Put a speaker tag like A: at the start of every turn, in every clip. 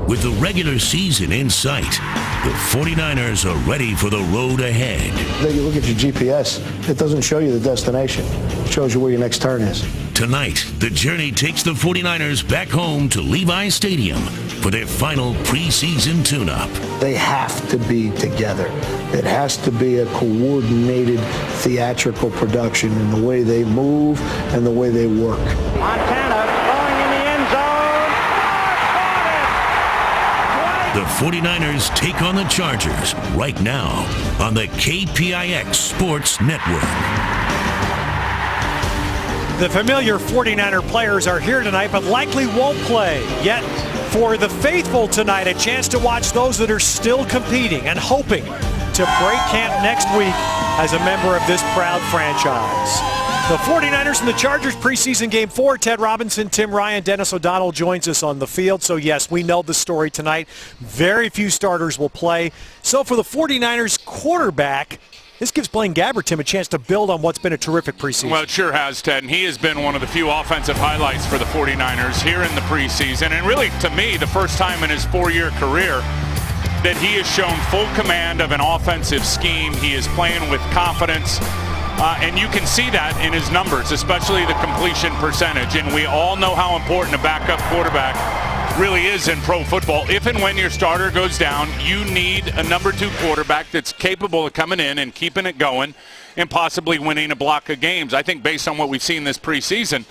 A: With the regular season in sight, the 49ers are ready for the road ahead.
B: You look at your GPS, it doesn't show you the destination. It shows you where your next turn is.
A: Tonight, the journey takes the 49ers back home to Levi Stadium for their final preseason tune-up.
B: They have to be together. It has to be a coordinated theatrical production in the way they move and the way they work.
C: Montana throwing in the end zone.
A: The 49ers take on the Chargers right now on the KPIX Sports Network.
D: The familiar 49er players are here tonight, but likely won't play. Yet, for the faithful tonight, a chance to watch those that are still competing and hoping to break camp next week as a member of this proud franchise. The 49ers and the Chargers preseason game 4. Ted Robinson, Tim Ryan, Dennis O'Donnell joins us on the field. So yes, we know the story tonight. Very few starters will play. So for the 49ers quarterback, this gives Blaine Gabbert, Tim, a chance to build on what's been a terrific preseason.
E: Well, it sure has, Ted. And he has been one of the few offensive highlights for the 49ers here in the preseason. And really, to me, the first time in his 4-year career that he has shown full command of an offensive scheme. He is playing with confidence. And you can see that in his numbers, especially the completion percentage. And we all know how important a backup quarterback really is in pro football. If and when your starter goes down, you need a number 2 quarterback that's capable of coming in and keeping it going and possibly winning a block of games. I think based on what we've seen this preseason,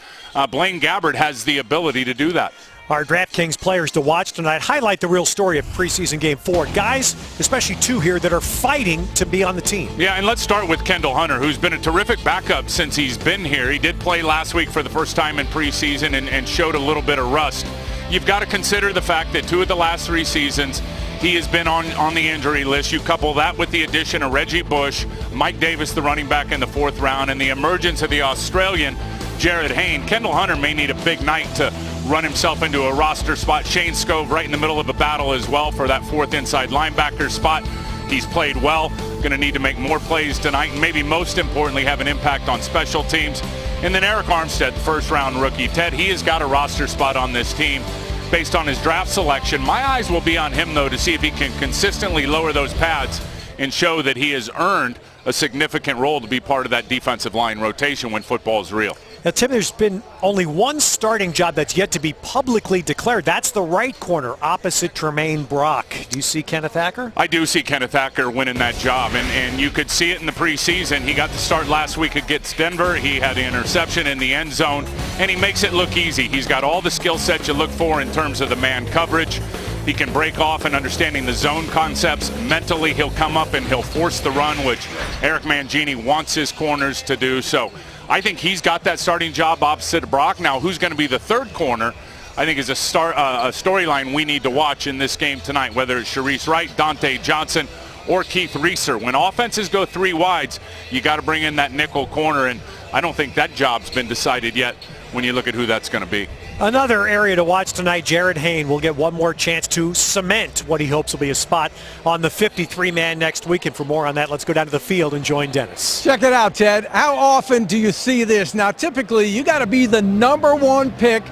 E: Blaine Gabbert has the ability to do that.
D: Our DraftKings players to watch tonight highlight the real story of preseason game 4. Guys, especially 2 here, that are fighting to be on the team.
E: Yeah, and let's start with Kendall Hunter, who's been a terrific backup since he's been here. He did play last week for the first time in preseason and showed a little bit of rust. You've got to consider the fact that 2 of the last 3 seasons, he has been on the injury list. You couple that with the addition of Reggie Bush, Mike Davis, the running back in the 4th round, and the emergence of the Australian Jared Hayne. Kendall Hunter may need a big night to run himself into a roster spot. Shane Scove right in the middle of a battle as well for that 4th inside linebacker spot. He's played well, going to need to make more plays tonight, and maybe most importantly have an impact on special teams. And then Eric Armstead, first-round rookie. Ted, he has got a roster spot on this team based on his draft selection. My eyes will be on him, though, to see if he can consistently lower those pads and show that he has earned a significant role to be part of that defensive line rotation when football is real.
D: Now, Tim, there's been only one starting job that's yet to be publicly declared. That's the right corner opposite Tremaine Brock. Do you see Kenneth Acker?
E: I do see Kenneth Acker winning that job, and you could see it in the preseason. He got the start last week against Denver. He had the interception in the end zone, and he makes it look easy. He's got all the skill sets you look for in terms of the man coverage. He can break off and understanding the zone concepts. Mentally, he'll come up and he'll force the run, which Eric Mangini wants his corners to do. So I think he's got that starting job opposite Brock. Now, who's going to be the 3rd corner, I think is a storyline we need to watch in this game tonight, whether it's Sharice Wright, Dante Johnson, or Keith Reeser. When offenses go 3 wides, you got to bring in that nickel corner, and I don't think that job's been decided yet when you look at who that's going to be.
D: Another area to watch tonight, Jared Hayne will get one more chance to cement what he hopes will be a spot on the 53-man next week. And for more on that, let's go down to the field and join Dennis.
F: Check it out, Ted. How often do you see this? Now, typically, you got to be the number 1 pick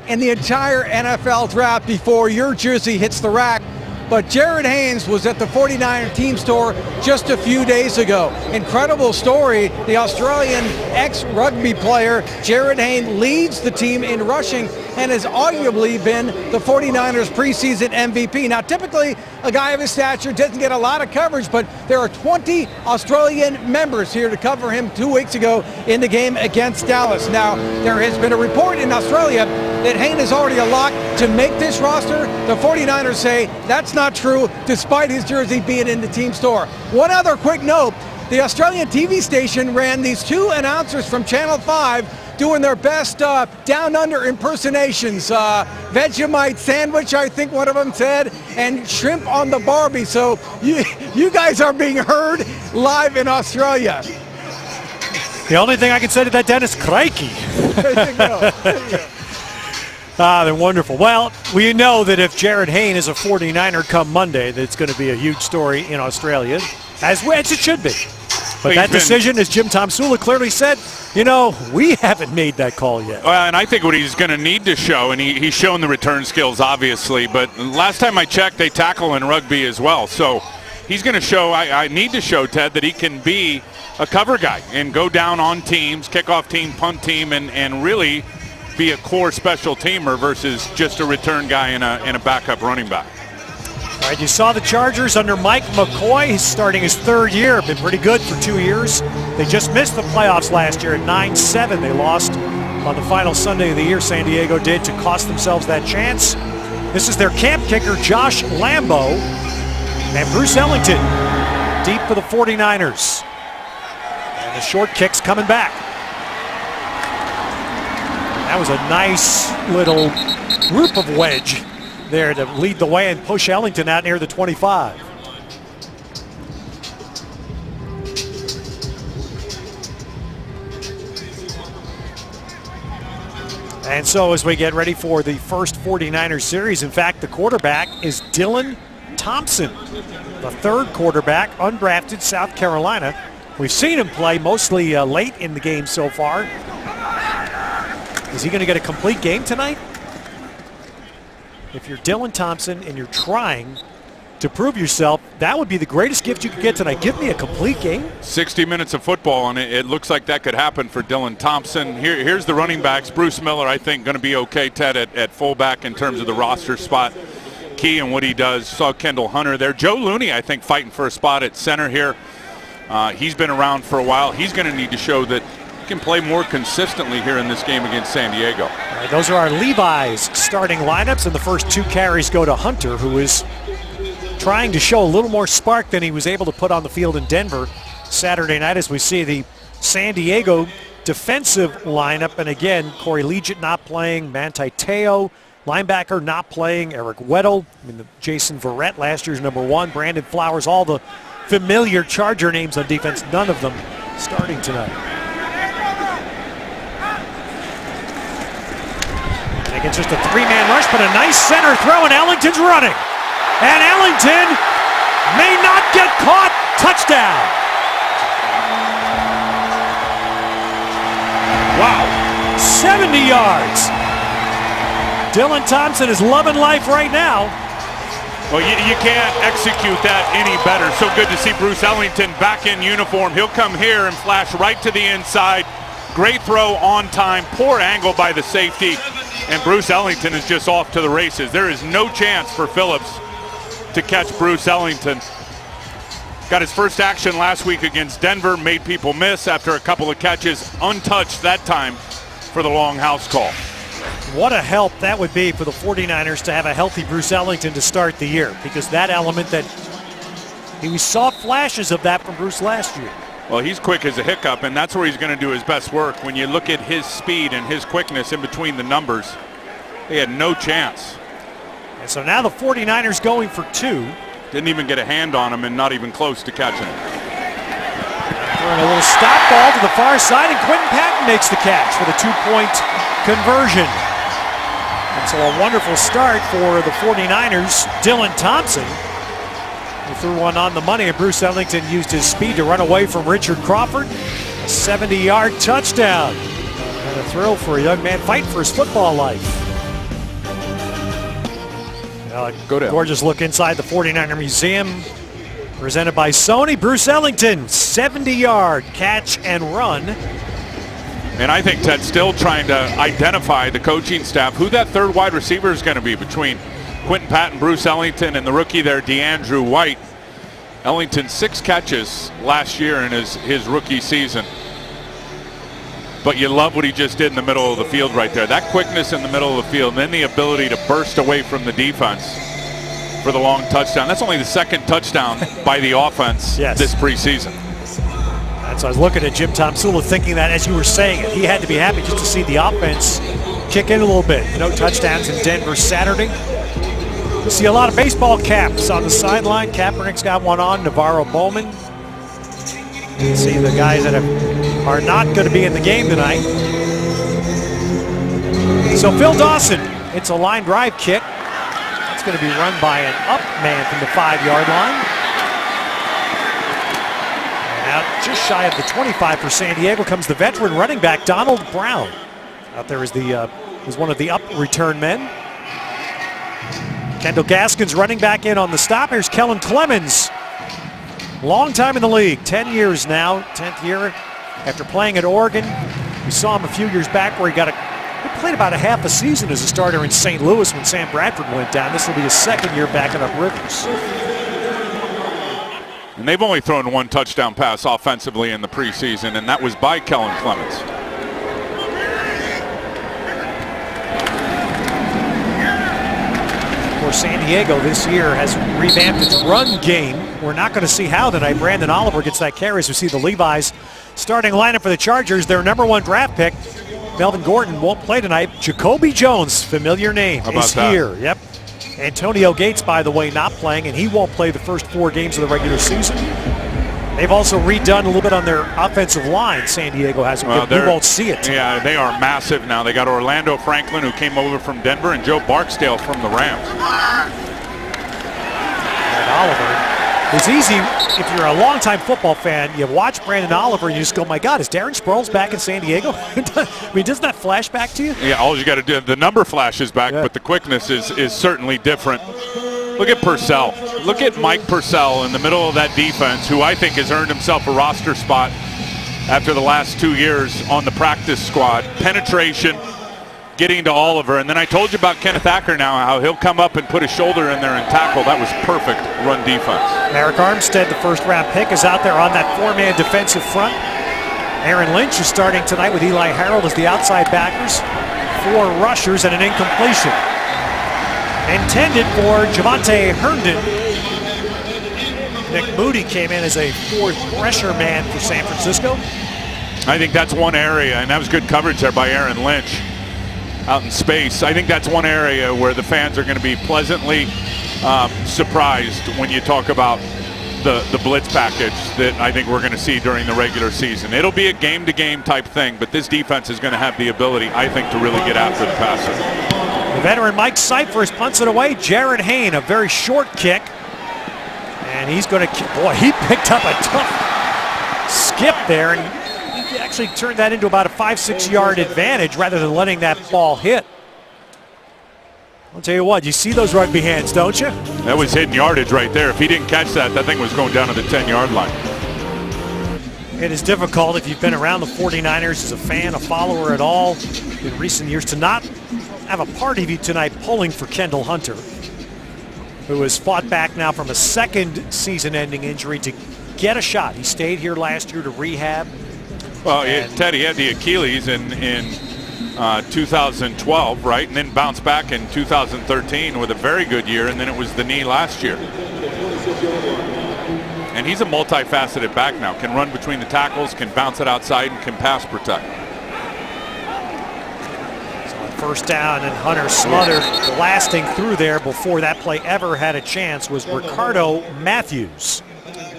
F: in the entire NFL draft before your jersey hits the rack. But Jared Haynes was at the 49er team store just a few days ago. Incredible story. The Australian ex-rugby player, Jared Haynes, leads the team in rushing and has arguably been the 49ers preseason MVP. Now, typically, a guy of his stature doesn't get a lot of coverage, but there are 20 Australian members here to cover him 2 weeks ago in the game against Dallas. Now, there has been a report in Australia that Haynes is already a lock to make this roster. The 49ers say that's not true, despite his jersey being in the team store. One other quick note, the Australian TV station ran these 2 announcers from Channel 5 doing their best down under impersonations. Vegemite sandwich, I think one of them said, and shrimp on the Barbie. So you guys are being heard live in Australia.
D: The only thing I can say to that, Dennis, crikey.
F: There you go. There you go.
D: They're wonderful. Well, we know that if Jared Hayne is a 49er come Monday, that it's going to be a huge story in Australia, as it should be. But that decision, as Jim Tomsula clearly said, we haven't made that call yet.
E: Well, and I think what he's going to need to show, and he's shown the return skills, obviously, but last time I checked, they tackle in rugby as well. So he's going to show, I need to show, Ted, that he can be a cover guy and go down on teams, kickoff team, punt team, and really be a core special teamer versus just a return guy and a backup running back.
D: All right, you saw the Chargers under Mike McCoy. He's starting his 3rd year. Been pretty good for 2 years. They just missed the playoffs last year at 9-7. They lost on the final Sunday of the year, San Diego did, to cost themselves that chance. This is their camp kicker, Josh Lambo. And Bruce Ellington deep for the 49ers. And the short kick's coming back. That was a nice little group of wedge there to lead the way and push Ellington out near the 25. And so as we get ready for the first 49ers series, in fact, the quarterback is Dylan Thompson, the 3rd quarterback, undrafted, South Carolina. We've seen him play mostly late in the game so far. Is he going to get a complete game tonight? If you're Dylan Thompson and you're trying to prove yourself, that would be the greatest gift you could get tonight. Give me a complete game.
E: 60 minutes of football, and it looks like that could happen for Dylan Thompson. Here's the running backs. Bruce Miller, I think, going to be okay, Ted, at fullback in terms of the roster spot. Key in what he does. Saw Kendall Hunter there. Joe Looney, I think, fighting for a spot at center here. He's been around for a while. He's going to need to show that can play more consistently here in this game against San Diego.
D: All right, those are our Levi's starting lineups, and the first 2 carries go to Hunter, who is trying to show a little more spark than he was able to put on the field in Denver Saturday night, as we see the San Diego defensive lineup. And again, Corey Leggett not playing, Manti Te'o, linebacker, not playing, Eric Weddle, Jason Verrett, last year's #1, Brandon Flowers, all the familiar Charger names on defense, none of them starting tonight. It's just a 3-man rush, but a nice center throw, and Ellington's running. And Ellington may not get caught. Touchdown. Wow. 70 yards. Dylan Thompson is loving life right now.
E: Well, you can't execute that any better. So good to see Bruce Ellington back in uniform. He'll come here and flash right to the inside. Great throw on time. Poor angle by the safety. And Bruce Ellington is just off to the races. There is no chance for Phillips to catch Bruce Ellington. Got his first action last week against Denver, made people miss after a couple of catches, untouched that time for the long house call.
D: What a help that would be for the 49ers to have a healthy Bruce Ellington to start the year, because that element that we saw flashes of that from Bruce last year.
E: Well, he's quick as a hiccup, and that's where he's going to do his best work. When you look at his speed and his quickness in between the numbers, they had no chance.
D: And so now the 49ers going for 2.
E: Didn't even get a hand on him and not even close to catching him.
D: Throwing a little stop ball to the far side, and Quentin Patton makes the catch for the 2-point conversion. And so a wonderful start for the 49ers. Dylan Thompson, he threw one on the money, and Bruce Ellington used his speed to run away from Richard Crawford. A 70-yard touchdown. And a thrill for a young man fighting for his football life. Gorgeous look inside the 49er Museum, presented by Sony. Bruce Ellington, 70-yard catch and run.
E: And I think Ted's still trying to identify the coaching staff, who that 3rd wide receiver is going to be between Quentin Patton, Bruce Ellington, and the rookie there, DeAndrew White. Ellington 6 catches last year in his rookie season. But you love what he just did in the middle of the field right there. That quickness in the middle of the field, and then the ability to burst away from the defense for the long touchdown. That's only the 2nd touchdown by the offense this preseason.
D: And so I was looking at Jim Tomsula thinking that as you were saying it, he had to be happy just to see the offense kick in a little bit. No touchdowns in Denver Saturday. You see a lot of baseball caps on the sideline. Kaepernick's got one on, Navarro Bowman. You see the guys that are not going to be in the game tonight. So Phil Dawson, it's a line drive kick. It's going to be run by an up man from the 5-yard line. And Now, just shy of the 25 for San Diego comes the veteran running back, Donald Brown. Out there is one of the up return men. Kendall Gaskins running back in on the stop. Here's Kellen Clemens. Long time in the league, 10 years now, 10th year after playing at Oregon. We saw him a few years back where he played about a half a season as a starter in St. Louis when Sam Bradford went down. This will be his second year backing up Rivers.
E: And they've only thrown one touchdown pass offensively in the preseason, and that was by Kellen Clemens.
D: Of course, San Diego this year has revamped its run game. We're not going to see how tonight. Brandon Oliver gets that carry as we see the Levi's starting lineup for the Chargers. Their #1 draft pick, Melvin Gordon, won't play tonight. Jacoby Jones, familiar name, is here. Yep. Antonio Gates, by the way, not playing, and he won't play the first 4 games of the regular season. They've also redone a little bit on their offensive line. San Diego has. We won't see it.
E: Yeah, they are massive now. They got Orlando Franklin, who came over from Denver, and Joe Barksdale from the Rams.
D: And Oliver. It's easy if you're a longtime football fan. You watch Brandon Oliver and you just go, "My God, is Darren Sproles back in San Diego?" I mean, doesn't that flash back to you?
E: Yeah, all you got to do, the number flashes back, but the quickness is certainly different. Look at Purcell. Look at Mike Purcell in the middle of that defense, who I think has earned himself a roster spot after the last 2 years on the practice squad. Penetration, getting to Oliver. And then I told you about Kenneth Acker now, how he'll come up and put his shoulder in there and tackle. That was perfect run defense.
D: Eric Armstead, the first-round pick, is out there on that 4-man defensive front. Aaron Lynch is starting tonight with Eli Harold as the outside backers. 4 rushers and an incompletion. Intended for Javante Herndon. Nick Moody came in as a 4th pressure man for San Francisco.
E: I think that's one area, and that was good coverage there by Aaron Lynch out in space. I think that's one area where the fans are going to be pleasantly surprised when you talk about the blitz package that I think we're going to see during the regular season. It'll be a game-to-game type thing, but this defense is going to have the ability, I think, to really get after the passer.
D: The veteran Mike Cyphers punts it away. Jared Hayne, a very short kick. And he's going to, boy, he picked up a tough skip there. And he actually turned that into about a 5-6 yard advantage rather than letting that ball hit. I'll tell you what, you see those rugby hands, don't you?
E: That was hidden yardage right there. If he didn't catch that, that thing was going down to the 10-yard line.
D: It is difficult if you've been around the 49ers as a fan, a follower at all in recent years to not have a part of you tonight pulling for Kendall Hunter, who has fought back now from a 2nd season-ending injury to get a shot. He stayed here last year to rehab.
E: Well, Teddy had the Achilles in 2012, right? And then bounced back in 2013 with a very good year, and then it was the knee last year. And he's a multifaceted back now. Can run between the tackles, can bounce it outside, and can pass protect.
D: First down, and Hunter smothered, blasting through there before that play ever had a chance was Ricardo Matthews.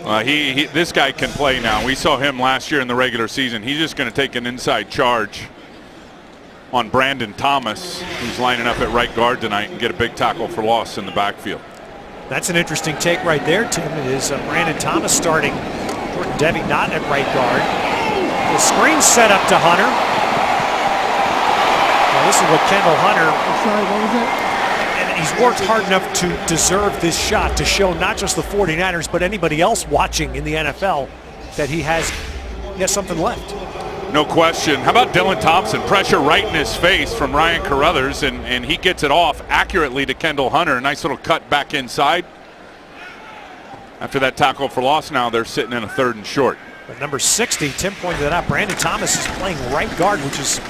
E: This guy can play now. We saw him last year in the regular season. He's just going to take an inside charge on Brandon Thomas, who's lining up at right guard tonight, and get a big tackle for loss in the backfield.
D: That's an interesting take right there, Tim. It is Brandon Thomas starting, Jordan Devey not at right guard. The screen set up to Hunter. This is what Kendall Hunter, and he's worked hard enough to deserve this shot, to show not just the 49ers, but anybody else watching in the NFL that he has something left.
E: No question. How about Dylan Thompson? Pressure right in his face from Ryan Carruthers, and he gets it off accurately to Kendall Hunter. A nice little cut back inside. After that tackle for loss, now they're sitting in a 3rd and short.
D: But number 60, Tim pointed that out, Brandon Thomas is playing right guard, which is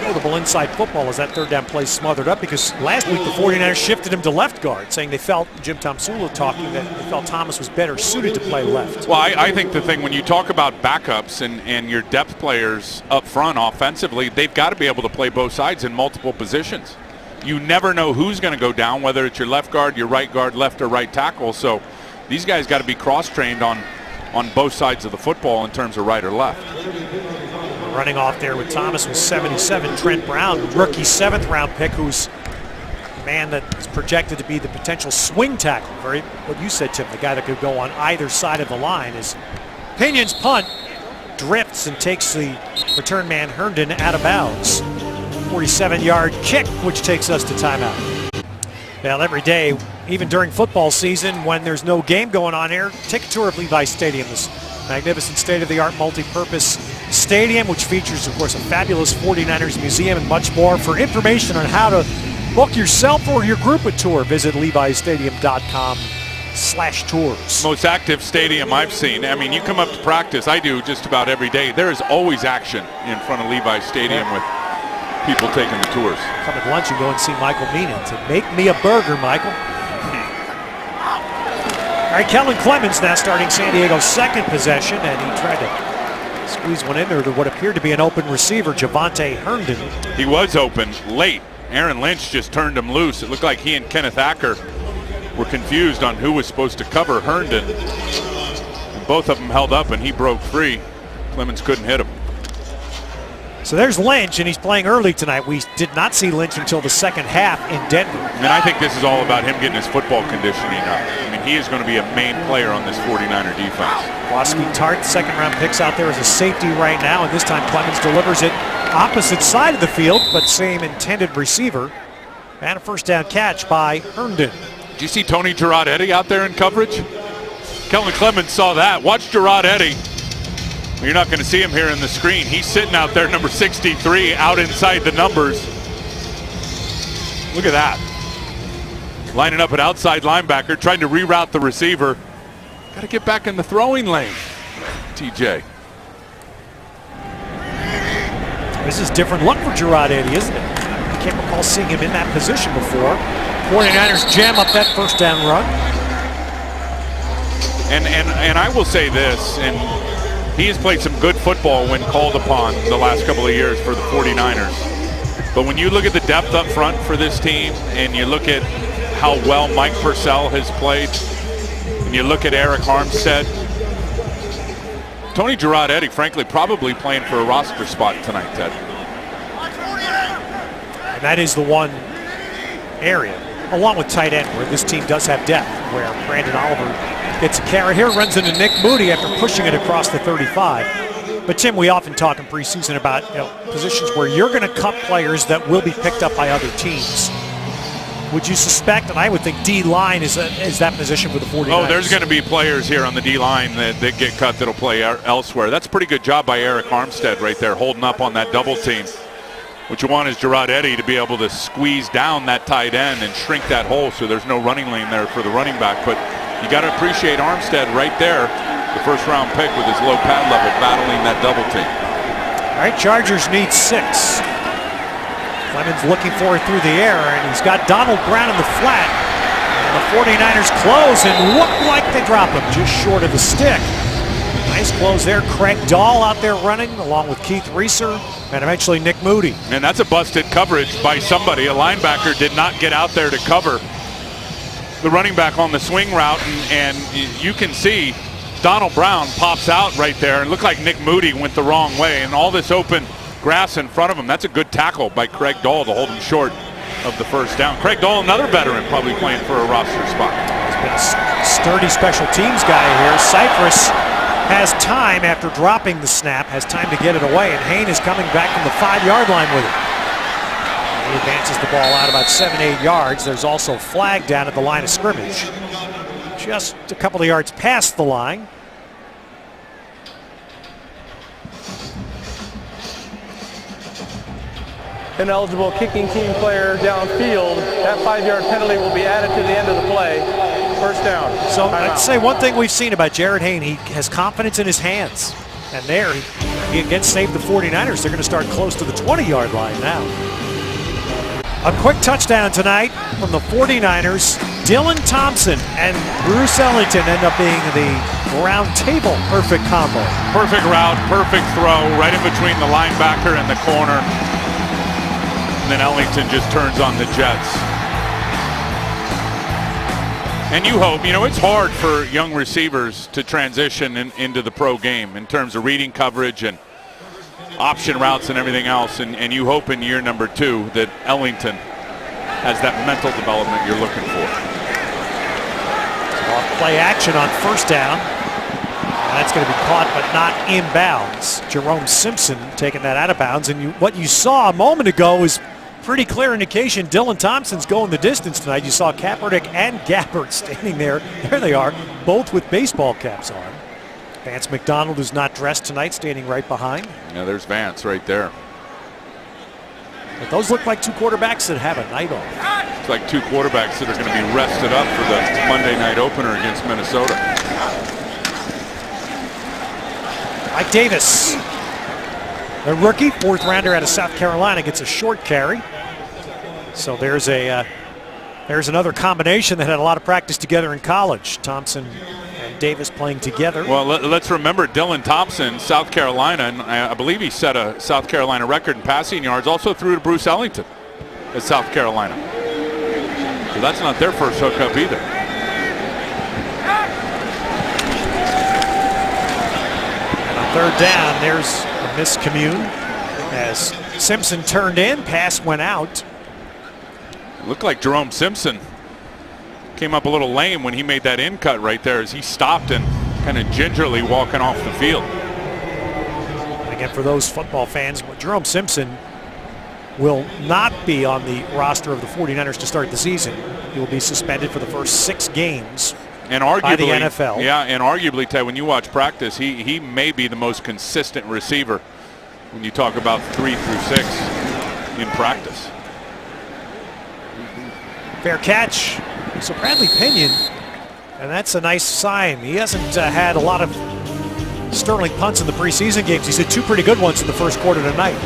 D: notable inside football as that 3rd down play smothered up, because last week the 49ers shifted him to left guard, saying they felt, Jim Tomsula talking, that they felt Thomas was better suited to play left.
E: Well, I think the thing, when you talk about backups and your depth players up front offensively, they've got to be able to play both sides in multiple positions. You never know who's going to go down, whether it's your left guard, your right guard, left or right tackle. So these guys got to be cross-trained on both sides of the football in terms of right or left.
D: Running off there with Thomas was 77. Trent Brown, rookie 7th round pick, who's a man that is projected to be the potential swing tackle. Very, what you said, Tim, the guy that could go on either side of the line, is Pinion's punt drifts and takes the return man Herndon out of bounds. 47-yard kick, which takes us to timeout. Well, every day, even during football season, when there's no game going on here, take a tour of Levi's Stadium, this magnificent state-of-the-art multi-purpose stadium, which features, of course, a fabulous 49ers museum and much more. For information on how to book yourself or your group a tour, visit levisstadium.com/tours.
E: Most active stadium I've seen. I mean, you come up to practice, I do just about every day. There is always action in front of Levi's Stadium with people taking the tours.
D: Come at lunch and go and see Michael Meenan to make me a burger, Michael. All right, Kellen Clemens now starting San Diego's second possession, and he tried to squeeze one in there to what appeared to be an open receiver, Javante Herndon.
E: He was open late. Aaron Lynch just turned him loose. It looked like he and Kenneth Acker were confused on who was supposed to cover Herndon. And both of them held up, and he broke free. Clemens couldn't hit him.
D: So there's Lynch, and he's playing early tonight. We did not see Lynch until the second half in Denver.
E: And I think this is all about him getting his football conditioning up. I mean, he is going to be a main player on this 49er defense.
D: Bosky Tart, second-round picks out there as a safety right now, and this time Clemens delivers it opposite side of the field, but same intended receiver. And a first down catch by Herndon.
E: Did you see Tony Gerard-Eddy out there in coverage? Kellen Clemens saw that. Watch Gerard-Eddy. You're not going to see him here in the screen. He's sitting out there, number 63, out inside the numbers. Look at that. Lining up an outside linebacker, trying to reroute the receiver. Got to get back in the throwing lane, TJ.
D: This is different look for Gerard-Eddy, isn't it? I can't recall seeing him in that position before. 49ers jam up that first down run.
E: And I will say this, and he has played some good football when called upon the last couple of years for the 49ers. But when you look at the depth up front for this team, and you look at how well Mike Purcell has played, and you look at Eric Armstead, Tony Gerard-Eddy, frankly, probably playing for a roster spot tonight, Ted.
D: And that is the one area, along with tight end, where this team does have depth, where Brandon Oliver gets a carry here, runs into Nick Moody after pushing it across the 35. But Tim, we often talk in preseason about positions where you're going to cut players that will be picked up by other teams. Would you suspect, and I would think D-line is that position for the 49ers?
E: Oh, there's going to be players here on the D-line that get cut that'll play elsewhere. That's a pretty good job by Eric Armstead right there, holding up on that double team. What you want is Gerard-Eddy to be able to squeeze down that tight end and shrink that hole so there's no running lane there for the running back. But you got to appreciate Armstead right there, the first-round pick with his low pad level, battling that double team.
D: All right, Chargers need 6. Clemens looking for it through the air, and he's got Donald Brown in the flat. And the 49ers close and look like they drop him just short of the stick. Nice close there. Craig Dahl out there running along with Keith Reeser and eventually Nick Moody.
E: And that's a busted coverage by somebody. A linebacker did not get out there to cover the running back on the swing route, and you can see Donald Brown pops out right there and looked like Nick Moody went the wrong way, and all this open grass in front of him. That's a good tackle by Craig Dahl to hold him short of the first down. Craig Dahl, another veteran, probably playing for a roster spot.
D: He's been a sturdy special teams guy here. Cypress has time after dropping the snap, has time to get it away, and Hain is coming back from the 5-yard line with it. He advances the ball out about 7-8 yards. There's also a flag down at the line of scrimmage. Just a couple of yards past the line.
G: Ineligible kicking team player downfield. That 5-yard penalty will be added to the end of the play. First down.
D: So I'd say one thing we've seen about Jared Hain, he has confidence in his hands. And there, he again saved the 49ers. They're going to start close to the 20-yard line now. A quick touchdown tonight from the 49ers. Dylan Thompson and Bruce Ellington end up being the round table perfect combo.
E: Perfect route, perfect throw, right in between the linebacker and the corner. And then Ellington just turns on the Jets. And you hope, it's hard for young receivers to transition into the pro game in terms of reading coverage and option routes and everything else. And you hope in year number 2 that Ellington has that mental development you're looking for.
D: Play action on first down. That's going to be caught but not inbounds. Jerome Simpson taking that out of bounds. And what you saw a moment ago is pretty clear indication Dylan Thompson's going the distance tonight. You saw Kaepernick and Gabbert standing there. There they are, both with baseball caps on. Vance McDonald is not dressed tonight, standing right behind.
E: Yeah, there's Vance right there.
D: But those look like two quarterbacks that have a night off.
E: It's like two quarterbacks that are going to be rested up for the Monday night opener against Minnesota.
D: Mike Davis, the rookie, fourth rounder out of South Carolina, gets a short carry. So there's another combination that had a lot of practice together in college. Thompson and Davis playing together.
E: Well, let's remember Dylan Thompson, South Carolina, and I believe he set a South Carolina record in passing yards, also threw to Bruce Ellington at South Carolina. So that's not their first hookup either.
D: And on third down, there's a miscommune as Simpson turned in, pass went out.
E: It looked like Jerome Simpson came up a little lame when he made that in cut right there as he stopped and kind of gingerly walking off the field.
D: And again, for those football fans, Jerome Simpson will not be on the roster of the 49ers to start the season. He will be suspended for the first 6 games
E: and arguably,
D: by the NFL.
E: Yeah, and arguably, Ted, when you watch practice, he may be the most consistent receiver when you talk about 3 through 6 in practice.
D: Fair catch. So Bradley Pinion, and that's a nice sign. He hasn't had a lot of sterling punts in the preseason games. He's had 2 pretty good ones in the first quarter tonight.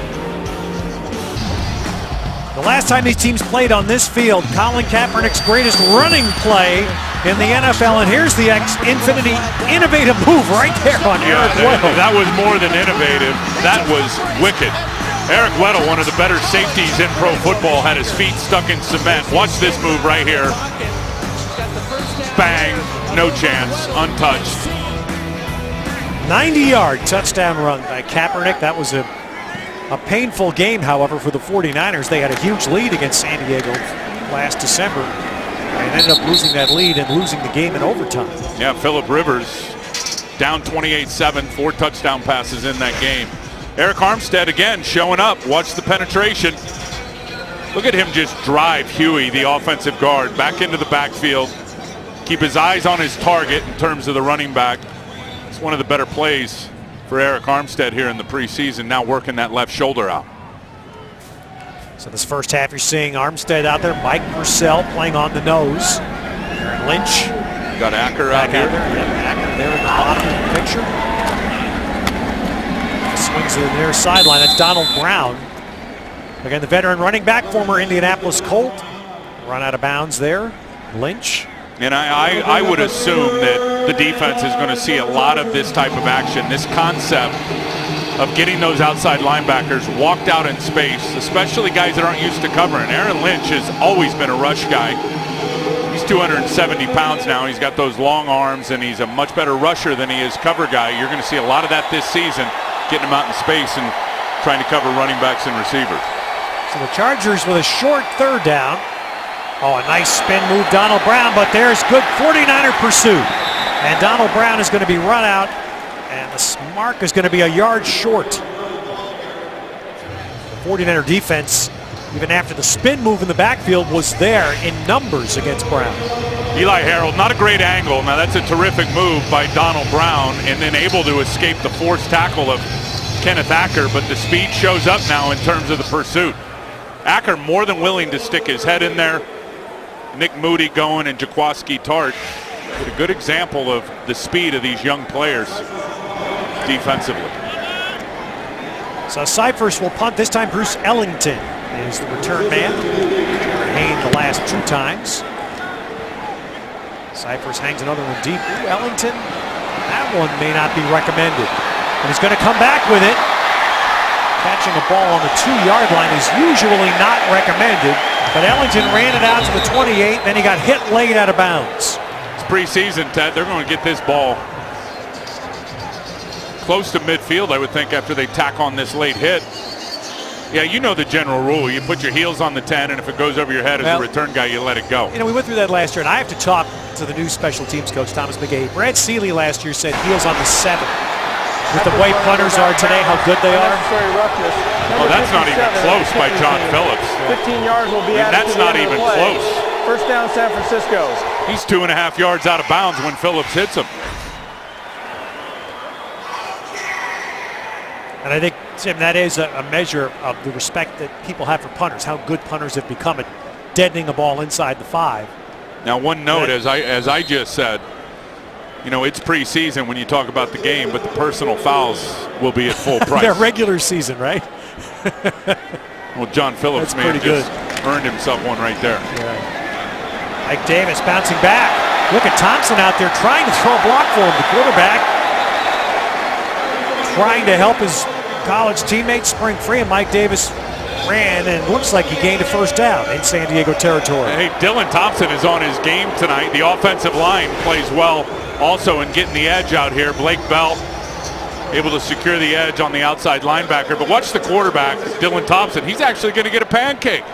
D: The last time these teams played on this field, Colin Kaepernick's greatest running play in the NFL, and here's the Infinity innovative move right there on Eric Weddle.
E: That was more than innovative. That was wicked. Eric Weddle, one of the better safeties in pro football, had his feet stuck in cement. Watch this move right here. Bang, no chance, untouched.
D: 90-yard touchdown run by Kaepernick. That was a painful game, however, for the 49ers. They had a huge lead against San Diego last December and ended up losing that lead and losing the game in overtime.
E: Yeah, Phillip Rivers down 28-7, 4 touchdown passes in that game. Eric Armstead again showing up. Watch the penetration. Look at him just drive Huey, the offensive guard, back into the backfield. Keep his eyes on his target in terms of the running back. It's one of the better plays for Eric Armstead here in the preseason, now working that left shoulder out.
D: So this first half you're seeing Armstead out there, Mike Purcell playing on the nose. Aaron Lynch.
E: You got Acker out here.
D: Acker there at the bottom of the picture. Swings to the near sideline. That's Donald Brown. Again, the veteran running back, former Indianapolis Colt. Run out of bounds there. Lynch.
E: And I would assume that the defense is going to see a lot of this type of action, this concept of getting those outside linebackers walked out in space, especially guys that aren't used to covering. Aaron Lynch has always been a rush guy. He's 270 pounds now. He's got those long arms, and he's a much better rusher than he is cover guy. You're going to see a lot of that this season, getting him out in space and trying to cover running backs and receivers.
D: So the Chargers with a short third down. Oh, a nice spin move, Donald Brown, but there's good 49er pursuit. And Donald Brown is going to be run out, and the mark is going to be a yard short. The 49er defense, even after the spin move in the backfield, was there in numbers against Brown.
E: Eli Harold, not a great angle. Now that's a terrific move by Donald Brown, and then able to escape the forced tackle of Kenneth Acker, but the speed shows up now in terms of the pursuit. Acker more than willing to stick his head in there. Nick Moody going and Jaquaski Tart. A good example of the speed of these young players defensively.
D: So Cyphers will punt. This time Bruce Ellington is the return man. Hayne the last 2 times. Cyphers hangs another one deep. Ooh, Ellington, that one may not be recommended. And he's going to come back with it. Catching a ball on the 2-yard line is usually not recommended. But Ellington ran it out to the 28, then he got hit late out of bounds.
E: It's preseason, Ted. They're going to get this ball close to midfield, I would think, after they tack on this late hit. Yeah, you know the general rule. You put your heels on the 10, and if it goes over your head as a return guy, you let it go.
D: You know, we went through that last year, and I have to talk to the new special teams coach, Thomas McGahee. Brad Seeley last year said heels on the 7. With the way punters are today, how good they are.
E: Oh, that's not even close by John Phillips.
G: 15 yards will be added.
E: That's not even close.
G: First down, San Francisco.
E: He's 2.5 yards out of bounds when Phillips hits him.
D: And I think, Tim, that is a measure of the respect that people have for punters, how good punters have become at deadening a ball inside the 5.
E: Now, one note, as I just said, you know, it's preseason when you talk about the game, but the personal fouls will be at full price.
D: They're regular season, right?
E: Well, John Phillips may have just earned himself one right there.
D: Yeah. Mike Davis bouncing back. Look at Thompson out there trying to throw a block for him. The quarterback trying to help his college teammates spring free, and Mike Davis ran, and it looks like he gained a first down in San Diego territory.
E: Hey, Dylan Thompson is on his game tonight. The offensive line plays well also in getting the edge out here. Blake Bell able to secure the edge on the outside linebacker. But watch the quarterback, Dylan Thompson. He's actually going to get a pancake.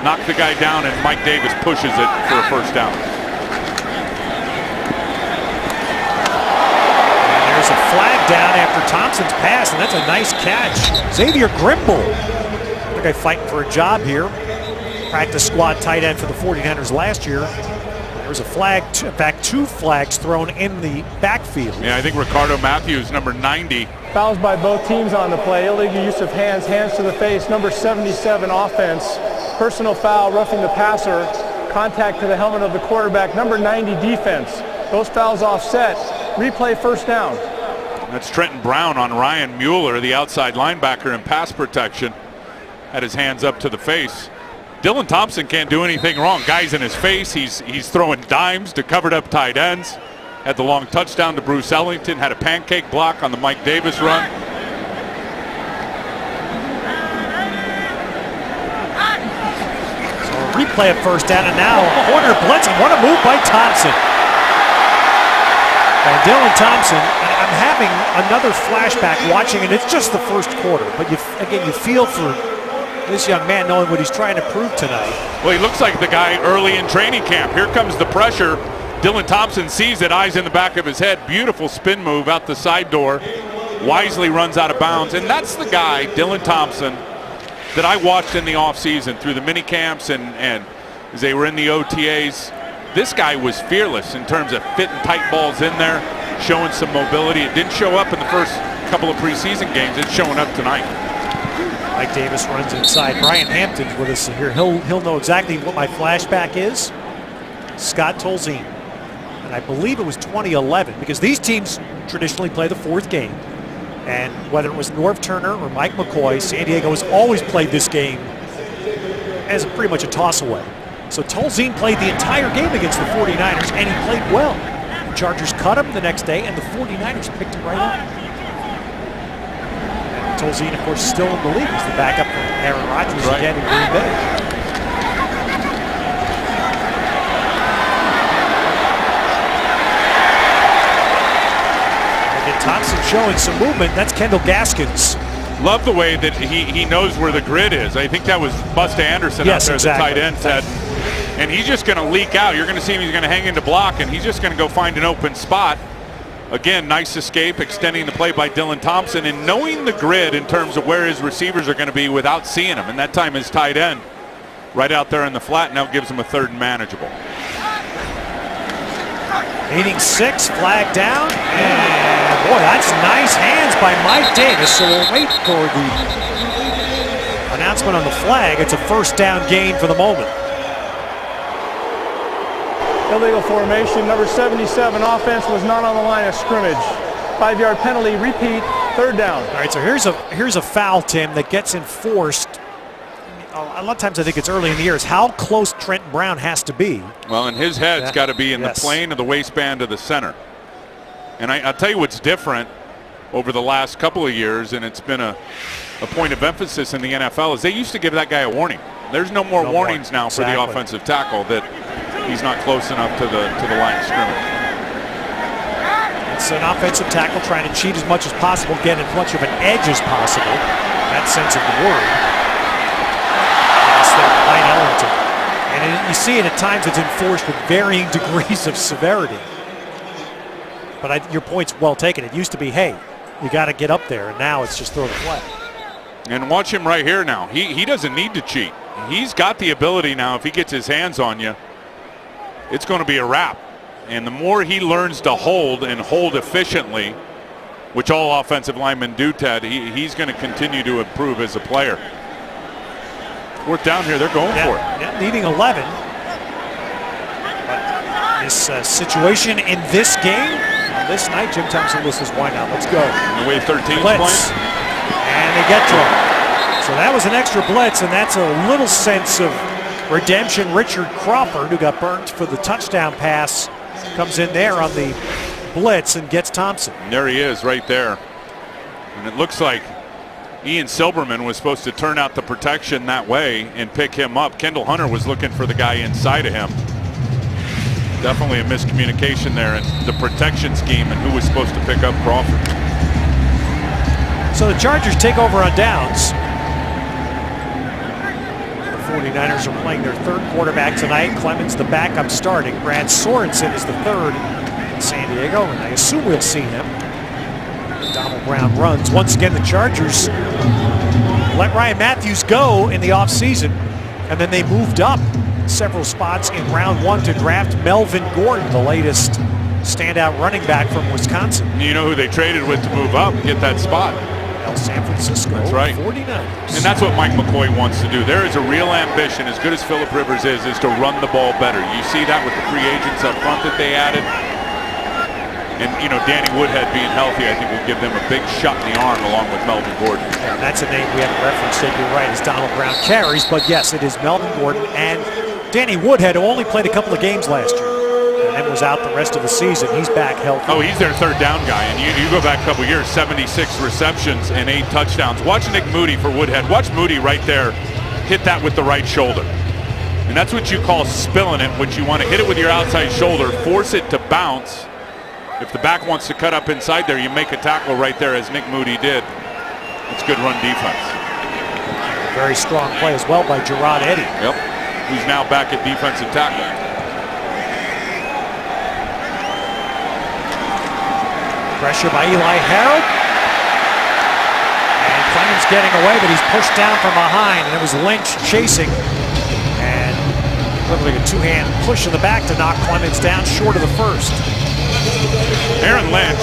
E: Knock the guy down, and Mike Davis pushes it for a first down.
D: And there's a flag down after Thompson's pass, and that's a nice catch. Xavier Grimble, the guy fighting for a job here. Practice squad tight end for the 49ers last year. There was a flag, in fact, 2 flags thrown in the backfield.
E: Yeah, I think Ricardo Matthews, number 90.
G: Fouls by both teams on the play. Illegal use of hands, hands to the face. Number 77 offense. Personal foul, roughing the passer. Contact to the helmet of the quarterback. Number 90 defense. Those fouls offset. Replay first down.
E: That's Trenton Brown on Ryan Mueller, the outside linebacker in pass protection. Had his hands up to the face. Dylan Thompson can't do anything wrong. Guy's in his face. He's throwing dimes to covered up tight ends. Had the long touchdown to Bruce Ellington. Had a pancake block on the Mike Davis run.
D: So a replay of first down, and now a corner blitz, and what a move by Thompson. And Dylan Thompson, I'm having another flashback watching, and it's just the first quarter. But you feel for this young man knowing what he's trying to prove tonight.
E: Well, he looks like the guy early in training camp. Here comes the pressure. Dylan Thompson sees it, eyes in the back of his head. Beautiful spin move out the side door. Wisely runs out of bounds. And that's the guy, Dylan Thompson, that I watched in the offseason through the mini camps and as they were in the OTAs. This guy was fearless in terms of fitting tight balls in there, showing some mobility. It didn't show up in the first couple of preseason games. It's showing up tonight.
D: Mike Davis runs inside. Brian Hampton's with us here. He'll know exactly what my flashback is. Scott Tolzien. And I believe it was 2011, because these teams traditionally play the 4th game. And whether it was Norv Turner or Mike McCoy, San Diego has always played this game as pretty much a toss away. So Tolzien played the entire game against the 49ers, and he played well. The Chargers cut him the next day, and the 49ers picked him right up. Tolzien, of course, still in the league. He's the backup for Aaron Rodgers again in Green Bay. And then Thompson showing some movement. That's Kendall Gaskins.
E: Love the way that he knows where the grid is. I think that was Busta Anderson out there,
D: exactly.
E: The tight end said. And he's just going to leak out. You're going to see him. He's going to hang into block, and he's just going to go find an open spot. Again, nice escape, extending the play by Dylan Thompson, and knowing the grid in terms of where his receivers are going to be without seeing him. And that time his tight end right out there in the flat now gives him a 3rd and manageable.
D: 86, flag down, and boy, that's nice hands by Mike Davis. So we'll wait for the announcement on the flag. It's a first down gain for the moment.
G: Illegal formation. Number 77 offense was not on the line of scrimmage. 5-yard penalty. Repeat. 3rd down.
D: All right, so here's a foul, Tim, that gets enforced. A lot of times I think it's early in the year. Is how close Trenton Brown has to be.
E: Well, and his head's got to be in the plane of the waistband of the center. And I'll tell you what's different over the last couple of years, and it's been a point of emphasis in the NFL, is they used to give that guy a warning. There's no more warnings now for the offensive tackle that he's not close enough to the line of scrimmage.
D: It's an offensive tackle trying to cheat as much as possible, get as much of an edge as possible. That sense of the word. That's that Ellington. And You see it at times, it's enforced with varying degrees of severity. But your point's well taken. It used to be, hey, you got to get up there, and now it's just throw the flag.
E: And watch him right here now. He doesn't need to cheat. He's got the ability now. If he gets his hands on you, it's going to be a wrap. And the more he learns to hold and hold efficiently, which all offensive linemen do, Ted, he's going to continue to improve as a player. Fourth down here, they're going for it.
D: Yeah, needing 11. But this situation in this game, this night, Jim Thompson whistles, why not? Let's go.
E: The way 13's
D: blitz.
E: playing.
D: And they get to him. So that was an extra blitz, and that's a little sense of redemption. Richard Crawford, who got burnt for the touchdown pass, comes in there on the blitz and gets Thompson.
E: And there he is right there. And it looks like Ian Silberman was supposed to turn out the protection that way and pick him up. Kendall Hunter was looking for the guy inside of him. Definitely a miscommunication there in the protection scheme and who was supposed to pick up Crawford.
D: So the Chargers take over on downs. The 49ers are playing their third quarterback tonight. Clemens, the backup, starting. Brad Sorensen is the third in San Diego, and I assume we'll see him. Donald Brown runs. Once again, the Chargers let Ryan Matthews go in the offseason, and then they moved up several spots in round one to draft Melvin Gordon, the latest standout running back from Wisconsin.
E: You know who they traded with to move up, get that spot?
D: San Francisco.
E: That's right.
D: 49ers.
E: And that's what Mike McCoy wants to do. There is a real ambition, as good as Phillip Rivers is to run the ball better. You see that with the free agents up front that they added. And, you know, Danny Woodhead being healthy, I think will give them a big shot in the arm along with Melvin Gordon.
D: Yeah, that's a name we haven't referenced. You're right, as Donald Brown carries. But yes, it is Melvin Gordon and Danny Woodhead, who only played a couple of games last year and then was out the rest of the season. He's back healthy.
E: Oh, he's their third down guy. And you go back a couple years, 76 receptions and 8 touchdowns. Watch Nick Moody for Woodhead. Watch Moody right there hit that with the right shoulder. And that's what you call spilling it, which you want to hit it with your outside shoulder, force it to bounce. If the back wants to cut up inside there, you make a tackle right there, as Nick Moody did. It's good run defense.
D: Very strong play as well by Gerard Eddy.
E: Yep. Who's now back at defensive tackle.
D: Pressure by Eli Harold. And Clemens getting away, but he's pushed down from behind, and it was Lynch chasing. And looking like a two-hand push in the back to knock Clemens down short of the first.
E: Aaron Lynch,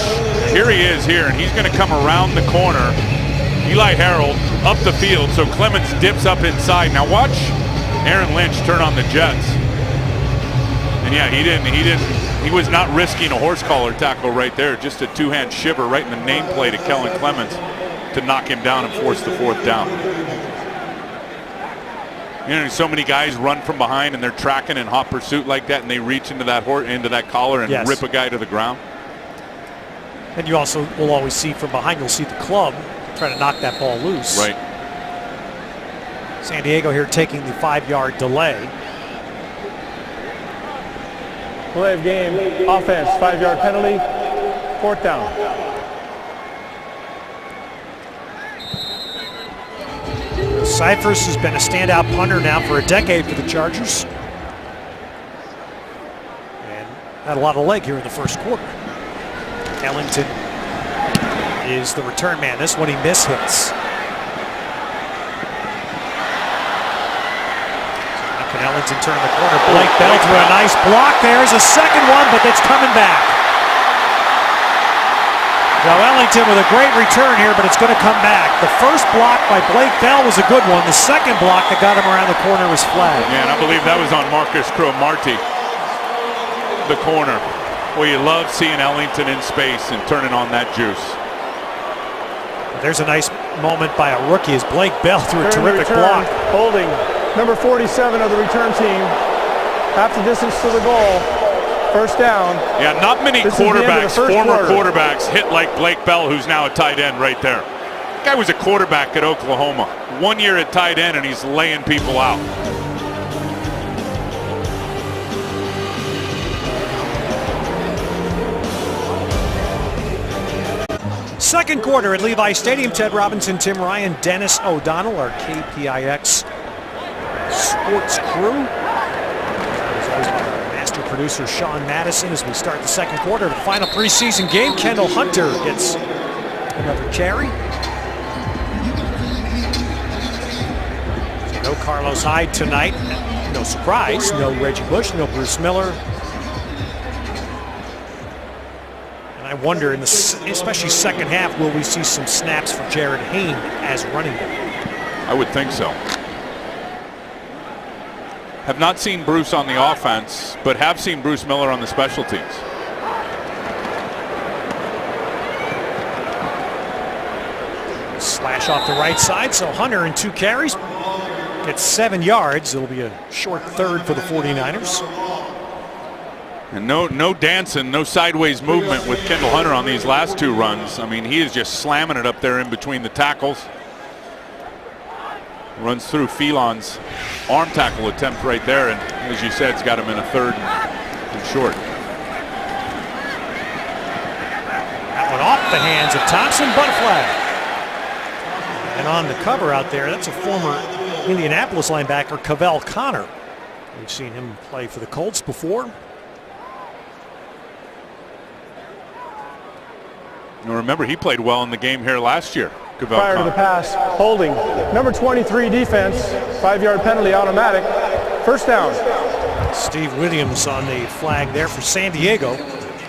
E: here he is here, and he's going to come around the corner. Eli Harold up the field, so Clemens dips up inside. Now watch Aaron Lynch turn on the Jets. And yeah, he was not risking a horse collar tackle right there. Just a two-hand shiver right in the nameplate of Kellen Clemens to knock him down and force the fourth down. You know, so many guys run from behind and they're tracking in hot pursuit like that, and they reach into that collar and
D: yes,
E: rip a guy to the ground.
D: And you also will always see from behind, you'll see the club trying to knock that ball loose.
E: Right.
D: San Diego here taking the 5-yard delay.
G: Delay of game, offense, 5-yard penalty, fourth down.
D: Cyphers has been a standout punter now for a decade for the Chargers. And had a lot of leg here in the first quarter. Ellington is the return man. This one he mishits. How can Ellington turn the corner? Blake Bell through a nice block. There's a second one, but it's coming back. Now Ellington with a great return here, but it's going to come back. The first block by Blake Bell was a good one. The second block that got him around the corner was flagged.
E: Yeah, and I believe that was on Marcus Cromartie, the corner. Well, you love seeing Ellington in space and turning on that juice.
D: There's a nice moment by a rookie as Blake Bell threw a terrific block.
G: Holding number 47 of the return team. Half the distance to the goal. First down.
E: Yeah, not many quarterbacks, former quarterbacks, hit like Blake Bell, who's now a tight end right there. The guy was a quarterback at Oklahoma. 1 year at tight end, and he's laying people out.
D: Second quarter at Levi Stadium. Ted Robinson, Tim Ryan, Dennis O'Donnell, our KPIX sports crew. producer Sean Madison as we start the second quarter of the final preseason game. Kendall Hunter gets another carry. So no Carlos Hyde tonight. No surprise. No Reggie Bush. No Bruce Miller. And I wonder, in the especially second half, will we see some snaps for Jared Hayne as running back?
E: I would think so. Have not seen Bruce on the offense, but have seen Bruce Miller on the special teams.
D: Slash off the right side, so Hunter in 2 carries gets 7 yards. It'll be a short third for the 49ers.
E: And no dancing, no sideways movement with Kendall Hunter on these last 2 runs. I mean, he is just slamming it up there in between the tackles. Runs through Phelan's arm tackle attempt right there, and as you said, it's got him in a third and short.
D: That one off the hands of Thompson, but a flag. And on the cover out there, that's a former Indianapolis linebacker, Cavell Connor. We've seen him play for the Colts before.
E: Now remember, he played well in the game here last year.
G: Prior to the pass, holding. Number 23 defense, 5-yard penalty, automatic. First down.
D: Steve Williams on the flag there for San Diego.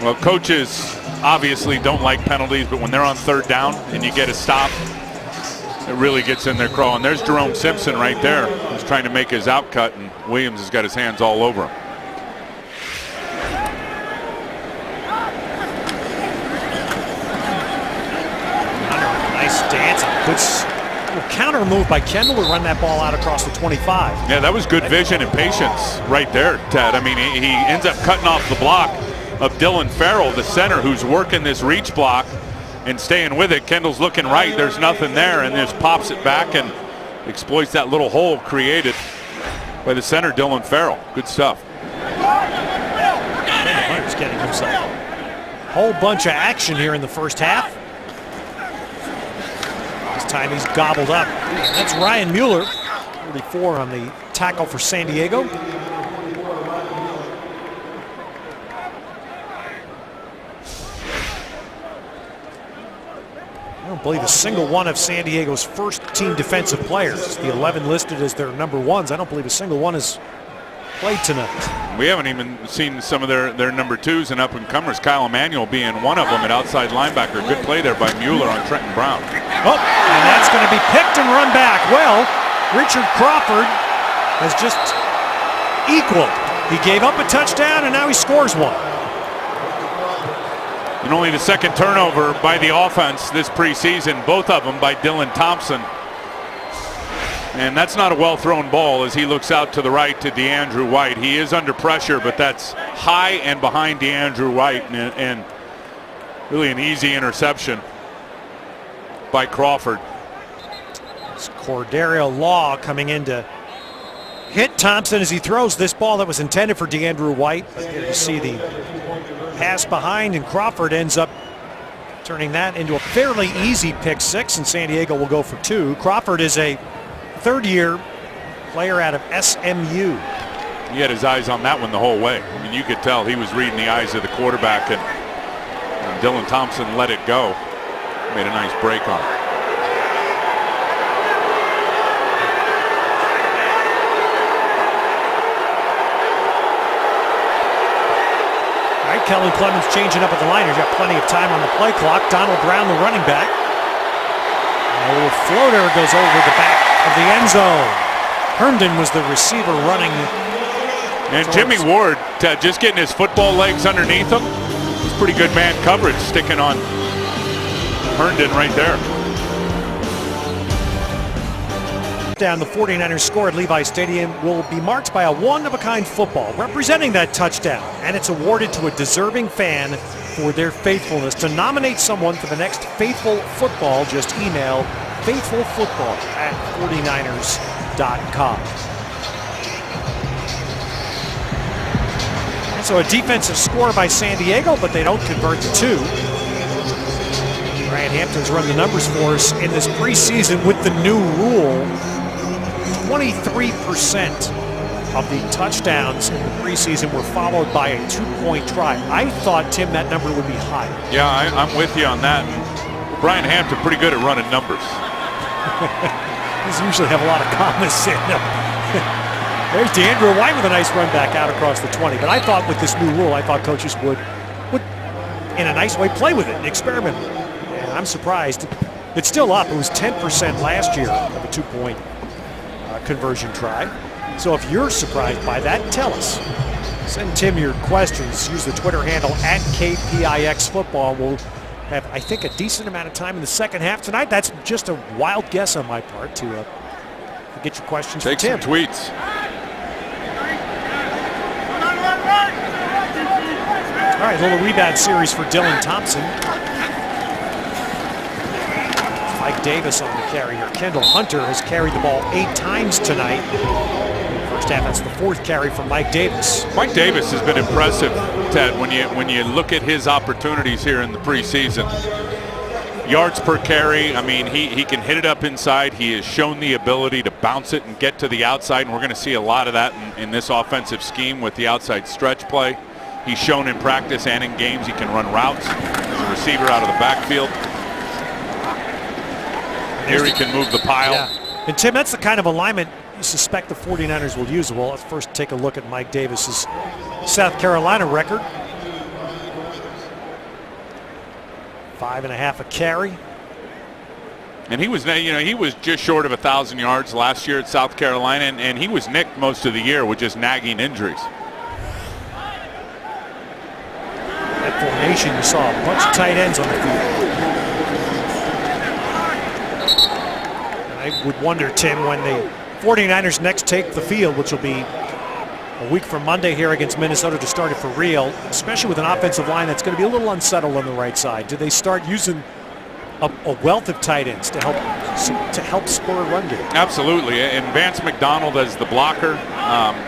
E: Well, coaches obviously don't like penalties, but when they're on third down and you get a stop, it really gets in their craw. And there's Jerome Simpson right there, who's trying to make his out cut, and Williams has got his hands all over him.
D: Dance, good counter move by Kendall to run that ball out across the 25.
E: Yeah, that was good vision and patience right there, Ted. I mean, he ends up cutting off the block of Dylan Farrell, the center, who's working this reach block and staying with it. Kendall's looking right, there's nothing there, and just pops it back and exploits that little hole created by the center, Dylan Farrell. Good stuff.
D: Hunter's getting himself a whole bunch of action here in the first half. Time he's gobbled up. That's Ryan Mueller, 34 on the tackle for San Diego. I don't believe a single one of San Diego's first team defensive players, the 11 listed as their number ones, I don't believe a single one has played tonight.
E: We haven't even seen some of their number 2s and up-and-comers, Kyle Emanuel being one of them at outside linebacker. Good play there by Mueller on Trenton Brown.
D: Oh, and that's going to be picked and run back. Well, Richard Crawford has just equaled. He gave up a touchdown, and now he scores one.
E: And only the second turnover by the offense this preseason, both of them by Dylan Thompson. And that's not a well-thrown ball as he looks out to the right to DeAndrew White. He is under pressure, but that's high and behind DeAndrew White, and really an easy interception by Crawford.
D: It's Cordario Law coming in to hit Thompson as he throws this ball that was intended for DeAndrew White. But here you see the pass behind, and Crawford ends up turning that into a fairly easy pick 6, and San Diego will go for 2. Crawford is a third-year player out of SMU.
E: He had his eyes on that one the whole way. I mean, you could tell he was reading the eyes of the quarterback, and Dylan Thompson let it go. Made a nice break on it.
D: All right, Kellen Clemens changing up at the line. He's got plenty of time on the play clock. Donald Brown, the running back. A little floater goes over the back of the end zone. Herndon was the receiver running.
E: And Jimmy Ward just getting his football legs underneath him. It's pretty good man coverage sticking on Herndon right there.
D: Down, the 49ers score at Levi Stadium will be marked by a one-of-a-kind football representing that touchdown, and it's awarded to a deserving fan for their faithfulness. To nominate someone for the next Faithful Football, just email faithfulfootball@49ers.com. And so a defensive score by San Diego, but they don't convert to 2. Brian Hampton's run the numbers for us in this preseason with the new rule. 23% of the touchdowns in the preseason were followed by a 2-point try. I thought, Tim, that number would be higher.
E: Yeah, I'm with you on that. Brian Hampton pretty good at running numbers.
D: These usually have a lot of commas in them. There's DeAndre White with a nice run back out across the 20. But I thought with this new rule, I thought coaches would in a nice way, play with it and experiment with it. And I'm surprised. It's still up. It was 10% last year of a 2-point conversion try. So if you're surprised by that, tell us. Send Tim your questions. Use the Twitter handle @KPIXFootball. We'll have, I think, a decent amount of time in the second half tonight. That's just a wild guess on my part to get your questions
E: Take
D: for Tim.
E: Some tweets.
D: All right, a little rebound series for Dylan Thompson. Mike Davis on the carry here. Kendall Hunter has carried the ball 8 times tonight. First half, that's the 4th carry from Mike Davis.
E: Mike Davis has been impressive, Ted, when you look at his opportunities here in the preseason. Yards per carry, I mean, he can hit it up inside. He has shown the ability to bounce it and get to the outside, and we're going to see a lot of that in this offensive scheme with the outside stretch play. He's shown in practice and in games he can run routes as a receiver out of the backfield. Here he can move the pile.
D: Yeah. And Tim, that's the kind of alignment you suspect the 49ers will use. Well, let's first take a look at Mike Davis's South Carolina record. 5.5 a carry.
E: And he was, he was just short of 1,000 yards last year at South Carolina, and he was nicked most of the year with just nagging injuries.
D: That formation, you saw a bunch of tight ends on the field. And I would wonder, Tim, when the 49ers next take the field, which will be a week from Monday here against Minnesota to start it for real, especially with an offensive line that's going to be a little unsettled on the right side. Do they start using a wealth of tight ends to help spur a run game?
E: Absolutely, and Vance McDonald as the blocker.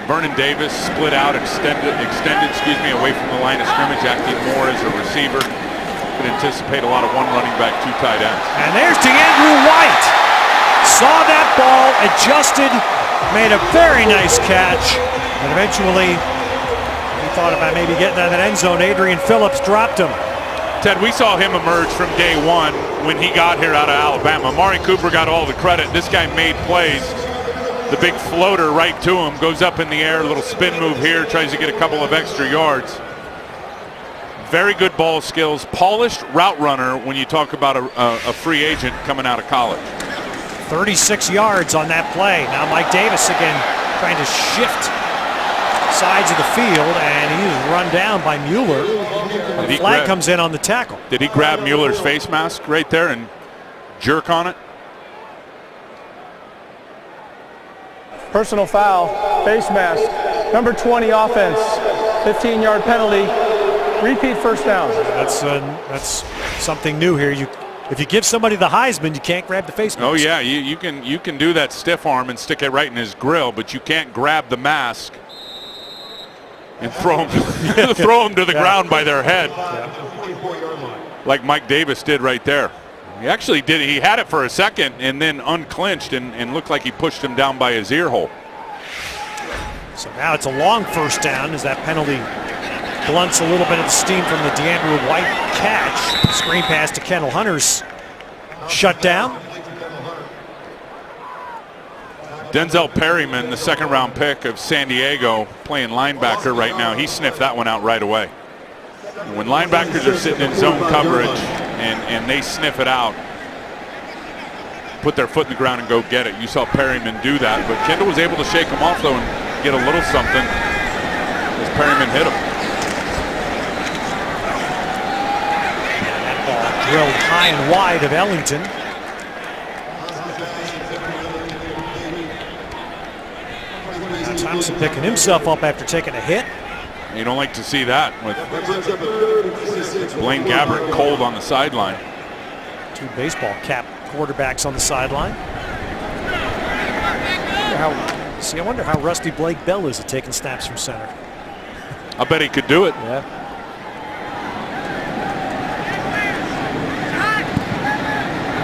E: Vernon Davis split out, extended, away from the line of scrimmage, acting more as a receiver. Could anticipate a lot of one running back, 2 tight ends.
D: And there's DeAndre White. Saw that ball, adjusted, made a very nice catch, and eventually he thought about maybe getting out of that end zone. Adrian Phillips dropped him.
E: Ted, we saw him emerge from day one when he got here out of Alabama. Amari Cooper got all the credit. This guy made plays. The big floater right to him, goes up in the air, a little spin move here, tries to get a couple of extra yards. Very good ball skills, polished route runner when you talk about a free agent coming out of college.
D: 36 yards on that play. Now Mike Davis again trying to shift sides of the field, and he is run down by Mueller. The flag comes in on the tackle.
E: Did he grab Mueller's face mask right there and jerk on it?
G: Personal foul, face mask, number 20 offense, 15-yard penalty, repeat first down.
D: That's something new here. If you give somebody the Heisman, you can't grab the face mask.
E: Oh yeah, you can do that stiff arm and stick it right in his grill, but you can't grab the mask and throw him to the ground by their head, like Mike Davis did right there. He actually did. He had it for a second and then unclinched and looked like he pushed him down by his ear hole.
D: So now it's a long first down as that penalty blunts a little bit of the steam from the DeAndre White catch. Screen pass to Kendall Hunter's shut down.
E: Denzel Perryman, the 2nd-round pick of San Diego, playing linebacker right now. He sniffed that one out right away. When linebackers are sitting in zone coverage and they sniff it out, put their foot in the ground and go get it. You saw Perryman do that, but Kendall was able to shake him off though and get a little something as Perryman hit him.
D: That ball drilled high and wide of Ellington. Now Thompson picking himself up after taking a hit.
E: You don't like to see that with Blaine Gabbert cold on the sideline.
D: 2 baseball cap quarterbacks on the sideline. I wonder how rusty Blake Bell is at taking snaps from center.
E: I bet he could do it.
D: Yeah.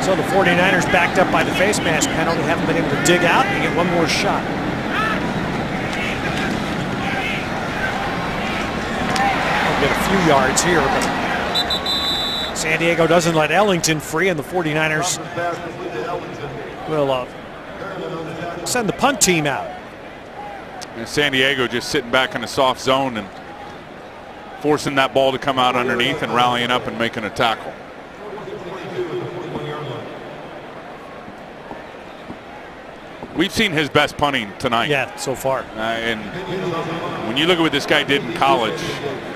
D: So the 49ers backed up by the face mask penalty, haven't been able to dig out and get one more shot. get a few yards here, but San Diego doesn't let Ellington free, and the 49ers will send the punt team out.
E: And San Diego just sitting back in a soft zone and forcing that ball to come out underneath and rallying up and making a tackle. We've seen his best punting tonight.
D: Yeah, so far.
E: And when you look at what this guy did in college,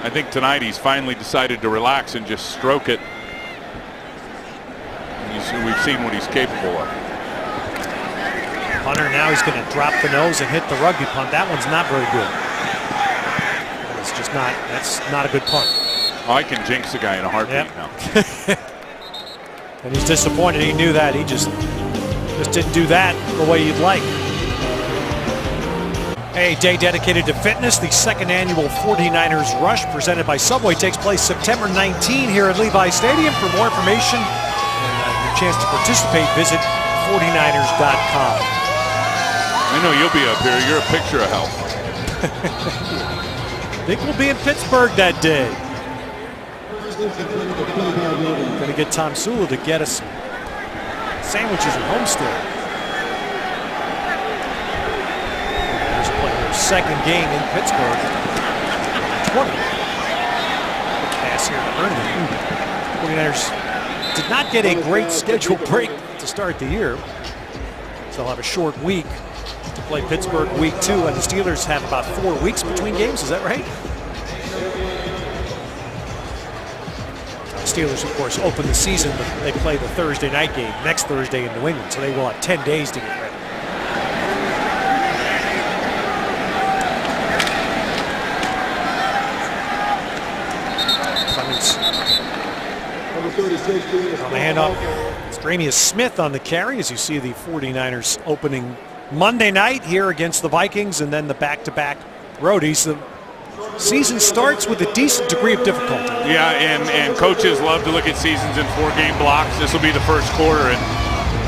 E: I think tonight he's finally decided to relax and just stroke it. We've seen what he's capable of.
D: Hunter, now he's going to drop the nose and hit the rugby punt. That one's not very good. It's just not, that's not a good punt.
E: Oh, I can jinx a guy in a heartbeat now.
D: And he's disappointed. He knew that. He just didn't do that the way you'd like. A day dedicated to fitness. The second annual 49ers Rush presented by Subway takes place September 19 here at Levi Stadium. For more information and your chance to participate, visit 49ers.com.
E: I know you'll be up here. You're a picture of health.
D: I think we'll be in Pittsburgh that day. Going to get Tom Sula to get us sandwiches at Homestead. There's their second game in Pittsburgh. 20. Pass here to Ernie. 49ers did not get a great schedule break to start the year. So they'll have a short week to play Pittsburgh week 2, and the Steelers have about 4 weeks between games. Is that right? Steelers, of course, open the season, but they play the Thursday night game next Thursday in New England, so they will have 10 days to get ready. Clemens on the handoff. Stramius Smith on the carry, as you see the 49ers opening Monday night here against the Vikings, and then the back-to-back roadies. The season starts with a decent degree of difficulty.
E: Yeah, and coaches love to look at seasons in 4-game blocks. This will be the first quarter, and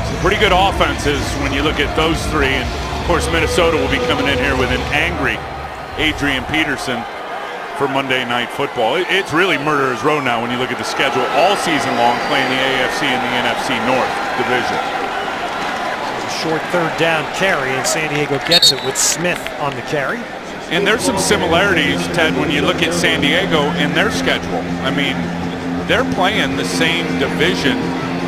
E: some pretty good offenses when you look at those three. And of course, Minnesota will be coming in here with an angry Adrian Peterson for Monday Night Football. It's really murderer's row now when you look at the schedule all season long, playing the AFC and the NFC North division.
D: A short third down carry, and San Diego gets it with Smith on the carry.
E: And there's some similarities, Ted, when you look at San Diego in their schedule. I mean, they're playing the same division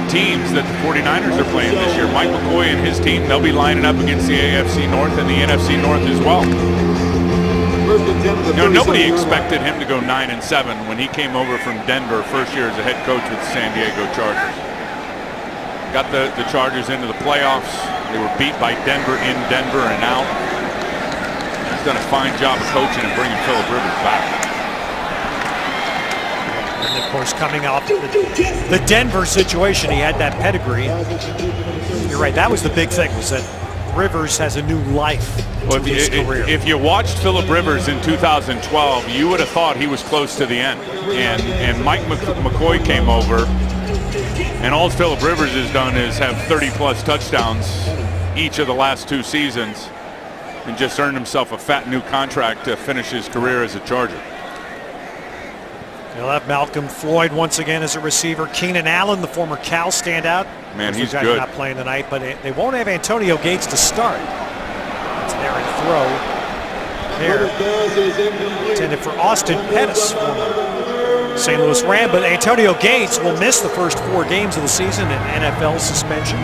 E: teams that the 49ers are playing this year. Mike McCoy and his team, they'll be lining up against the AFC North and the NFC North as well. You know, nobody expected him to go 9-7 when he came over from Denver, first year as a head coach with the San Diego Chargers. Got the Chargers into the playoffs. They were beat by Denver in Denver and out. He's done a fine job of coaching and bringing Phillip Rivers back.
D: And of course, coming off the Denver situation, he had that pedigree. You're right, that was the big thing, was that Rivers has a new life to his career.
E: If you watched Phillip Rivers in 2012, you would have thought he was close to the end. And Mike McCoy came over, and all Phillip Rivers has done is have 30-plus touchdowns each of the last 2 seasons, and just earned himself a fat new contract to finish his career as a Charger.
D: They'll have Malcolm Floyd once again as a receiver. Keenan Allen, the former Cal standout.
E: Man, he's good.
D: Not playing tonight, but they won't have Antonio Gates to start. It's there and throw. There. Intended for Austin Pettis, former St. Louis Ram, but Antonio Gates will miss the first 4 games of the season in NFL suspension.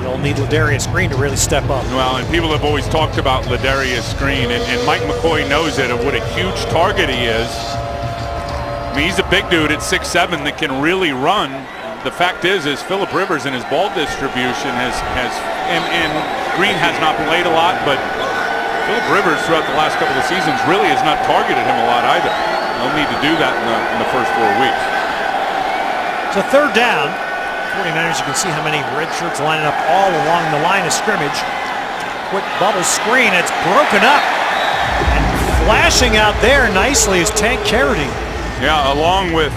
D: They'll need Ladarius Green to really step up.
E: Well, and people have always talked about Ladarius Green, and Mike McCoy knows it, of what a huge target he is. I mean, he's a big dude at 6'7" that can really run. The fact is Phillip Rivers and his ball distribution has and Green has not played a lot, but Phillip Rivers throughout the last couple of seasons really has not targeted him a lot either. They'll need to do that in the first 4 weeks.
D: So third down. 49ers, you can see how many red shirts lining up all along the line of scrimmage. Quick bubble screen, it's broken up. And flashing out there nicely is Tank Carradine.
E: Yeah, along with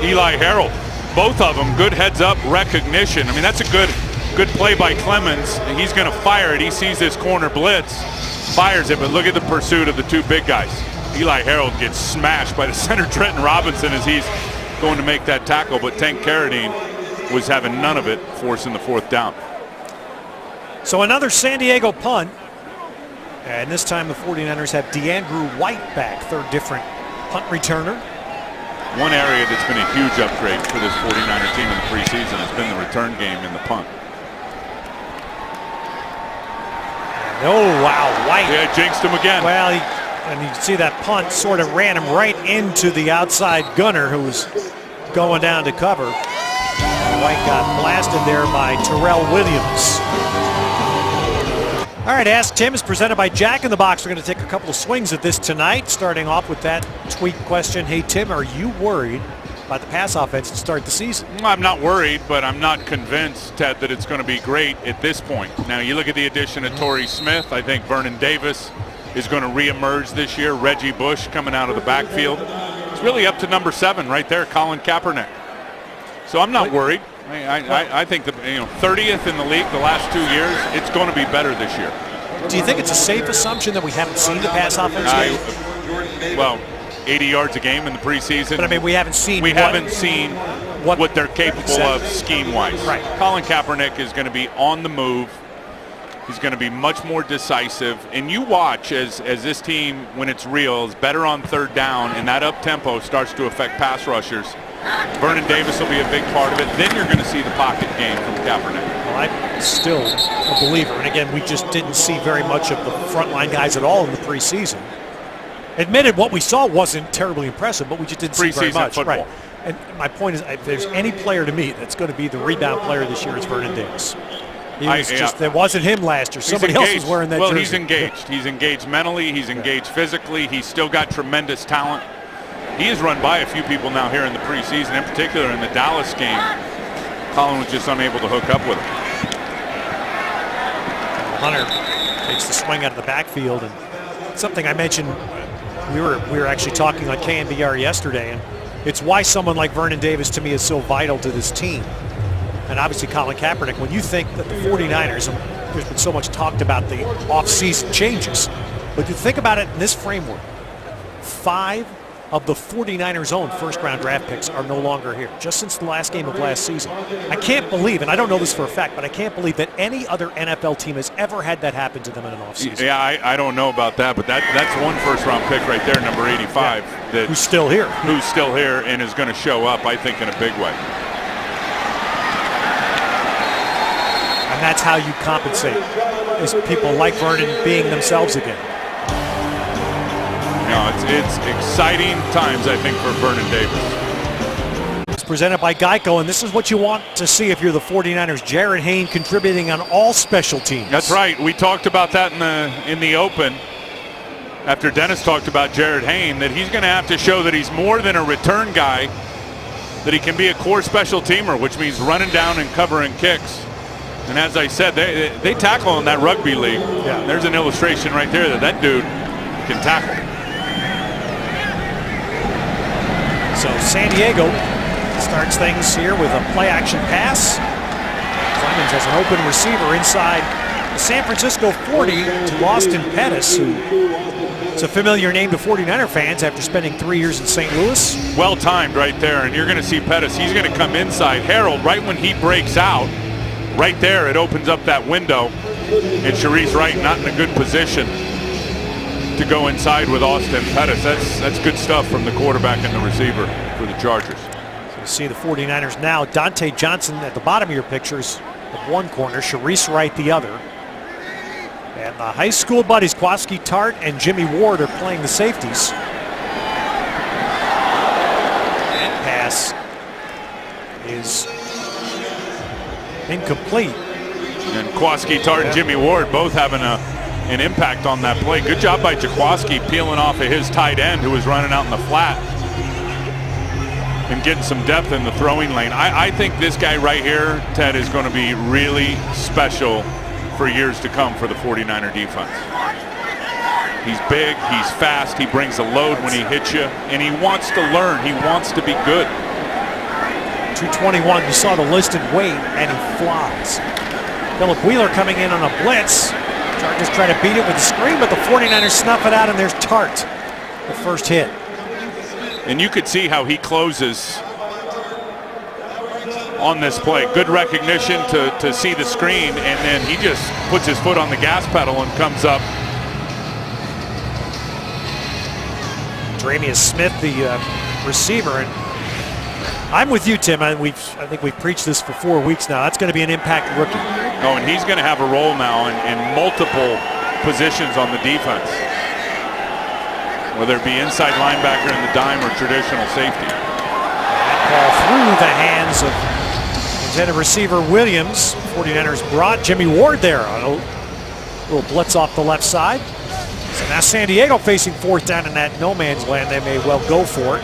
E: Eli Harold. Both of them, good heads-up recognition. I mean, that's a good play by Clemens. He's going to fire it. He sees this corner blitz, fires it, but look at the pursuit of the 2 big guys. Eli Harold gets smashed by the center Trenton Robinson as he's going to make that tackle, but Tank Carradine was having none of it, forcing the 4th down.
D: So another San Diego punt, and this time the 49ers have DeAndrew White back, 3rd different punt returner.
E: One area that's been a huge upgrade for this 49er team in the preseason has been the return game in the punt.
D: Oh, wow, White.
E: Yeah, jinxed him again.
D: Well, and you see that punt sort of ran him right into the outside gunner who was going down to cover. White got blasted there by Terrell Williams. All right, Ask Tim is presented by Jack in the Box. We're going to take a couple of swings at this tonight, starting off with that tweet question. Hey, Tim, are you worried about the pass offense to start the season?
E: I'm not worried, but I'm not convinced, Ted, that it's going to be great at this point. Now, you look at the addition of Torrey Smith. I think Vernon Davis is going to reemerge this year. Reggie Bush coming out of the backfield. It's really up to number 7 right there, Colin Kaepernick. So I'm not worried. I think the 30th in the league the last 2 years. It's going to be better this year.
D: Do you think it's a safe assumption that we haven't seen the pass offense yet?
E: Well, 80 yards a game in the preseason.
D: But I mean, we haven't seen
E: what they're capable of scheme-wise.
D: Right.
E: Colin Kaepernick is going to be on the move. He's going to be much more decisive. And you watch as this team, when it's real, is better on 3rd down, and that up-tempo starts to affect pass rushers. Vernon Davis will be a big part of it. Then you're going to see the pocket game from Kaepernick.
D: Well, I'm still a believer. And again, we just didn't see very much of the frontline guys at all in the preseason. Admitted what we saw wasn't terribly impressive, but we just didn't see very much.
E: Football.
D: Right. And my point is, if there's any player to me that's going to be the rebound player this year, it's Vernon Davis. That wasn't him last year. Somebody else was wearing that jersey.
E: Well, he's engaged. He's engaged mentally. He's engaged physically. He's still got tremendous talent. He has run by a few people now here in the preseason, in particular in the Dallas game. Colin was just unable to hook up with him.
D: Hunter takes the swing out of the backfield, and something I mentioned, we were actually talking on KNBR yesterday, and it's why someone like Vernon Davis to me is so vital to this team. And obviously Colin Kaepernick, when you think that the 49ers, and there's been so much talked about the off-season changes, but you think about it in this framework, 5 of the 49ers' own first-round draft picks are no longer here, just since the last game of last season. I can't believe, and I don't know this for a fact, but I can't believe that any other NFL team has ever had that happen to them in an offseason.
E: Yeah, I don't know about that, but that's one first-round pick right there, number 85.
D: Yeah. Who's still here.
E: Who's still here and is going to show up, I think, in a big way.
D: And that's how you compensate, is people like Vernon being themselves again.
E: No, it's exciting times, I think, for Vernon Davis.
D: It's presented by Geico, and this is what you want to see if you're the 49ers. Jared Hayne contributing on all special teams.
E: That's right. We talked about that in the open after Dennis talked about Jared Hayne, that he's going to have to show that he's more than a return guy, that he can be a core special teamer, which means running down and covering kicks. And as I said, they tackle in that rugby league.
D: Yeah.
E: There's an illustration right there that dude can tackle.
D: So San Diego starts things here with a play-action pass. Clemens has an open receiver inside the San Francisco 40 to Austin Pettis, who is a familiar name to 49er fans after spending 3 years in St. Louis.
E: Well timed right there, and you're going to see Pettis. He's going to come inside. Harold, right when he breaks out, right there, it opens up that window, and Sharice Wright not in a good position to go inside with Austin Pettis. That's good stuff from the quarterback and the receiver for the Chargers.
D: So you see the 49ers now. Dante Johnson at the bottom of your pictures of one corner, Sharice Wright the other. And the high school buddies, Kwaski Tart and Jimmy Ward, are playing the safeties. And pass is incomplete.
E: And Kwaski Tart and Jimmy Ward both having an impact on that play. Good job by Jaquaski peeling off of his tight end who was running out in the flat and getting some depth in the throwing lane. I think this guy right here, Ted, is going to be really special for years to come for the 49er defense. He's big, he's fast, he brings a load when he hits you, and he wants to learn, he wants to be good.
D: 221, you saw the listed weight, and he flies. Philip Wheeler coming in on a blitz. Chargers try to beat it with a screen, but the 49ers snuff it out, and there's Tart. the first hit.
E: And you could see how he closes on this play. Good recognition to see the screen, and then he just puts his foot on the gas pedal and comes up.
D: Dramius Smith, the receiver, and I'm with you, Tim. I think we've preached this for 4 weeks now. That's going to be an impact rookie.
E: Oh, and he's going to have a role now in multiple positions on the defense, whether it be inside linebacker in the dime or traditional safety.
D: That ball through the hands of intended receiver Williams. 49ers brought Jimmy Ward there on a little blitz off the left side. So now San Diego facing fourth down in that no man's land. They may well go for it.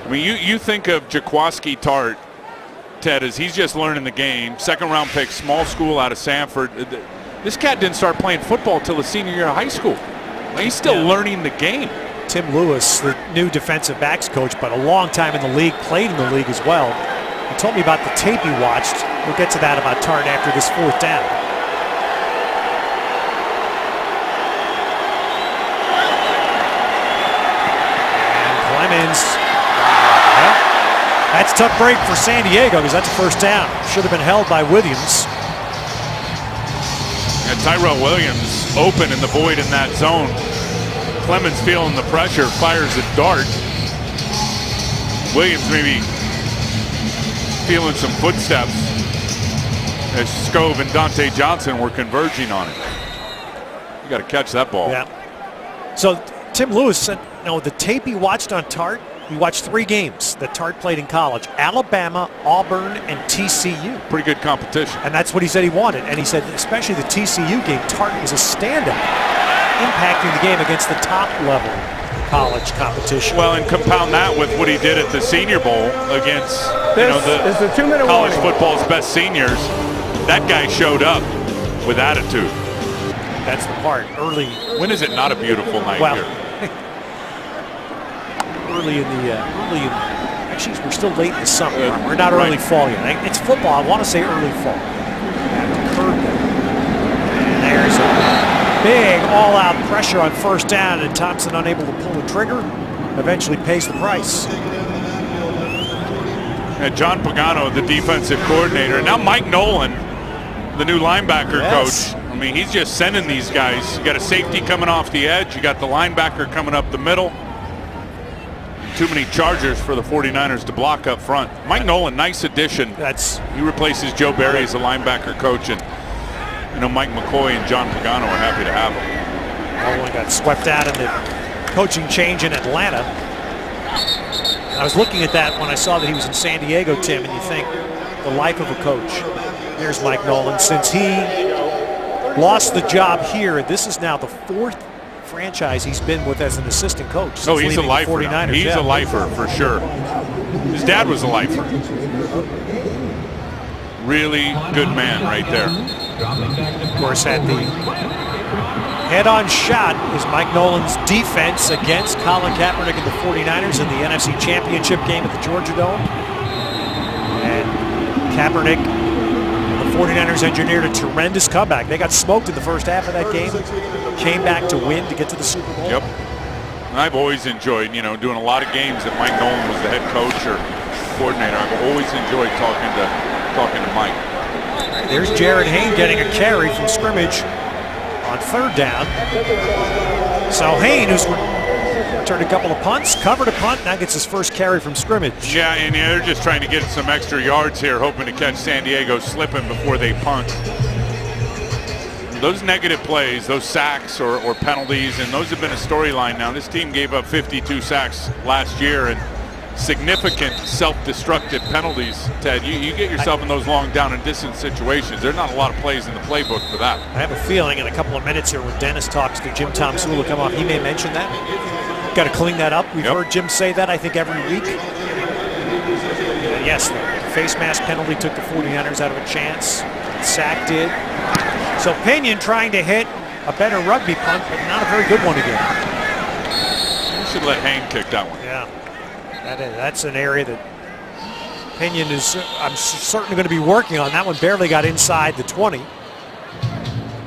E: I mean, you think of Jaquaski Tart, Ted, as he's just learning the game. Second round pick, small school out of Sanford. This cat didn't start playing football until his senior year of high school. He's still learning the game.
D: Tim Lewis, the new defensive backs coach, but a long time in the league, played in the league as well. He told me about the tape he watched. We'll get to that about Tart after this fourth down. And Clemens. That's a tough break for San Diego because that's a first down. Should have been held by Williams.
E: And Tyrell Williams open in the void in that zone. Clemens feeling the pressure, fires a dart. Williams maybe feeling some footsteps as Scove and Dante Johnson were converging on it. You got to catch that ball.
D: Yeah. So Tim Lewis said, the tape he watched on Tart, he watched 3 games that Tart played in college: Alabama, Auburn, and TCU.
E: Pretty good competition.
D: And that's what he said he wanted. And he said especially the TCU game, Tart was a standout, impacting the game against the top level college competition.
E: Well, and compound that with what he did at the Senior Bowl against
G: the 2-minute
E: college
G: warning.
E: football's best seniors. That guy showed up with attitude.
D: That's the part. Early.
E: When is it not a beautiful night here?
D: Early in actually we're still late in the summer. We're not early fall yet. It's football. I want to say early fall. And there's a big all-out pressure on first down, and Thompson unable to pull the trigger. Eventually pays the price.
E: And John Pagano, the defensive coordinator, and now Mike Nolan, the new linebacker coach. I mean, he's just sending these guys. You got a safety coming off the edge. You got the linebacker coming up the middle. Too many Chargers for the 49ers to block up front. Mike Nolan, nice addition. He replaces Joe Barry as a linebacker coach, and Mike McCoy and John Pagano are happy to have him.
D: Nolan got swept out in the coaching change in Atlanta. I was looking at that when I saw that he was in San Diego, Tim, and you think the life of a coach. Here's Mike Nolan. Since he lost the job here, this is now the 4th franchise he's been with as an assistant coach.
E: Oh, he's a lifer now. He's a lifer for sure. His dad was a lifer. Really good man right there.
D: Of course, had the head-on shot is Mike Nolan's defense against Colin Kaepernick and the 49ers in the NFC Championship game at the Georgia Dome. And Kaepernick, the 49ers engineered a tremendous comeback. They got smoked in the first half of that game. Came back to win to get to the Super Bowl.
E: Yep. I've always enjoyed, doing a lot of games that Mike Nolan was the head coach or coordinator. I've always enjoyed talking to Mike.
D: There's Jared Hayne getting a carry from scrimmage on third down. So Hayne, who's returned a couple of punts, covered a punt, now gets his first carry from scrimmage.
E: Yeah, and they're just trying to get some extra yards here, hoping to catch San Diego slipping before they punt. Those negative plays, those sacks or penalties, and those have been a storyline now. This team gave up 52 sacks last year and significant self-destructive penalties. Ted, you get yourself in those long down and distance situations. There's not a lot of plays in the playbook for that.
D: I have a feeling in a couple of minutes here when Dennis talks to Jim Tomsula come off, he may mention that. Got to clean that up. We've heard Jim say that, I think, every week. Yes, the face mask penalty took the 49ers out of a chance. Sack did. So Pinion trying to hit a better rugby punt, but not a very good one again.
E: You should let Hayne kick that one.
D: Yeah, that's an area that Pinion is, I'm certainly going to be working on. That one barely got inside the 20.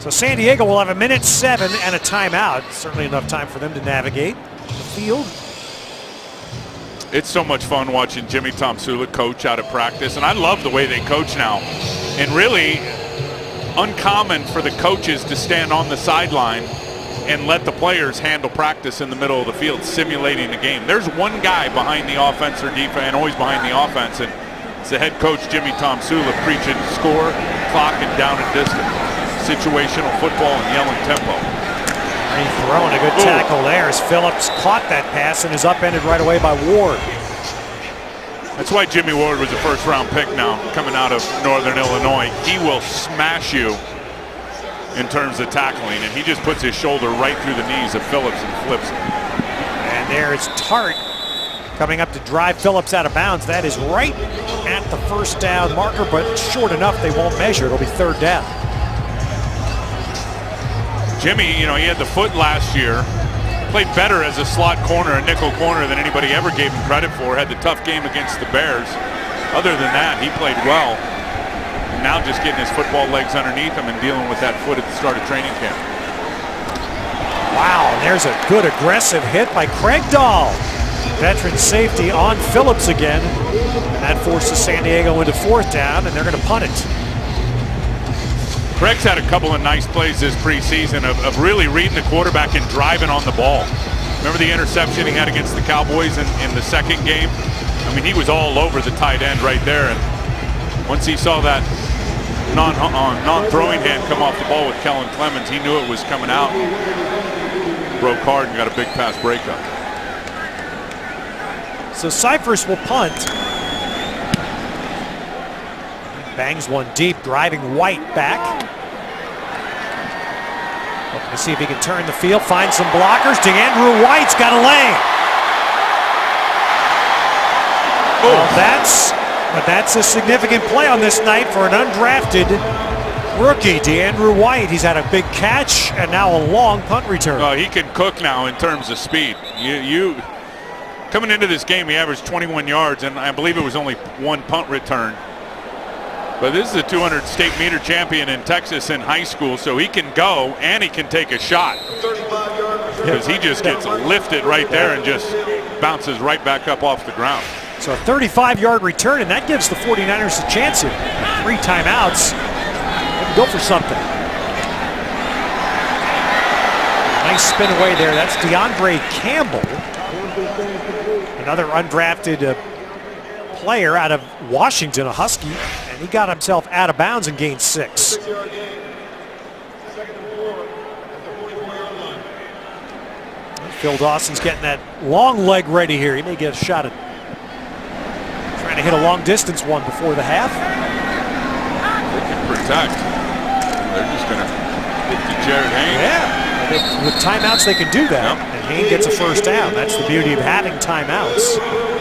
D: So San Diego will have a minute 7 and a timeout. Certainly enough time for them to navigate the field.
E: It's so much fun watching Jimmy Tomsula coach out of practice, and I love the way they coach now. And really uncommon for the coaches to stand on the sideline and let the players handle practice in the middle of the field, simulating the game. There's one guy behind the offense or defense, and always behind the offense, and it's the head coach, Jimmy Tomsula, preaching score, clock, and down and distance. Situational football and yelling tempo.
D: He's throwing a good tackle there as Phillips caught that pass and is upended right away by Ward.
E: That's why Jimmy Ward was a first-round pick now, coming out of Northern Illinois. He will smash you in terms of tackling, and he just puts his shoulder right through the knees of Phillips and flips him.
D: And there's Tart coming up to drive Phillips out of bounds. That is right at the first down marker, but short enough they won't measure. It'll be third down.
E: Jimmy, he had the foot last year. Played better as a slot corner, a nickel corner, than anybody ever gave him credit for. Had the tough game against the Bears. Other than that, he played well. And now just getting his football legs underneath him and dealing with that foot at the start of training camp.
D: Wow, and there's a good aggressive hit by Craig Dahl. Veteran safety on Phillips again. And that forces San Diego into fourth down, and they're going to punt it.
E: Craig's had a couple of nice plays this preseason of really reading the quarterback and driving on the ball. Remember the interception he had against the Cowboys in the second game? I mean, he was all over the tight end right there. And once he saw that non-throwing hand come off the ball with Kellen Clemens, he knew it was coming out. Broke hard and got a big pass breakup.
D: So Cyphers will punt. Bangs one deep, driving White back. Looking to see if he can turn the field, find some blockers. DeAndrew White's got a lane. Well, that's a significant play on this night for an undrafted rookie, DeAndrew White. He's had a big catch and now a long punt return.
E: He can cook now in terms of speed. You coming into this game, he averaged 21 yards, and I believe it was only one punt return. But this is a 200 state meter champion in Texas in high school, so he can go and he can take a shot. Because he just gets lifted right there and just bounces right back up off the ground.
D: So a 35-yard return, and that gives the 49ers a chance here. 3 timeouts. They can go for something. Nice spin away there. That's DeAndre Campbell. Another undrafted player out of Washington, a Husky. He got himself out of bounds and gained 6. Phil Dawson's getting that long leg ready here. He may get a shot at trying to hit a long distance one before the half.
E: They can protect. They're just going to get to Jared Haynes.
D: Yeah, with timeouts they can do that. Yep. And Haynes gets a first down. That's the beauty of having timeouts.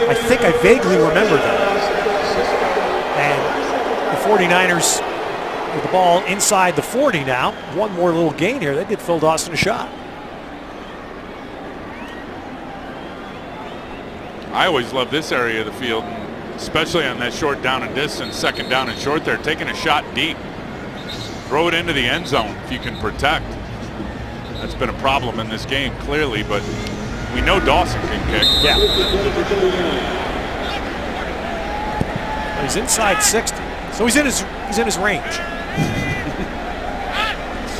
D: I think I vaguely remember that. And the 49ers with the ball inside the 40 now. One more little gain here. They did Phil Dawson a shot.
E: I always love this area of the field, especially on that short down and distance, second down and short there, taking a shot deep. Throw it into the end zone if you can protect. That's been a problem in this game, clearly, but we know Dawson can kick.
D: Yeah. He's inside 60. So he's in his range.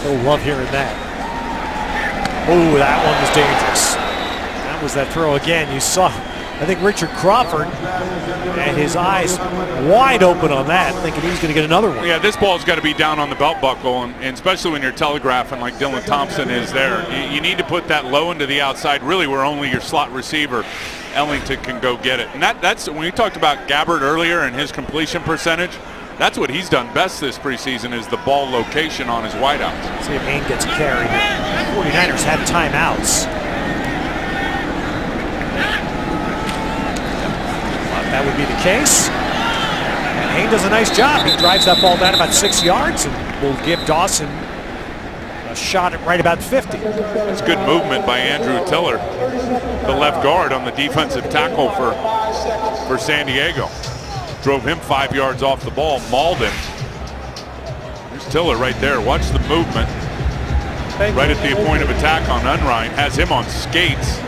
D: He'll love hearing that. Oh, that one was dangerous. That was that throw again. You saw, I think, Richard Crawford and his eyes wide open on that, thinking he's going to get another one.
E: Yeah, this ball's got to be down on the belt buckle, and especially when you're telegraphing like Dylan Thompson is there. You need to put that low into the outside, really where only your slot receiver, Ellington, can go get it. And that's when we talked about Gabbert earlier and his completion percentage. That's what he's done best this preseason, is the ball location on his wideouts.
D: See if Haynes gets a carry. 49ers have timeouts. Thought that would be the case. And Haynes does a nice job. He drives that ball down about 6 yards and will give Dawson a shot at right about 50.
E: It's good movement by Andrew Tiller, the left guard on the defensive tackle for San Diego. Drove him 5 yards off the ball, mauled him. There's Tiller right there. Watch the movement. right at the point of attack on Unrein, has him on skates.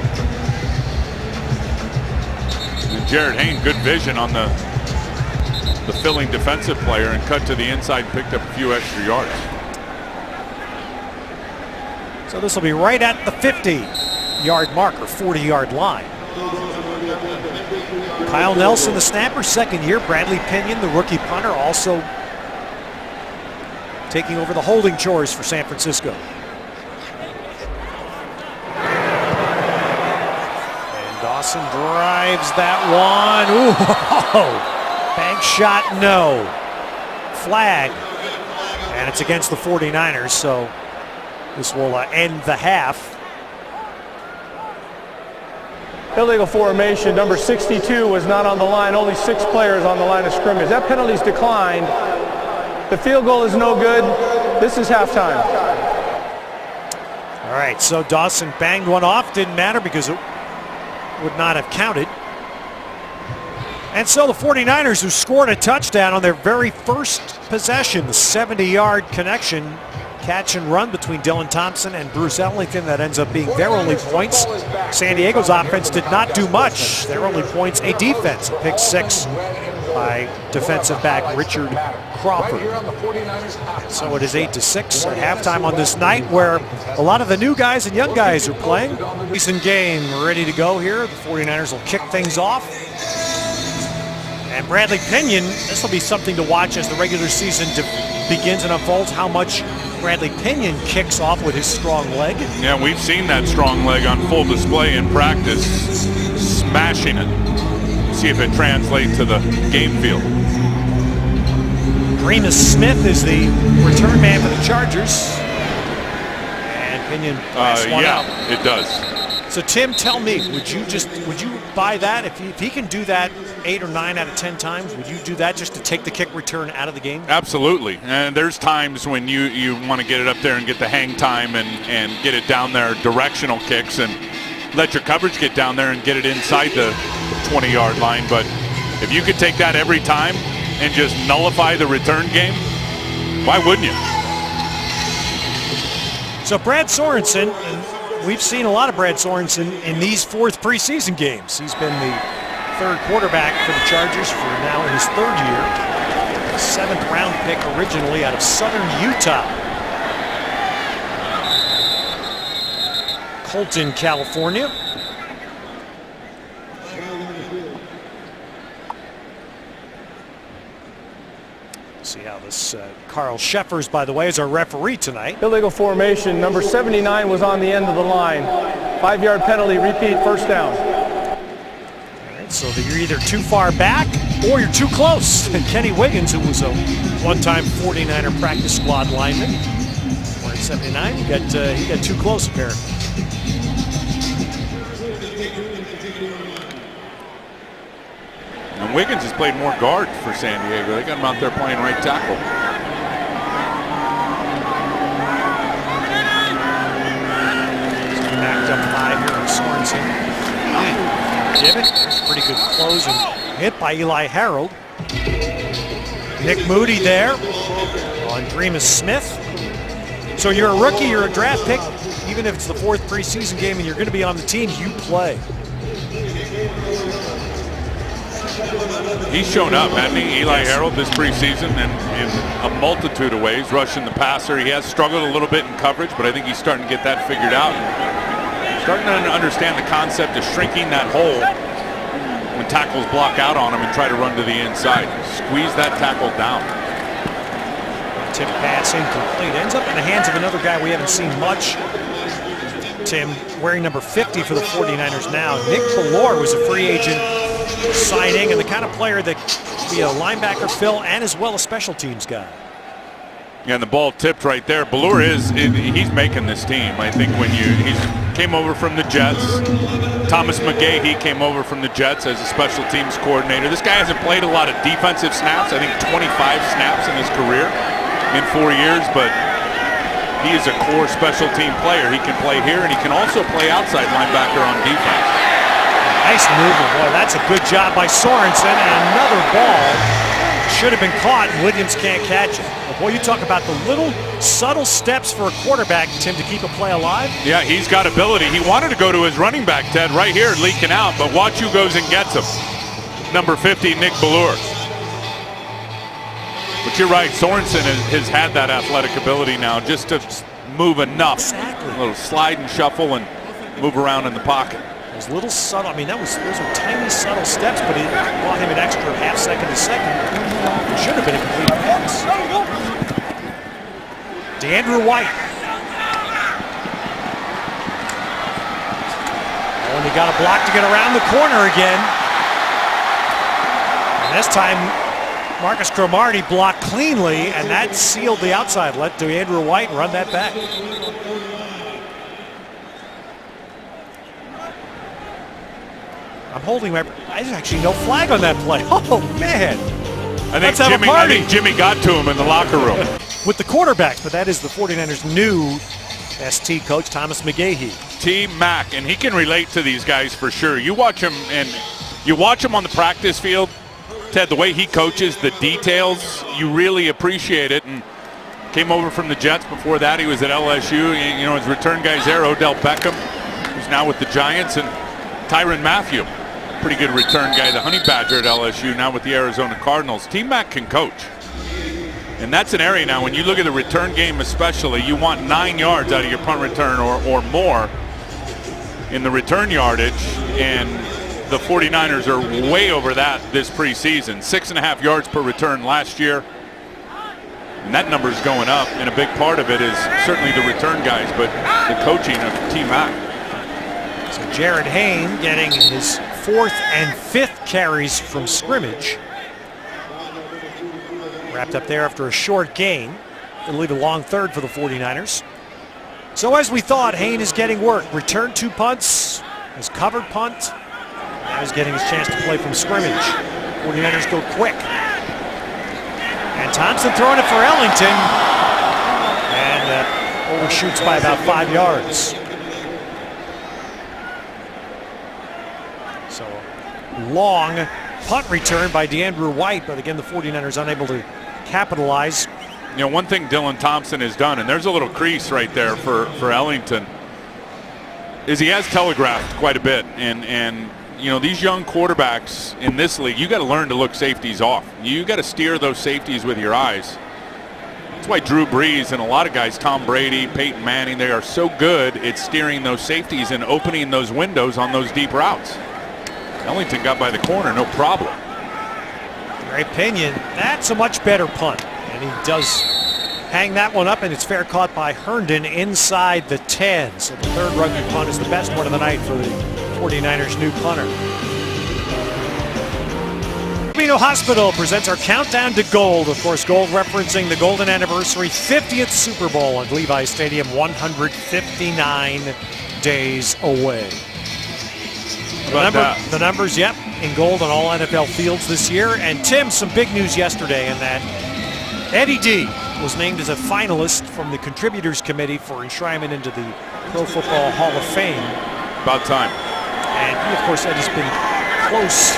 E: And Jared Hayne, good vision on the filling defensive player, and cut to the inside and picked up a few extra yards.
D: So this will be right at the 50-yard mark or 40-yard line. Kyle Nelson, the snapper, second year. Bradley Pinion, the rookie punter, also taking over the holding chores for San Francisco. And Dawson drives that one. Ooh, bank shot, no. Flag. And it's against the 49ers, so this will end the half.
G: Illegal formation, number 62 was not on the line. Only 6 players on the line of scrimmage. That penalty's declined. The field goal is no good. This is halftime.
D: All right, so Dawson banged one off. Didn't matter because it would not have counted. And so the 49ers, who scored a touchdown on their very first possession, the 70-yard connection, catch and run between Dylan Thompson and Bruce Ellington, that ends up being their only points. San Diego's offense did not do much. Their only points, a defense, a pick 6 by defensive back Richard Crawford. So it is 8-6 at halftime on this night, where a lot of the new guys and young guys are playing. Decent game ready to go here. The 49ers will kick things off. And Bradley Pinion, this will be something to watch as the regular season begins and unfolds, how much Bradley Pinion kicks off with his strong leg.
E: Yeah, we've seen that strong leg on full display in practice, smashing it. See if it translates to the game field.
D: Remus Smith is the return man for the Chargers. And Pinion blasts one out.
E: It does.
D: So Tim, tell me, would you buy that? If he can do that 8 or 9 out of 10 times, would you do that just to take the kick return out of the game?
E: Absolutely. And there's times when you want to get it up there and get the hang time and get it down there, directional kicks, and let your coverage get down there and get it inside the 20-yard line. But if you could take that every time and just nullify the return game, why wouldn't you?
D: So Brad Sorensen, we've seen a lot of Brad Sorensen in these 4th preseason games. He's been the 3rd quarterback for the Chargers for now in his 3rd year. 7th round pick originally out of Southern Utah. Colton, California. See how this, Carl Sheffers, by the way, is our referee tonight.
G: Illegal formation, number 79 was on the end of the line. 5-yard penalty, repeat, first down.
D: All right, so you're either too far back or you're too close. And Kenny Wiggins, who was a one-time 49er practice squad lineman, wearing 79, he got too close apparently.
E: And Wiggins has played more guard for San Diego. They got him out there playing right tackle.
D: Backed up high here on Sorensen. Divot, pretty good close and hit by Eli Harold. Nick Moody there on Remus Smith. So you're a rookie, you're a draft pick. Even if it's the 4th preseason game and you're going to be on the team, you play.
E: He's shown up, hasn't he, Eli Harold, this preseason, and in a multitude of ways, rushing the passer. He has struggled a little bit in coverage, but I think he's starting to get that figured out. Starting to understand the concept of shrinking that hole when tackles block out on him and try to run to the inside. Squeeze that tackle down.
D: Tip pass incomplete. Ends up in the hands of another guy we haven't seen much. Tim, wearing number 50 for the 49ers now. Nick Bellore was a free agent signing and the kind of player that could be a linebacker fill and as well a special teams guy.
E: Yeah, and the ball tipped right there. Bellore he's making this team. I think when he came over from the Jets. Thomas McGahee came over from the Jets as a special teams coordinator. This guy hasn't played a lot of defensive snaps. I think 25 snaps in his career in 4 years, but he is a core special team player. He can play here and he can also play outside linebacker on defense.
D: Nice movement. Boy, that's a good job by Sorensen. And another ball should have been caught, and Williams can't catch it. But boy, you talk about the little subtle steps for a quarterback, Tim, to keep a play alive.
E: Yeah, he's got ability. He wanted to go to his running back, Ted, right here, leaking out, but watch who goes and gets him. Number 50, Nick Ballure. But you're right, Sorensen has had that athletic ability now just to move enough.
D: Exactly.
E: A little slide and shuffle and move around in the pocket.
D: Those little subtle, I mean, those were tiny subtle steps, but it brought him an extra half second to second. It should have been a complete pass. DeAndre White. Oh, and he got a block to get around the corner again. And this time, Marcus Cromartie blocked cleanly, and that sealed the outside. Let DeAndre White run that back. I'm holding my. There's actually no flag on that play. Oh man!
E: I think Jimmy got to him in the locker room.
D: With the quarterbacks, but that is the 49ers' new ST coach, Thomas McGahee.
E: T-Mac, and he can relate to these guys for sure. You watch him, and you watch him on the practice field, Ted, the way he coaches, the details, you really appreciate it. And came over from the Jets. Before that, he was at LSU. You know, his return guys there, Odell Beckham, who's now with the Giants, and Tyrann Mathieu. Pretty good return guy, the Honey Badger at LSU, now with the Arizona Cardinals. T-Mac can coach. And that's an area now, when you look at the return game especially, you want 9 yards out of your punt return or more in the return yardage. And the 49ers are way over that this preseason. 6.5 yards per return last year. And that number is going up, and a big part of it is certainly the return guys, but the coaching of T-Mac.
D: So Jared Hayne getting his 4th and 5th carries from scrimmage. Wrapped up there after a short gain. It'll leave a long third for the 49ers. So as we thought, Hayne is getting work. Returned 2 punts, has covered punt. Now he's getting his chance to play from scrimmage. 49ers go quick. And Thompson throwing it for Ellington. And overshoots by about 5 yards. So long punt return by DeAndre White, but again the 49ers unable to capitalize.
E: You know, one thing Dylan Thompson has done, and there's a little crease right there for Ellington, is he has telegraphed quite a bit. And you know, these young quarterbacks in this league, you got to learn to look safeties off. You got to steer those safeties with your eyes. That's why Drew Brees and a lot of guys, Tom Brady, Peyton Manning, they are so good at steering those safeties and opening those windows on those deep routes. Ellington got by the corner, no problem.
D: Gary Pinion, that's a much better punt. And he does hang that one up, and it's fair caught by Herndon inside the 10. So the third rugby punt is the best one of the night for the 49ers' new punter. Camino Hospital presents our countdown to gold. Of course, gold referencing the golden anniversary 50th Super Bowl at Levi's Stadium, 159 days away. The numbers, yep, in gold on all NFL fields this year. And Tim, some big news yesterday in that Eddie D was named as a finalist from the Contributors Committee for enshrinement into the Pro Football Hall of Fame.
E: About time.
D: And he, of course, Eddie's been close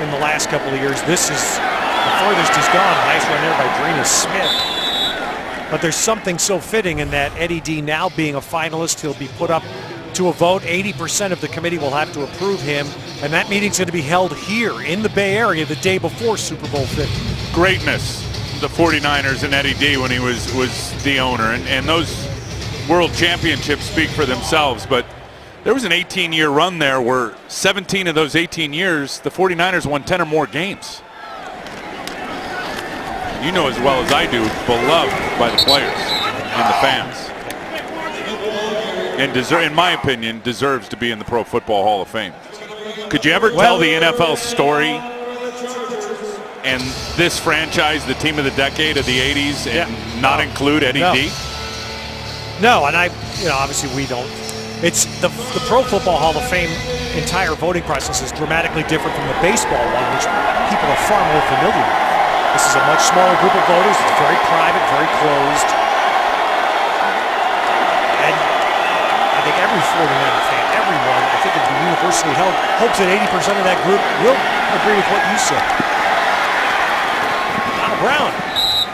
D: in the last couple of years. This is the furthest he's gone. Nice run there by Drina Smith. But there's something so fitting in that Eddie D now being a finalist. He'll be put up to a vote. 80% of the committee will have to approve him, and that meeting's going to be held here in the Bay Area the day before Super Bowl 50.
E: Greatness, the 49ers and Eddie D when he was the owner, and those world championships speak for themselves. But there was an 18-year run there where 17 of those 18 years, the 49ers won 10 or more games. You know as well as I do, beloved by the players and the fans. And in my opinion, deserves to be in the Pro Football Hall of Fame. Could you ever tell the NFL story and this franchise, the team of the decade of the 80s, and not include Eddie D?
D: No, and obviously we don't. It's the Pro Football Hall of Fame entire voting process is dramatically different from the baseball one, which people are far more familiar with. This is a much smaller group of voters. It's very private, very closed. I think every 49er fan, everyone, I think it'll be universally held, hopes that 80% of that group will agree with what you said. Brown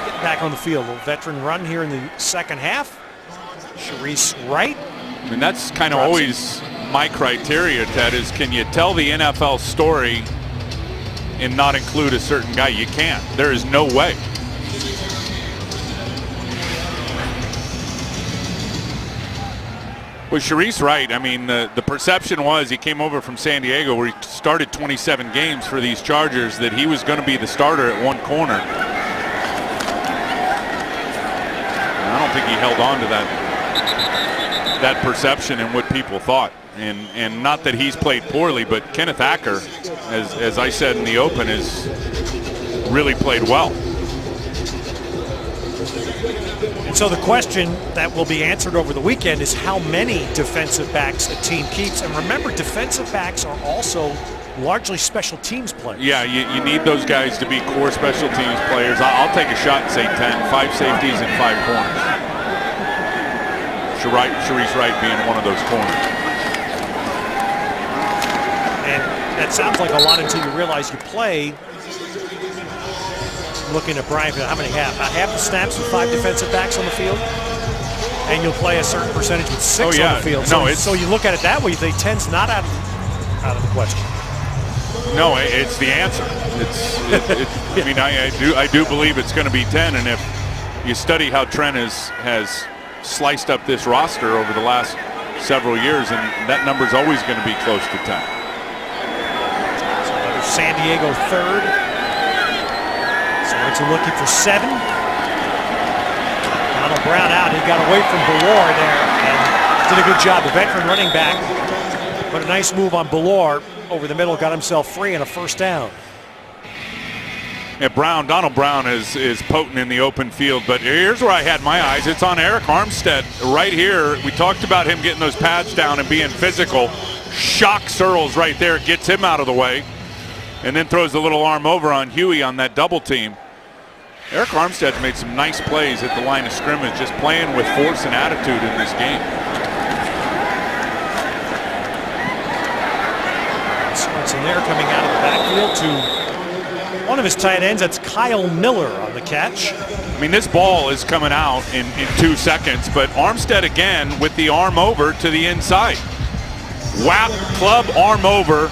D: getting back on the field. A little veteran run here in the second half. Sharice Wright.
E: I mean, that's kind of always my criteria, Ted, is can you tell the NFL story and not include a certain guy? You can't. There is no way. With Sharice Wright, I mean, the perception was he came over from San Diego where he started 27 games for these Chargers, that he was going to be the starter at one corner. And I don't think he held on to that perception and what people thought. And not that he's played poorly, but Kenneth Acker, as I said in the open, has really played well.
D: And so the question that will be answered over the weekend is how many defensive backs a team keeps. And remember, defensive backs are also largely special teams players.
E: Yeah, you need those guys to be core special teams players. I'll take a shot and say 10, 5 safeties and 5 corners. Sharice Wright being one of those corners.
D: And that sounds like a lot until you realize you play. Looking at Brian, how many half? Half the snaps with 5 defensive backs on the field, and you'll play a certain percentage with 6 on the field. So you look at it that way, you think 10's not out of the question.
E: No, it's the answer. I mean, I do believe it's going to be 10, and if you study how Trent has sliced up this roster over the last several years, and that number's always going to be close to 10.
D: So another San Diego third. Sorensen looking for 7. Donald Brown out. He got away from Ballore there and did a good job. The veteran running back put a nice move on Ballore over the middle, got himself free and a first down.
E: Yeah, Donald Brown is potent in the open field, but here's where I had my eyes. It's on Eric Armstead right here. We talked about him getting those pads down and being physical. Shock Searles right there, gets him out of the way, and then throws the little arm over on Huey on that double team. Eric Armstead's made some nice plays at the line of scrimmage, just playing with force and attitude in this game.
D: Sorensen there coming out of the backfield to one of his tight ends. That's Kyle Miller on the catch.
E: I mean, this ball is coming out in 2 seconds, but Armstead again with the arm over to the inside. Whap, club, arm over.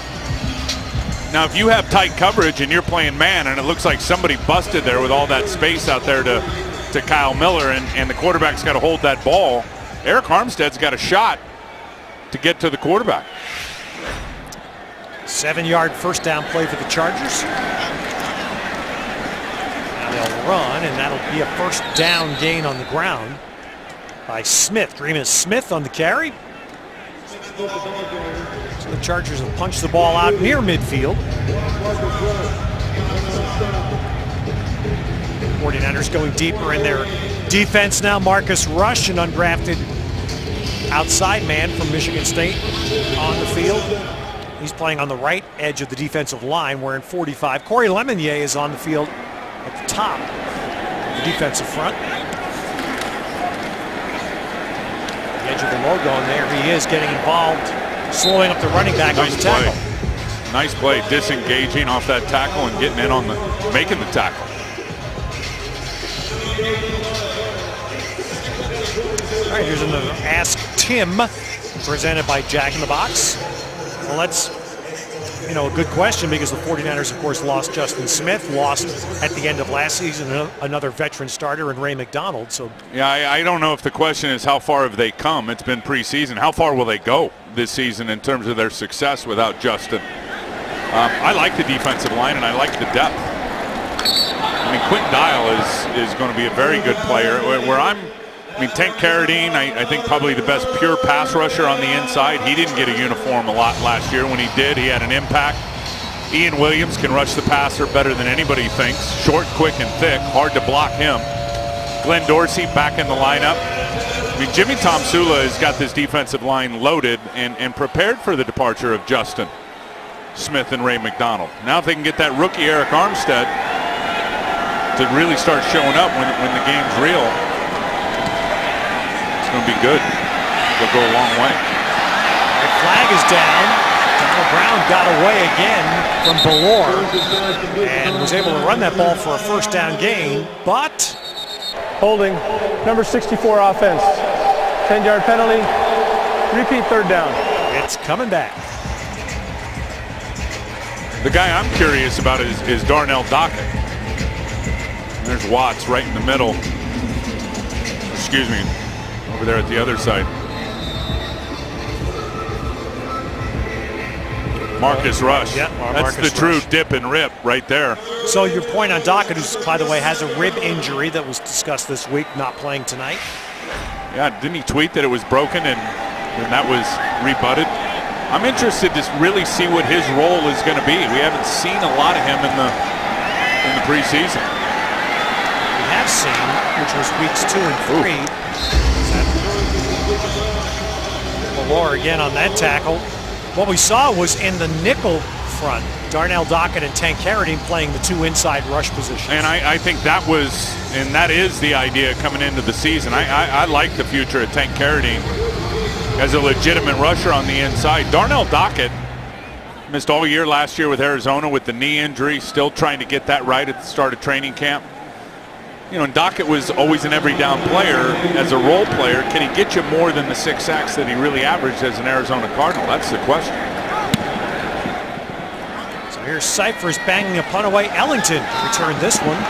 E: Now, if you have tight coverage and you're playing man and it looks like somebody busted there with all that space out there to Kyle Miller and the quarterback's got to hold that ball, Eric Armstead's got a shot to get to the quarterback.
D: 7-yard first down play for the Chargers. Now they'll run, and that'll be a first down gain on the ground by Smith. Dreamin' Smith on the carry. So the Chargers have punched the ball out near midfield. 49ers going deeper in their defense now. Marcus Rush, an undrafted outside man from Michigan State, on the field. He's playing on the right edge of the defensive line, wearing 45. Corey Lemonnier is on the field at the top of the defensive front. The edge of the logo, and there he is getting involved, slowing up the running back on the tackle.
E: Nice play, disengaging off that tackle and getting in on making the tackle.
D: All right, here's another Ask Tim, presented by Jack in the Box. Well, that's, a good question, because the 49ers, of course, lost Justin Smith, lost at the end of last season another veteran starter in Ray McDonald. So
E: yeah, I don't know if the question is how far have they come. It's been preseason. How far will they go this season in terms of their success without Justin? I like the defensive line and I like the depth. I mean, Quentin Dial is going to be a very good player. Tank Carradine, I think probably the best pure pass rusher on the inside. He didn't get a uniform a lot last year. When he did, he had an impact. Ian Williams can rush the passer better than anybody thinks. Short, quick, and thick. Hard to block him. Glenn Dorsey back in the lineup. Jimmy Tomsula has got this defensive line loaded and prepared for the departure of Justin Smith and Ray McDonald. Now if they can get that rookie Eric Armstead to really start showing up when the game's real, going to be good. They'll go a long way.
D: The flag is down. Donald Brown got away again from Belor and was able to run that ball for a first down gain, but
G: Holding, number 64 offense. 10-yard penalty, repeat third down.
D: it's coming back.
E: The guy I'm curious about is Darnell Dockett. And there's Watts right in the middle. Excuse me, over there at the other side. Marcus Rush.
D: Yeah,
E: that's
D: Marcus
E: the true
D: Rush.
E: dip and rip right there.
D: So your point on Dockett, who, by the way, has a rib injury that was discussed this week, not playing tonight.
E: Yeah, didn't he tweet that it was broken and that was rebutted? I'm interested to really see what his role is going to be. We haven't seen a lot of him in the preseason.
D: We have seen, which was weeks 2 and 3. Belor again on that tackle. What we saw was in the nickel front, Darnell Dockett and Tank Carradine playing the 2 inside rush positions.
E: And I think that was, and that is the idea coming into the season. I like the future of Tank Carradine as a legitimate rusher on the inside. Darnell Dockett missed all year last year with Arizona with the knee injury, still trying to get that right at the start of training camp. You know, and Dockett was always an every down player as a role player. Can he get you more than the 6 sacks that he really averaged as an Arizona Cardinal? That's the question.
D: So here's Cyphers banging a punt away. Ellington returned this one. And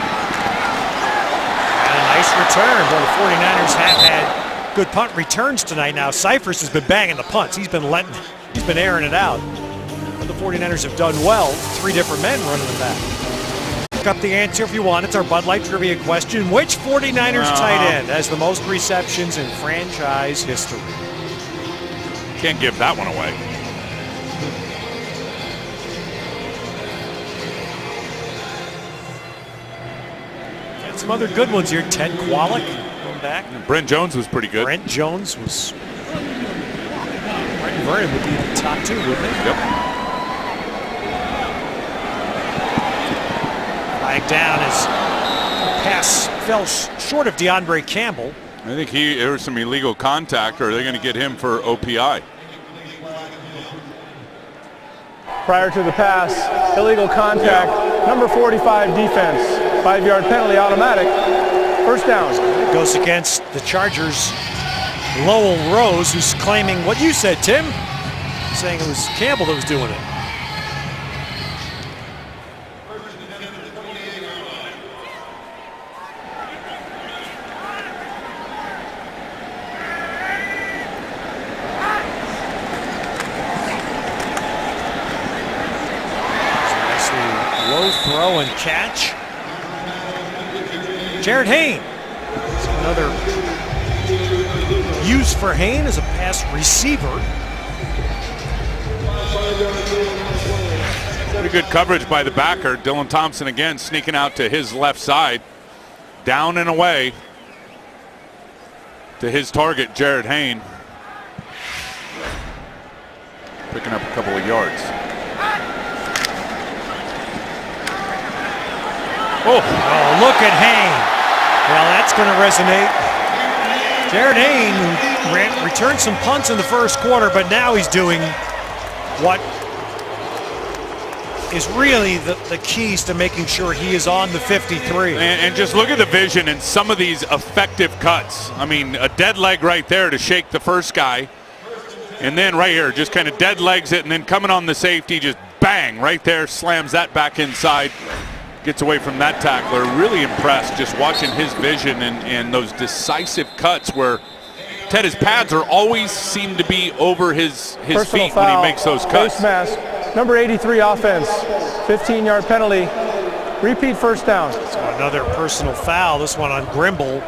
D: a nice return. Boy, the 49ers have had good punt returns tonight. Now Cyphers has been banging the punts. He's been airing it out. But the 49ers have done well. 3 different men running them back. Look up the answer if you want. It's our Bud Light trivia question. Which 49ers tight end has the most receptions in franchise history?
E: Can't give that one away.
D: Got some other good ones here. Ted Kwolek going back.
E: Brent Jones was pretty good.
D: Brent Jones was. Brent Vernon would be the top 2, wouldn't he?
E: Yep.
D: Flag down as pass fell short of DeAndre Campbell.
E: I think there was some illegal contact, or are they going to get him for OPI?
G: Prior to the pass, illegal contact, number 45 defense. 5-yard penalty, automatic. First down.
D: It goes against the Chargers' Lowell Rose, who's claiming what you said, Tim. Saying it was Campbell that was doing it. Low throw and catch. Jared Hayne. So another use for Hayne as a pass receiver.
E: Pretty good coverage by the backer. Dylan Thompson again sneaking out to his left side. Down and away to his target, Jared Hayne. Picking up a couple of yards.
D: Oh, look at Hayne. Well, that's going to resonate. Jared Hayne, who returned some punts in the first quarter, but now he's doing what is really the keys to making sure he is on the 53.
E: And just look at the vision in some of these effective cuts. I mean, a dead leg right there to shake the first guy. And then right here, just kind of dead legs it, and then coming on the safety, just bang, right there, slams that back inside. Gets away from that tackler. Really impressed just watching his vision and those decisive cuts where Ted, his pads are always seem to be over his feet
G: foul,
E: when he makes those cuts.
G: Face mask, number 83 offense, 15-yard penalty, repeat first down.
D: So another personal foul, this one on Grimble.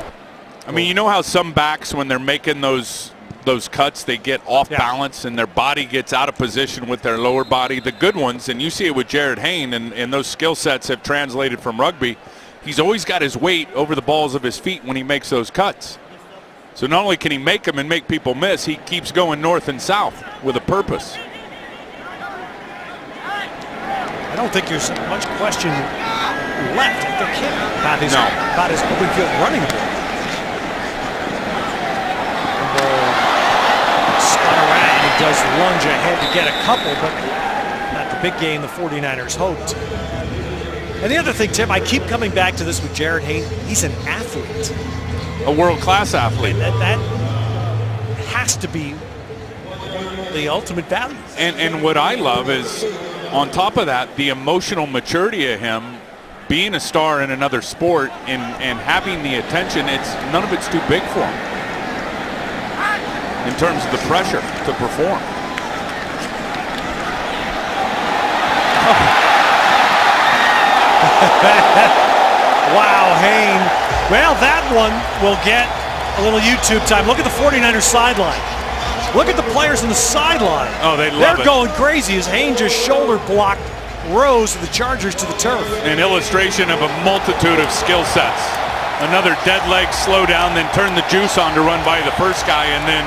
E: I mean, you know how some backs, when they're making those cuts, they get off balance and their body gets out of position with their lower body. The good ones, and you see it with Jared Hayne, and those skill sets have translated from rugby, he's always got his weight over the balls of his feet when he makes those cuts. So not only can he make them and make people miss, he keeps going north and south with a purpose.
D: I don't think there's much question left. There can't be about his open field running ability. Spun around, he does lunge ahead to get a couple, but Not the big game the 49ers hoped. And the other thing, Tim, I keep coming back to this with Jared Haynes. He's an athlete.
E: A world-class athlete.
D: And that has to be the ultimate value.
E: And what I love is, on top of that, the emotional maturity of him being a star in another sport and having the attention. None of it's too big for him in terms of the pressure to perform.
D: Wow, Haynes. Well, that one will get a little YouTube time. Look at the 49ers sideline. Look at the players on the sideline.
E: Oh, they love it.
D: They're going crazy as Haynes just shoulder blocked Rose of the Chargers to the turf.
E: An illustration of a multitude of skill sets. Another dead leg slow down, then turn the juice on to run by the first guy, and then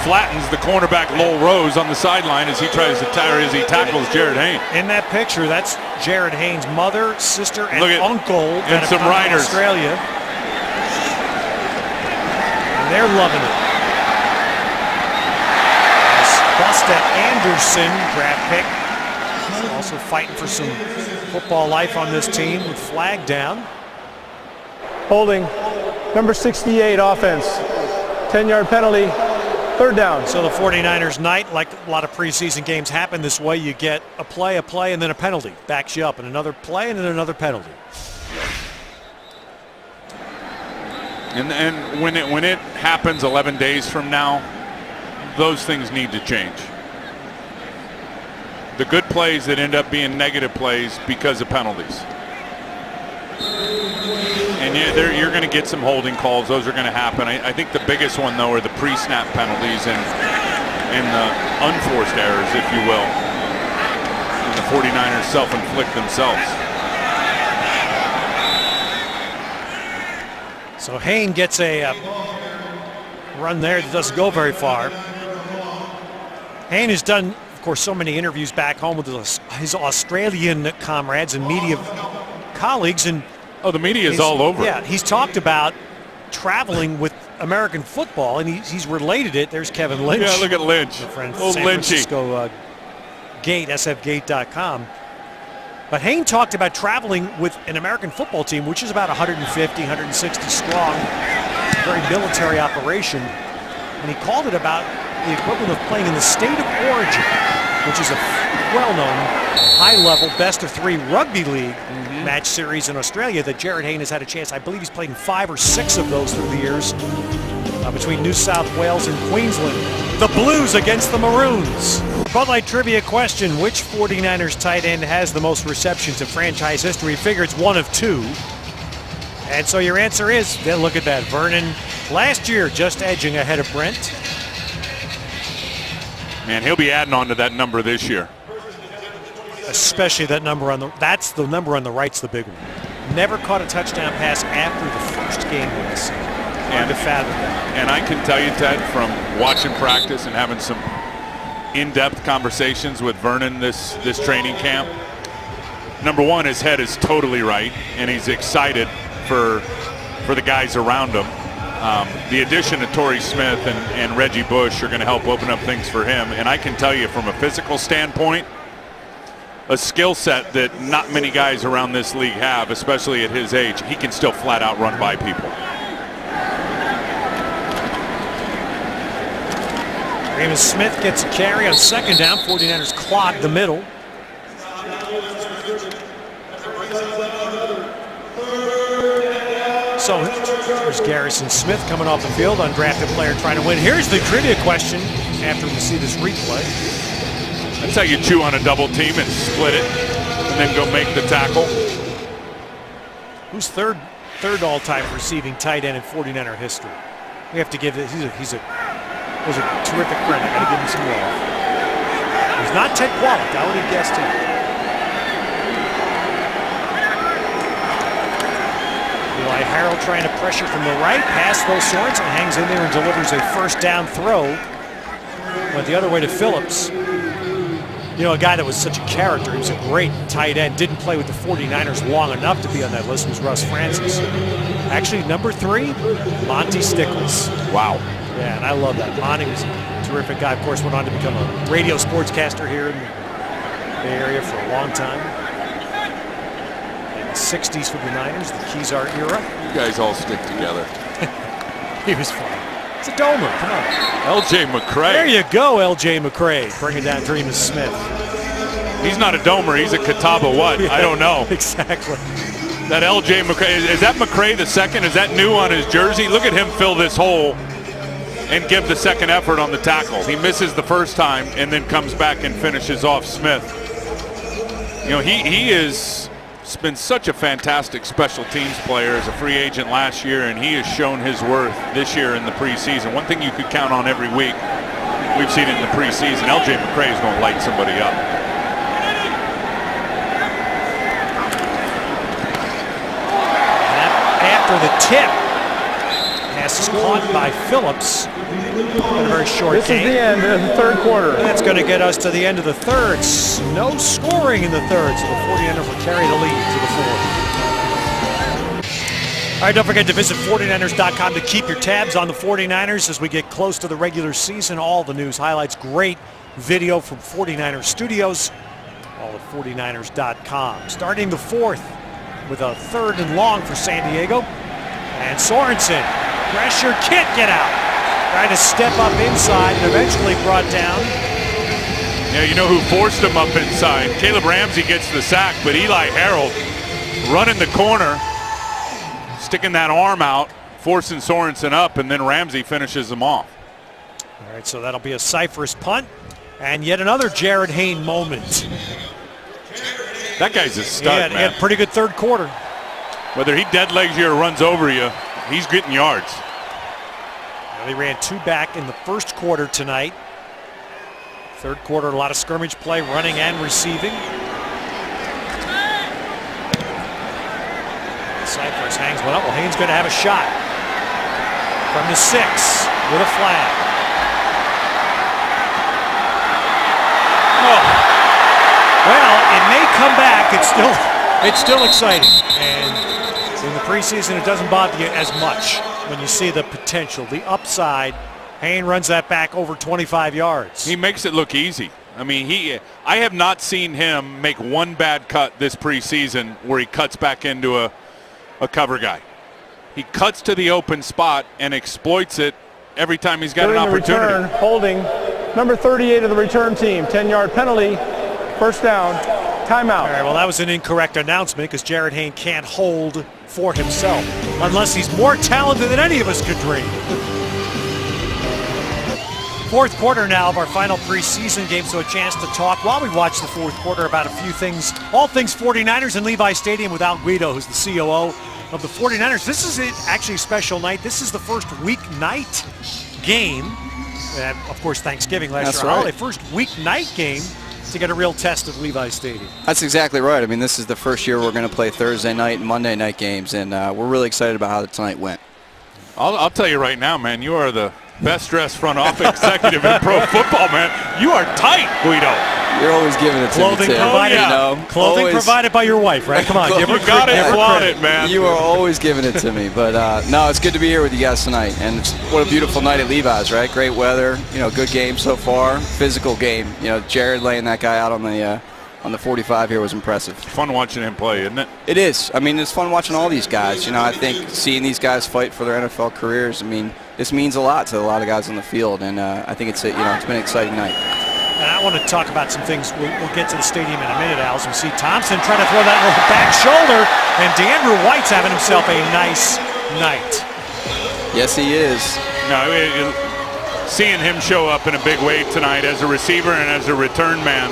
E: flattens the cornerback Lowell Rose on the sideline as he tackles Jared Haynes.
D: In that picture, that's Jared Haynes' mother, sister, and uncle.
E: And some riders.
D: Australia. And they're loving it. Busta Anderson, draft pick. Also fighting for some football life on this team with flag down.
G: Holding, number 68 offense. 10-yard penalty, third down.
D: So the 49ers night, like a lot of preseason games happen this way, you get a play, and then a penalty. Backs you up, and another play, and then another penalty.
E: And when it happens 11 days from now, those things need to change. The good plays that end up being negative plays because of penalties. And you're going to get some holding calls. Those are going to happen. I think the biggest one, though, are the pre-snap penalties and the unforced errors, if you will. And the 49ers self-inflict themselves.
D: So Haynes gets a run there that doesn't go very far. Haynes has done, of course, so many interviews back home with his Australian comrades and media colleagues. And
E: the media is all over.
D: Yeah, he's talked about traveling with American football, and he's related it. There's Kevin Lynch.
E: Yeah, look at Lynch.
D: Friend
E: Old
D: San
E: Lynchy.
D: Francisco Gate, sfgate.com. But Haynes talked about traveling with an American football team, which is about 150, 160 strong, very military operation. And he called it about the equivalent of playing in the state of origin, which is a well-known, high-level, best-of-3 rugby league match series in Australia that Jared Haynes has had a chance. I believe he's played in 5 or 6 of those through the years between New South Wales and Queensland. The Blues against the Maroons. Bud Light trivia question: which 49ers tight end has the most receptions in franchise history? Figure it's one of 2. And so your answer is, then look at that, Vernon last year just edging ahead of Brent.
E: Man, he'll be adding on to that number this year.
D: Especially that number that's the number on the right's the big one. Never caught a touchdown pass after the first game of the season. Hard to fathom that.
E: And I can tell you, Ted, from watching practice and having some in-depth conversations with Vernon this training camp, number one, his head is totally right, and he's excited for the guys around him. The addition of Torrey Smith and Reggie Bush are going to help open up things for him. And I can tell you, from a physical standpoint, a skill set that not many guys around this league have, especially at his age. He can still flat out run by people.
D: Raymond Smith gets a carry on second down. 49ers clog the middle. So here's Garrison Smith coming off the field, undrafted player trying to win. Here's the trivia question after we see this replay.
E: That's how you chew on a double team and split it and then go make the tackle.
D: Who's third all-time receiving tight end in 49er history? We have to give it, he's a terrific friend. I got to give him some love. He's not Ted Quallick. I would have guessed him. Eli Harrell trying to pressure from the right. Pass though, Sorensen hangs in there and delivers a first down throw. Went the other way to Phillips. You know, a guy that was such a character. He was a great tight end. Didn't play with the 49ers long enough to be on that list. Was Russ Francis. Actually, number 3, Monty Stickles.
E: Wow.
D: Yeah, and I love that. Monty was a terrific guy. Of course, went on to become a radio sportscaster here in Bay Area for a long time. In the 60s for the Niners, the Kezar era.
E: You guys all stick together.
D: He was fun. It's a domer, come on.
E: L.J. McCray.
D: There you go, L.J. McCray, bringing down Dreamus Smith.
E: He's not a domer, he's a Catawba what?
D: Yeah,
E: I don't know.
D: Exactly.
E: That L.J. McCray, is that McCray the second? Is that new on his jersey? Look at him fill this hole and give the second effort on the tackle. He misses the first time and then comes back and finishes off Smith. You know, he has been such a fantastic special teams player as a free agent last year, and he has shown his worth this year in the preseason. One thing you could count on every week, we've seen it in the preseason, L.J. McCray is going to light somebody up.
D: After the tip, pass is caught by Phillips. A very short
G: This
D: game.
G: is the end of the third quarter.
D: That's going to get us to the end of the third. No scoring in the third, so the 49ers will carry the lead to the fourth. All right, don't forget to visit 49ers.com to keep your tabs on the 49ers as we get close to the regular season. All the news, highlights, great video from 49ers Studios, all at 49ers.com. Starting the fourth with a 3rd and long for San Diego. And Sorensen, pressure, can't get out. Trying to step up inside and eventually brought down.
E: Yeah, you know who forced him up inside? Caleb Ramsey gets the sack, but Eli Harold running the corner, sticking that arm out, forcing Sorensen up, and then Ramsey finishes him off.
D: All right, so that'll be a Cyphers punt. And yet another Jared Hayne moment.
E: That guy's a stud,
D: He had a pretty good third quarter.
E: Whether he dead legs you or runs over you, he's getting yards.
D: They ran 2 back in the first quarter tonight. Third quarter, a lot of scrimmage play, running and receiving. Cyphers hangs one up. Well, Haynes going to have a shot. From the 6 with a flag. Oh. Well, it may come back. It's still exciting. And in the preseason, it doesn't bother you as much when you see the potential, the upside. Hayne runs that back over 25 yards.
E: He makes it look easy. I mean, I have not seen him make one bad cut this preseason where he cuts back into a cover guy. He cuts to the open spot and exploits it every time he's got an opportunity.
G: Return, holding number 38 of the return team, 10-yard penalty, first down, timeout.
D: All right, well, that was an incorrect announcement because Jared Hayne can't hold for himself unless he's more talented than any of us could dream. Fourth quarter now of our final preseason game, so a chance to talk while we watch the fourth quarter about a few things, all things 49ers in Levi Stadium with Al Guido, who's the COO of the 49ers. This is actually a special night. This is the first weeknight game. Of course, Thanksgiving last year.
H: Right.
D: Holiday, first weeknight game to get a real test of Levi Stadium.
H: That's exactly right. I mean, this is the first year we're going to play Thursday night and Monday night games, and we're really excited about how tonight went.
E: I'll tell you right now, man, you are the best-dressed front office executive in pro football, man. You are tight, Guido.
H: You're always giving it to
D: Clothing
H: me, Tim.
D: provided,
H: You know,
D: clothing
H: always,
D: provided by your wife, right? Come on, give her
E: You got it, flaunt it, man.
H: You are always giving it to me. But, no, it's good to be here with you guys tonight. And what a beautiful night at Levi's, right? Great weather, good game so far. Physical game. Jared laying that guy out on the 45 here was impressive.
E: Fun watching him play, isn't it?
H: It is. I mean, it's fun watching all these guys. I think seeing these guys fight for their NFL careers, this means a lot to a lot of guys on the field, and I think it's been an exciting night.
D: And I want to talk about some things. We'll get to the stadium in a minute, Al. As we see Thompson trying to throw that little back shoulder, and DeAndrew White's having himself a nice night.
H: Yes, he is.
E: No, seeing him show up in a big way tonight as a receiver and as a return man.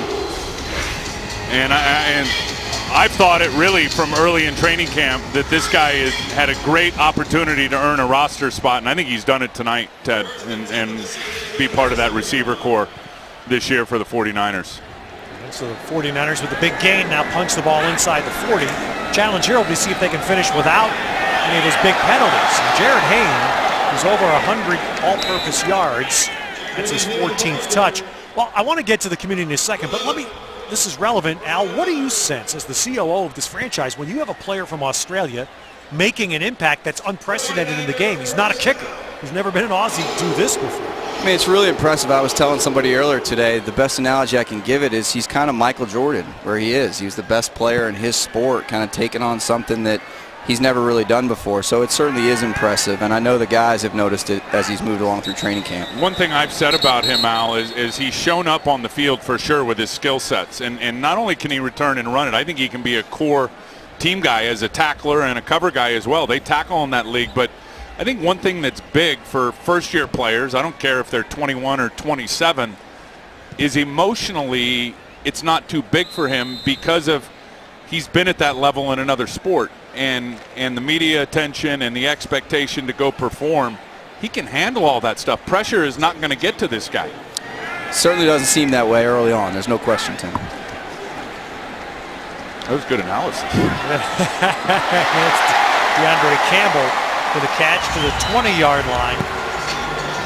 E: And I've thought it really from early in training camp that this guy has had a great opportunity to earn a roster spot, and I think he's done it tonight, Ted, and be part of that receiver core this year for the 49ers.
D: And so the 49ers with the big gain now punch the ball inside the 40. Challenge here will be to see if they can finish without any of those big penalties. And Jared Hayne is over 100 all-purpose yards. That's his 14th touch. Well, I want to get to the community in a second, but this is relevant. Al, what do you sense as the COO of this franchise when you have a player from Australia making an impact that's unprecedented in the game? He's not a kicker. He's never been an Aussie do this before.
H: I mean, it's really impressive. I was telling somebody earlier today, the best analogy I can give it is he's kind of Michael Jordan where he is. He was the best player in his sport, kind of taking on something that he's never really done before. So it certainly is impressive, and I know the guys have noticed it as he's moved along through training camp.
E: One thing I've said about him, Al, is he's shown up on the field for sure with his skill sets. And not only can he return and run it, I think he can be a core team guy as a tackler and a cover guy as well. They tackle in that league, but I think one thing that's big for first-year players, I don't care if they're 21 or 27, is emotionally it's not too big for him because of he's been at that level in another sport. And the media attention and the expectation to go perform, he can handle all that stuff. Pressure is not going to get to this guy.
H: Certainly doesn't seem that way early on. There's no question, Tim.
E: That was good analysis.
D: It's DeAndre Campbell for the catch to the 20-yard line.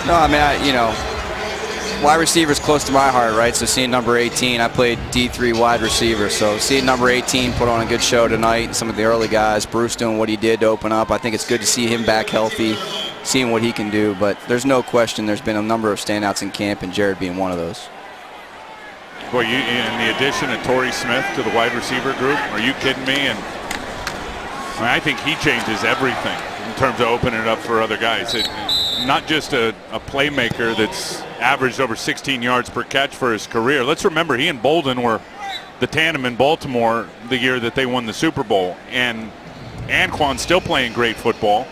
H: No, I mean, wide receiver's close to my heart, right? So seeing number 18, I played D3 wide receiver, so seeing number 18 put on a good show tonight, some of the early guys, Bruce doing what he did to open up, I think it's good to see him back healthy, seeing what he can do, but there's no question there's been a number of standouts in camp, and Jared being one of those.
E: Boy, in the addition of Torrey Smith to the wide receiver group, are you kidding me? And I think he changes everything in terms of opening it up for other guys. Not just a playmaker that's averaged over 16 yards per catch for his career. Let's remember, he and Bolden were the tandem in Baltimore the year that they won the Super Bowl. And Anquan's still playing great football.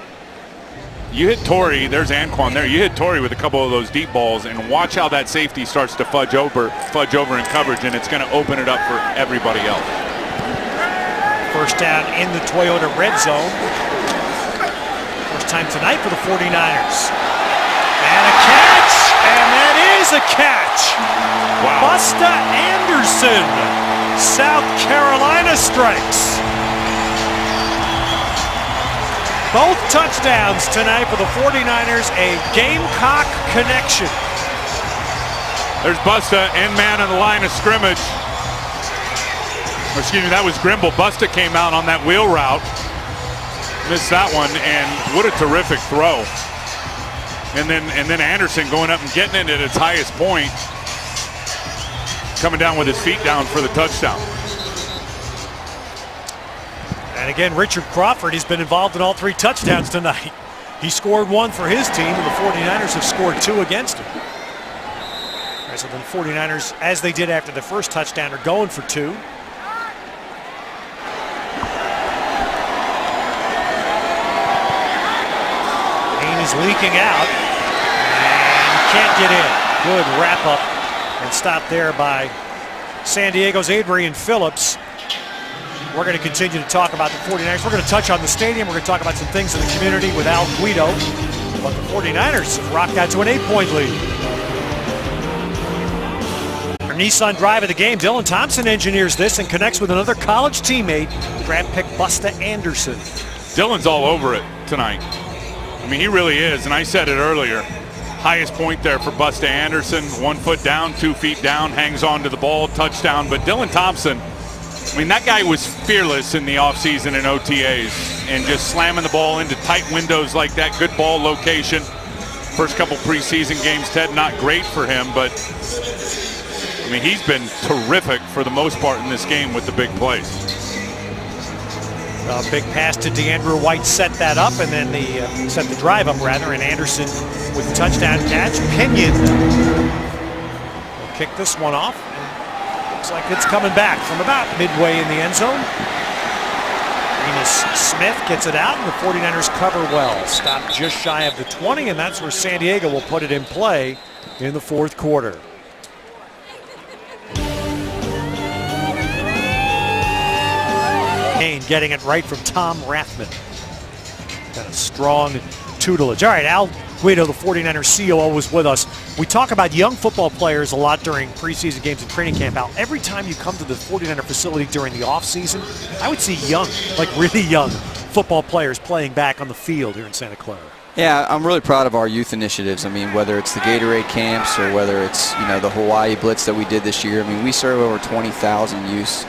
E: You hit Torrey, there's Anquan there. You hit Torrey with a couple of those deep balls, and watch how that safety starts to fudge over in coverage, and it's going to open it up for everybody else.
D: First down in the Toyota red zone. First time tonight for the 49ers. And a catch, and that is a catch. Wow. Busta Anderson, South Carolina strikes. Both touchdowns tonight for the 49ers, a Gamecock connection.
E: There's Busta and man on the line of scrimmage. Or excuse me, that was Grimble. Busta came out on that wheel route. Missed that one, and what a terrific throw. And then Anderson going up and getting it at its highest point. Coming down with his feet down for the touchdown.
D: And again, Richard Crawford has been involved in all three touchdowns tonight. He scored one for his team, and the 49ers have scored two against him. Right, so the 49ers, as they did after the first touchdown, are going for two. Payne is leaking out and can't get in. Good wrap up and stop there by San Diego's Adrian Phillips. We're going to continue to talk about the 49ers. We're going to touch on the stadium. We're going to talk about some things in the community with Al Guido. But the 49ers have rocked out to an 8-point lead. Our Nissan drive of the game, Dylan Thompson engineers this and connects with another college teammate, draft pick Busta Anderson.
E: Dylan's all over it tonight. I mean, he really is, and I said it earlier. Highest point there for Busta Anderson. 1 foot down, 2 feet down, hangs on to the ball, touchdown. But Dylan Thompson, I mean, that guy was fearless in the offseason and OTAs and just slamming the ball into tight windows like that. Good ball location. First couple preseason games, Ted, not great for him, but I mean, he's been terrific for the most part in this game with the big plays.
D: A big pass to DeAndre White set that up, and then set the drive up rather, and Anderson with the touchdown catch. Pinion will kick this one off. Looks like it's coming back from about midway in the end zone. Enos Smith gets it out, and the 49ers cover well. Stopped just shy of the 20, and that's where San Diego will put it in play in the fourth quarter. Payne getting it right from Tom Rathman. Got a strong tutelage. All right, Al Guido, the 49ers COO, was with us. We talk about young football players a lot during preseason games and training camp. Al, every time you come to the 49er facility during the offseason, I would see young, like really young football players playing back on the field here in Santa Clara.
H: Yeah, I'm really proud of our youth initiatives. I mean, whether it's the Gatorade camps or whether it's, the Hawaii Blitz that we did this year. I mean, we serve over 20,000 youths,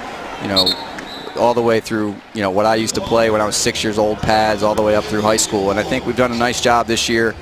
H: all the way through, what I used to play when I was 6 years old, pads, all the way up through high school. And I think we've done a nice job this year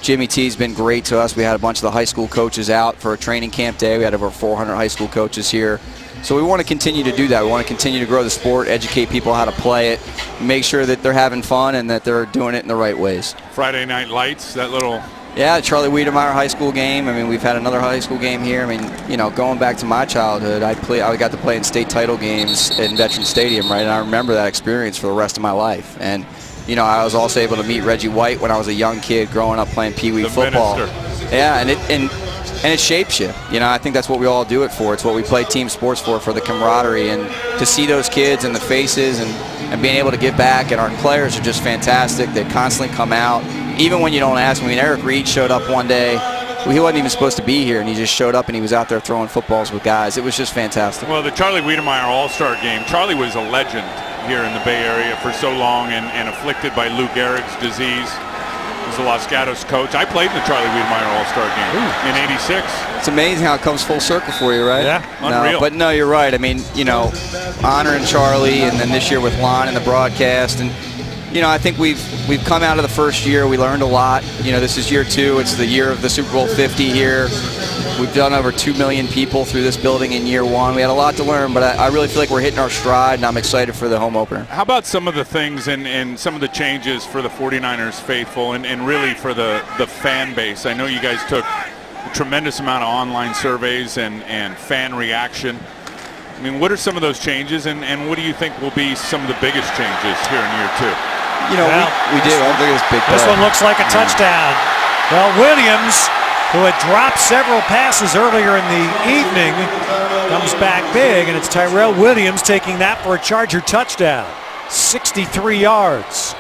H: Jimmy T's been great to us. We had a bunch of the high school coaches out for a training camp day. We had over 400 high school coaches here. So we want to continue to do that. We want to continue to grow the sport, educate people how to play it, make sure that they're having fun and that they're doing it in the right ways.
E: Friday Night Lights, that little...
H: Yeah, Charlie Wiedemeyer high school game. I mean, we've had another high school game here. I mean, you know, going back to my childhood, I got to play in state title games in Veterans Stadium, right? And I remember that experience for the rest of my life. And, you know, I was also able to meet Reggie White when I was a young kid growing up playing Pee Wee football.
E: Minister.
H: Yeah, and it shapes you. You know, I think that's what we all do it for. It's what we play team sports for the camaraderie. And to see those kids and the faces and being able to give back. And our players are just fantastic. They constantly come out. Even when you don't ask me. I mean, Eric Reed showed up one day. He wasn't even supposed to be here, and he just showed up, and he was out there throwing footballs with guys. It was just fantastic.
E: Well, the Charlie Wiedemeyer All-Star game, Charlie was a legend here in the Bay Area for so long and afflicted by Lou Gehrig's disease. He was the Los Gatos coach. I played in the Charlie Wiedemeyer All-Star game in '86.
H: It's amazing how it comes full circle for you, right?
E: Yeah, unreal.
H: But no, you're right. I mean, you know, honoring Charlie, and then this year with Lon and the broadcast, and you know, I think we've come out of the first year. We learned a lot. You know, this is year 2. It's the year of the Super Bowl 50 here. We've done over 2 million people through this building in year 1. We had a lot to learn, but I really feel like we're hitting our stride, and I'm excited for the home opener.
E: How about some of the things and some of the changes for the 49ers faithful and really for the fan base? I know you guys took a tremendous amount of online surveys and fan reaction. I mean, what are some of those changes, and what do you think will be some of the biggest changes here in year 2?
H: You know, we did. I think it's big.
D: This one looks like a touchdown. Well, Williams, who had dropped several passes earlier in the evening, comes back big, and it's Tyrell Williams taking that for a Charger touchdown. 63 yards.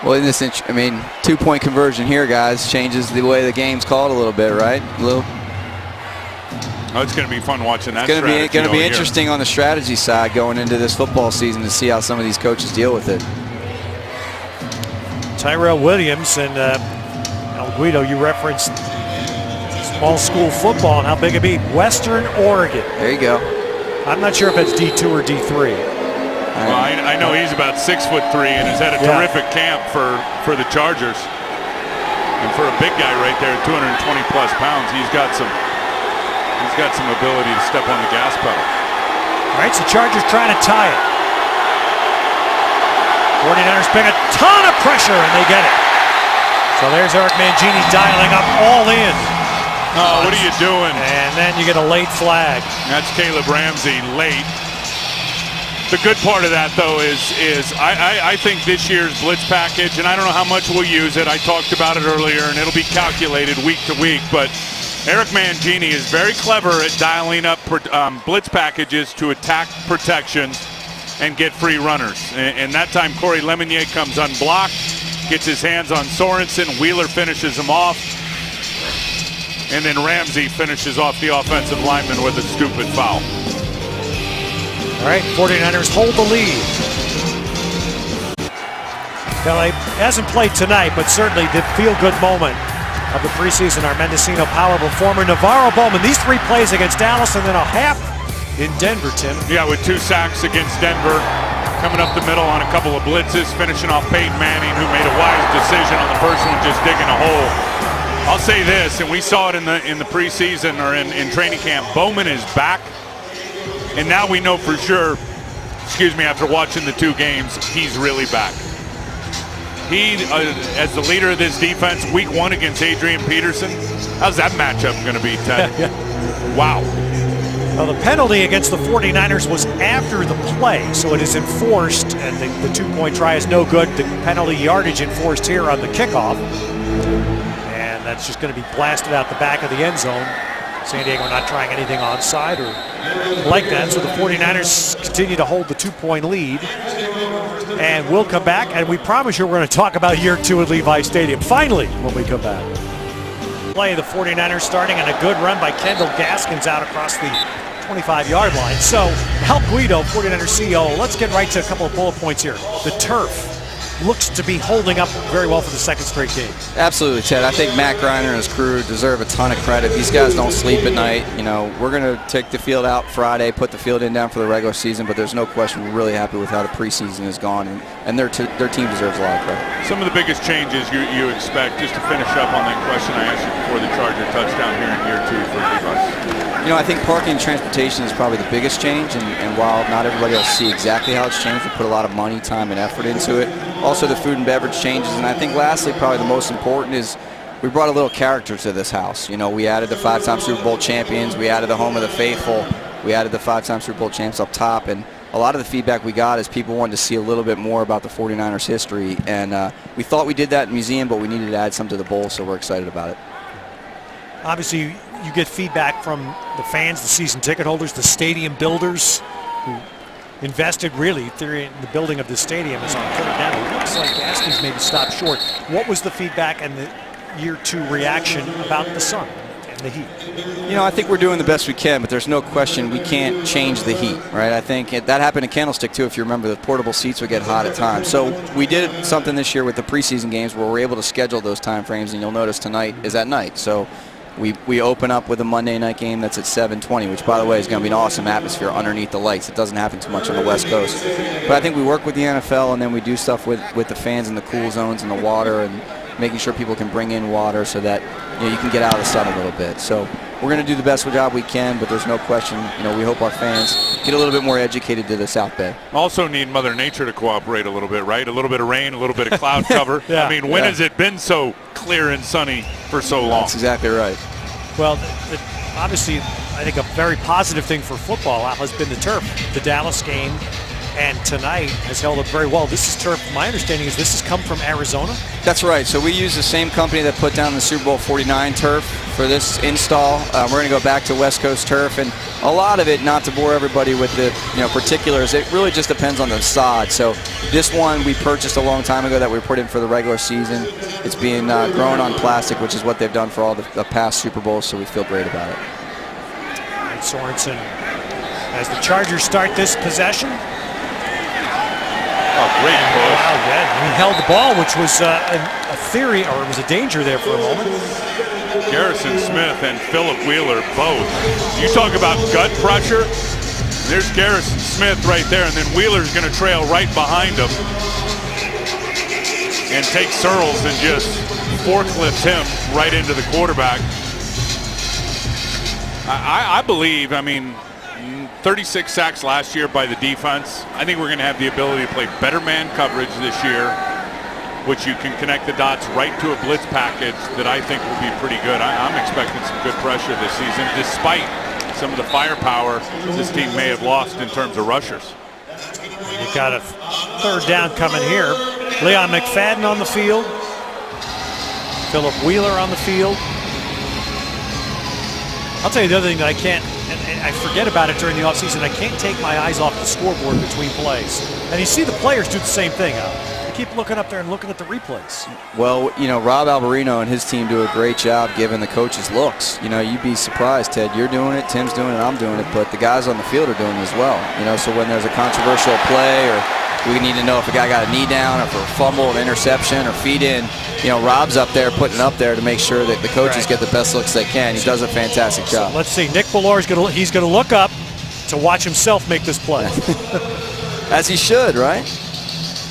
H: Well, in this, I mean, 2-point conversion here, guys, changes the way the game's called a little bit, right, Lou?
E: Oh, it's going to be fun watching that.
H: It's going to be interesting on the strategy side going into this football season to see how some of these coaches deal with it.
D: Tyrell Williams and El Guido, you referenced small school football and how big it'd be. Western Oregon.
H: There you go.
D: I'm not sure if it's D2 or D3.
E: Well, I know he's about 6'3" and has had a terrific camp for the Chargers. And for a big guy right there, 220 plus pounds, he's got some ability to step on the gas pedal.
D: All right, so Chargers trying to tie it. 49ers bring a ton of pressure, and they get it. So there's Eric Mangini dialing up all in.
E: Oh, what are you doing?
D: And then you get a late flag.
E: That's Caleb Ramsey late. The good part of that, though, is I think this year's blitz package, and I don't know how much we'll use it. I talked about it earlier, and it'll be calculated week to week, but Eric Mangini is very clever at dialing up blitz packages to attack protections and get free runners. And that time Corey Lemonnier comes unblocked, gets his hands on Sorensen, Wheeler finishes him off, and then Ramsey finishes off the offensive lineman with a stupid foul.
D: All right, 49ers hold the lead. Well, he hasn't played tonight, but certainly the feel-good moment of the preseason, our Mendocino power performer, Navarro Bowman. These 3 plays against Dallas and then a half in Denver, Tim.
E: Yeah, with 2 sacks against Denver, coming up the middle on a couple of blitzes, finishing off Peyton Manning, who made a wise decision on the first one, just digging a hole. I'll say this, and we saw it in the preseason or in training camp, Bowman is back, and now we know for sure, after watching the 2 games, he's really back. He, as the leader of this defense, week 1 against Adrian Peterson, how's that matchup going to be, Ted? Wow.
D: Well, the penalty against the 49ers was after the play, so it is enforced, and the 2-point try is no good. The penalty yardage enforced here on the kickoff, and that's just going to be blasted out the back of the end zone. San Diego not trying anything onside or like that, so the 49ers continue to hold the 2-point lead. And we'll come back, and we promise you we're going to talk about year 2 at Levi Stadium, finally, when we come back. Play the 49ers starting, and a good run by Kendall Gaskins out across the 25-yard line. So, Al Guido, 49ers CEO, let's get right to a couple of bullet points here. The turf. looks to be holding up very well for the second straight game.
H: Absolutely, Ted. I think Matt Griner and his crew deserve a ton of credit. These guys don't sleep at night. You know, we're going to take the field out Friday, put the field in down for the regular season, but there's no question we're really happy with how the preseason has gone, and their team deserves a lot of credit.
E: Some of the biggest changes you expect, just to finish up on that question I asked you before the Charger touchdown here in year 2 for Levi's.
H: You know, I think parking and transportation is probably the biggest change, and while not everybody will see exactly how it's changed, we put a lot of money, time, and effort into it. Also, the food and beverage changes, and I think lastly, probably the most important is we brought a little character to this house. You know, we added the 5-time Super Bowl champions, we added the home of the faithful, we added the 5-time Super Bowl champs up top, and a lot of the feedback we got is people wanted to see a little bit more about the 49ers history, and we thought we did that in the museum, but we needed to add some to the bowl, so we're excited about it.
D: Obviously, you get feedback from the fans, the season ticket holders, the stadium builders who invested really in the building of this stadium. Is on third down. It looks like Gaskins maybe stopped short. What was the feedback and the year 2 reaction about the sun and the heat?
H: You know, I think we're doing the best we can, but there's no question we can't change the heat, right? I think that happened in Candlestick too. If you remember, the portable seats would get hot at times. So we did something this year with the preseason games where we're able to schedule those time frames, and you'll notice tonight is at night. So we open up with a Monday night game that's at 7:20, which, by the way, is going to be an awesome atmosphere underneath the lights. It doesn't happen too much on the West Coast. But I think we work with the NFL, and then we do stuff with the fans in the cool zones and the water, and making sure people can bring in water so that you can get out of the sun a little bit. So we're going to do the best job we can, but there's no question, we hope our fans get a little bit more educated to the South Bay.
E: Also need Mother Nature to cooperate a little bit, right? A little bit of rain, a little bit of cloud cover.
D: Yeah.
E: I mean, when has it been so clear and sunny for so long?
H: That's exactly right.
D: Well, obviously, I think a very positive thing for football has been the turf. The Dallas game and tonight has held up very well. This is turf. My understanding is this has come from Arizona.
H: That's right. So we use the same company that put down the Super Bowl 49 turf for this install. We're going to go back to West Coast turf, and a lot of it, not to bore everybody with the particulars, it really just depends on the sod. So this one we purchased a long time ago that we put in for the regular season. It's being grown on plastic, which is what they've done for all the past Super Bowls, so we feel great about it.
D: And Sorensen, as the Chargers start this possession.
E: Oh, great push.
D: Wow, yeah. He held the ball, which was a theory, or it was a danger there for a moment.
E: Garrison Smith and Philip Wheeler both. You talk about gut pressure. There's Garrison Smith right there, and then Wheeler's going to trail right behind him and take Searles and just forklift him right into the quarterback. I believe, 36 sacks last year by the defense. I think we're going to have the ability to play better man coverage this year, which you can connect the dots right to a blitz package that I think will be pretty good. I'm expecting some good pressure this season, despite some of the firepower this team may have lost in terms of rushers.
D: You got a third down coming here. Leon McFadden on the field. Philip Wheeler on the field. I'll tell you the other thing that I can't, and I forget about it during the offseason, I can't take my eyes off the scoreboard between plays. And you see the players do the same thing. They keep looking up there and looking at the replays.
H: Well, Rob Alvarino and his team do a great job giving the coaches looks. You'd be surprised, Ted. You're doing it, Tim's doing it, I'm doing it, but the guys on the field are doing it as well. So when there's a controversial play, or we need to know if a guy got a knee down, or for a fumble, an interception, or feed in, Rob's up there putting it up there to make sure that the coaches get the best looks they can. He does a fantastic job.
D: So let's see. Nick Ballore he's going to look up to watch himself make this play.
H: As he should, right?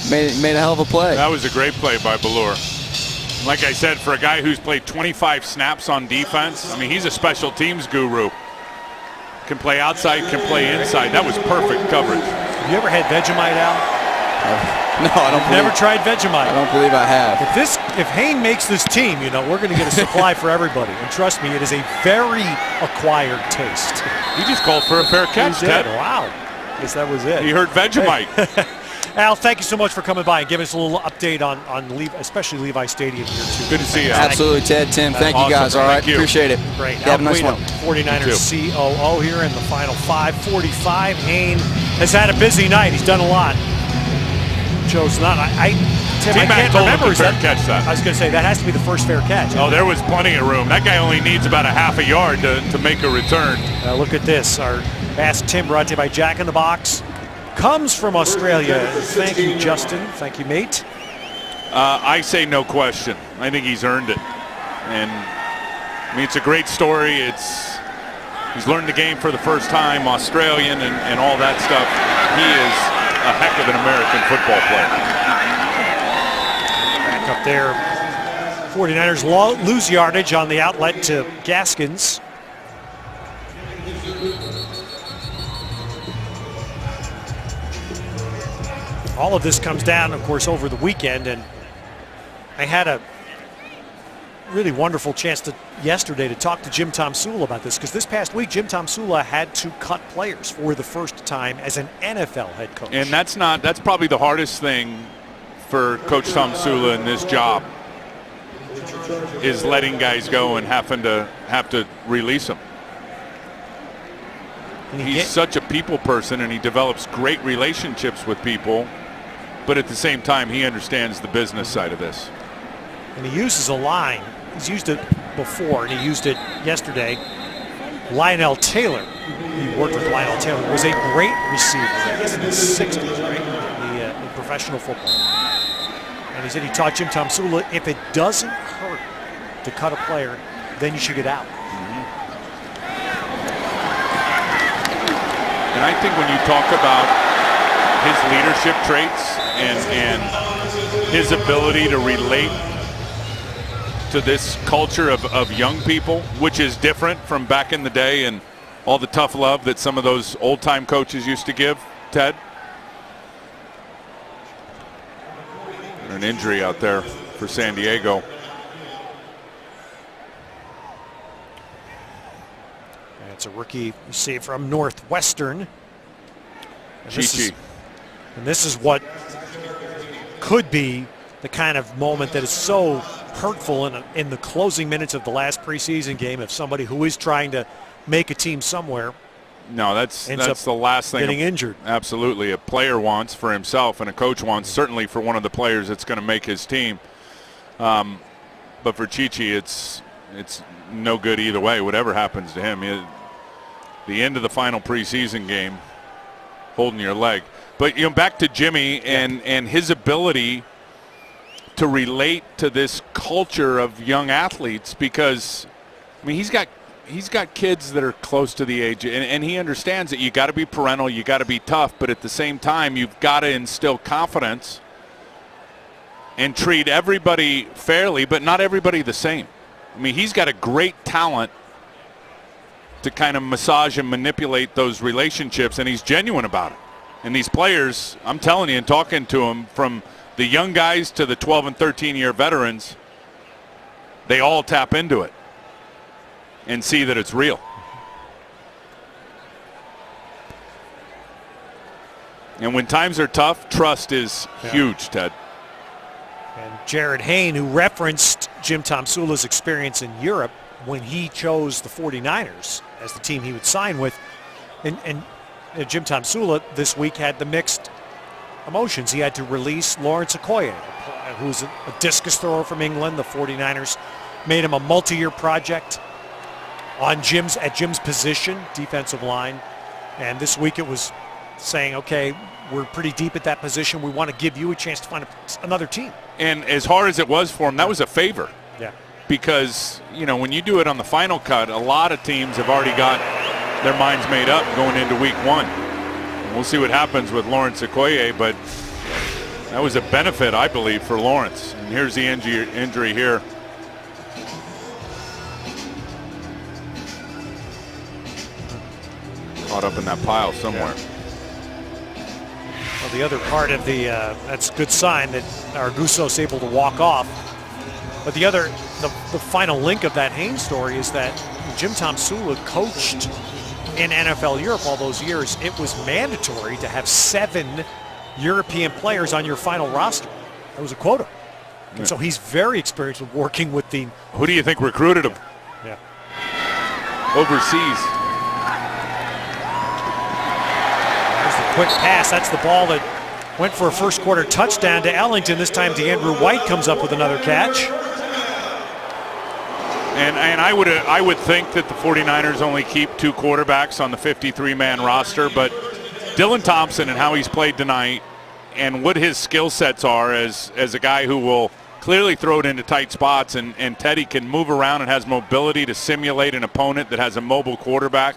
H: Made a hell of a play.
E: That was a great play by Ballore. Like I said, for a guy who's played 25 snaps on defense, he's a special teams guru. Can play outside, can play inside. That was perfect coverage.
D: Have you ever had Vegemite, Al?
H: No, I don't.
D: Never tried Vegemite.
H: I don't believe I have.
D: If Hain makes this team, we're going to get a supply for everybody. And trust me, it is a very acquired taste.
E: He just called for a fair catch, Ted.
D: Wow. Guess that was it.
E: He heard Vegemite.
D: Al, thank you so much for coming by and giving us a little update on especially Levi Stadium here too.
E: Good to see you.
H: Absolutely, Ted, Tim. Thank you guys. All right, appreciate it.
D: Great.
H: Have a nice one.
D: 49ers COO here in the final 5:45. Hain has had a busy night. He's done a lot. Chose not. Tim, I can't remember.
E: Catch that.
D: I was going to say that has to be the first fair catch.
E: Oh, there was plenty of room. That guy only needs about a half a yard to make a return.
D: Look at this. Our Ask Tim brought to you by Jack in the Box. Comes from Australia. Thank you, Justin. Thank you, mate.
E: I say no question. I think he's earned it. And I mean, it's a great story. He's learned the game for the first time, Australian and all that stuff. He is a heck of an American football player.
D: Back up there. 49ers lose yardage on the outlet to Gaskins. All of this comes down, of course, over the weekend, and I had a really wonderful chance yesterday to talk to Jim Tomsula about this, because this past week Jim Tomsula had to cut players for the first time as an NFL head coach.
E: And that's probably the hardest thing for Coach Tomsula in this job, is letting guys go and have to release them. He's such a people person, and he develops great relationships with people, but at the same time he understands the business side of this.
D: And he uses a line. He's used it before, and he used it yesterday. Lionel Taylor, he worked with Lionel Taylor, was a great receiver in the 60s, right, in professional football. And he said he taught Jim Tomsula, if it doesn't hurt to cut a player, then you should get out.
E: And I think when you talk about his leadership traits and his ability to relate to this culture of young people, which is different from back in the day and all the tough love that some of those old-time coaches used to give, Ted. An injury out there for San Diego.
D: It's a rookie receiver from Northwestern. And this is what could be the kind of moment that is so hurtful in the closing minutes of the last preseason game if somebody who is trying to make a team somewhere.
E: No, that's the last thing.
D: Getting injured.
E: Absolutely. A player wants for himself, and a coach wants certainly for one of the players that's going to make his team. But for Chichi, it's no good either way, whatever happens to him. The end of the final preseason game, holding your leg. But back to Jimmy and his ability to relate to this culture of young athletes, because I mean he's got kids that are close to the age, and he understands that you got to be parental, you got to be tough, but at the same time you've got to instill confidence and treat everybody fairly, but not everybody the same. I mean, he's got a great talent to kind of massage and manipulate those relationships, and he's genuine about it. And these players, I'm telling you, and talking to them, from the young guys to the 12 and 13-year veterans, they all tap into it and see that it's real. And when times are tough, trust is huge, Ted.
D: And Jared Hayne, who referenced Jim Tomsula's experience in Europe when he chose the 49ers as the team he would sign with, and Jim Tomsula this week had the mixed emotions. He had to release Lawrence Okoye, who's a discus thrower from England. The 49ers made him a multi-year project at Jim's position, defensive line. And this week it was saying, okay, we're pretty deep at that position. We want to give you a chance to find another team. And
E: as hard as it was for him, that was a favor.
D: Yeah.
E: Because, when you do it on the final cut, a lot of teams have already got their minds made up going into week one. And we'll see what happens with Lawrence Okoye, but that was a benefit, I believe, for Lawrence. And here's the injury here. Caught up in that pile somewhere.
D: Well, the other part of that's a good sign that Arguso's able to walk off. But the final link of that Haynes story is that Jim Tomsula coached in NFL Europe all those years. It was mandatory to have 7 European players on your final roster. That was a quota. And so he's very experienced with working with the...
E: Who do you think recruited him?
D: Yeah.
E: Overseas.
D: There's the quick pass. That's the ball that went for a first quarter touchdown to Ellington. This time DeAndrew White comes up with another catch.
E: And I would think that the 49ers only keep 2 quarterbacks on the 53-man roster, but Dylan Thompson and how he's played tonight and what his skill sets are as a guy who will clearly throw it into tight spots, and Teddy can move around and has mobility to simulate an opponent that has a mobile quarterback.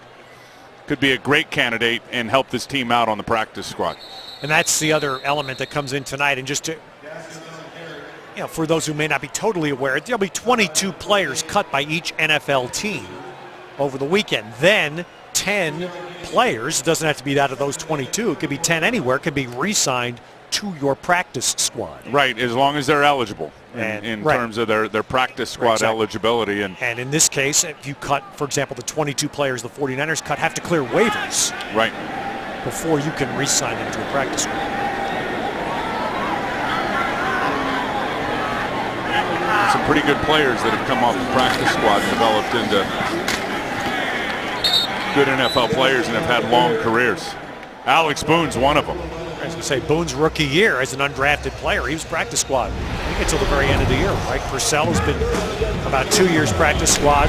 E: Could be a great candidate and help this team out on the practice squad.
D: And that's the other element that comes in tonight. And just to, for those who may not be totally aware, there'll be 22 players cut by each NFL team over the weekend. Then 10 players, doesn't have to be out of those 22, it could be 10 anywhere, could be re-signed to your practice squad.
E: Right, as long as they're eligible in terms of their practice squad eligibility. And
D: in this case, if you cut, for example, the 22 players the 49ers cut have to clear waivers before you can re-sign them to a practice squad.
E: Some pretty good players that have come off the practice squad and developed into good NFL players and have had long careers. Alex Boone's one of them.
D: I was going to say, Boone's rookie year as an undrafted player, he was practice squad. I think until the very end of the year, right? Purcell has been about 2 years practice squad.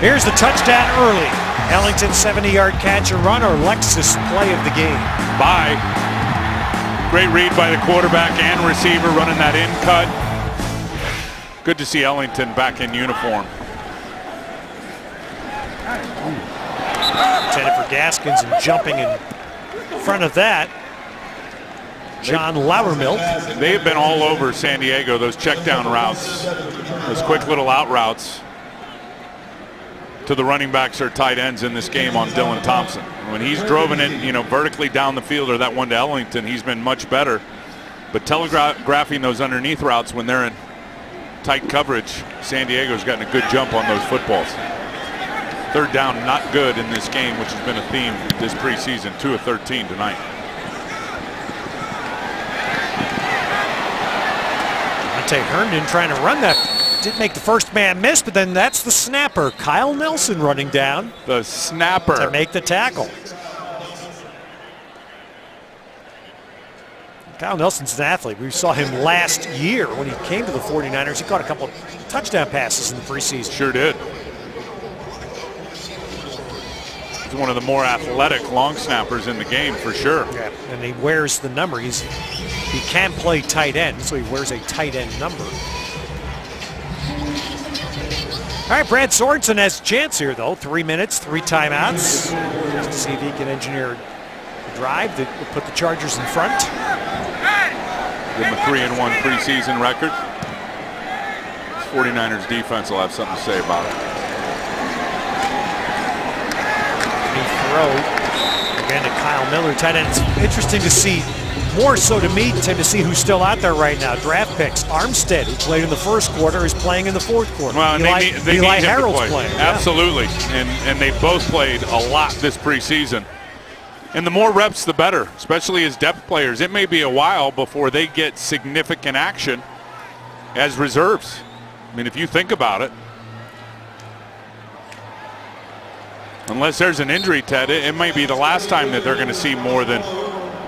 D: Here's the touchdown early. Ellington 70-yard catch and run, or Lexus play of the game.
E: Bye. Great read by the quarterback and receiver running that in cut. Good to see Ellington back in uniform.
D: Intended for Gaskins and jumping in front of that. John Loudermilk.
E: They have been all over San Diego, those check down routes, those quick little out routes to the running backs or tight ends in this game on Dylan Thompson. When he's driven it, vertically down the field, or that one to Ellington, he's been much better. But telegraphing those underneath routes when they're in tight coverage, San Diego's gotten a good jump on those footballs. Third down, not good in this game, which has been a theme this preseason. 2 of 13 tonight.
D: Herndon trying to run that. Did make the first man miss, but then that's the snapper. Kyle Nelson running down.
E: The snapper.
D: To make the tackle. Kyle Nelson's an athlete. We saw him last year when he came to the 49ers. He caught a couple of touchdown passes in the preseason.
E: Sure did. He's one of the more athletic long snappers in the game for sure.
D: Yeah, and he wears the number. He can play tight end, so he wears a tight end number. All right, Brad Sorensen has a chance here, though. 3 minutes, 3 timeouts. Just to see if he can engineer a drive that will put the Chargers in front.
E: Give him a 3-1 preseason record. This 49ers defense will have something to say about it.
D: Throw again to Kyle Miller, tight end. It's interesting to see, more so to me, Tim, to see who's still out there right now. Draft picks. Armstead, who played in the first quarter, is playing in the fourth quarter.
E: Well,
D: Eli Harold's playing.
E: Absolutely, and they both played a lot this preseason. And the more reps, the better, especially as depth players. It may be a while before they get significant action as reserves. I mean, if you think about it, unless there's an injury, Ted, it might be the last time that they're going to see more than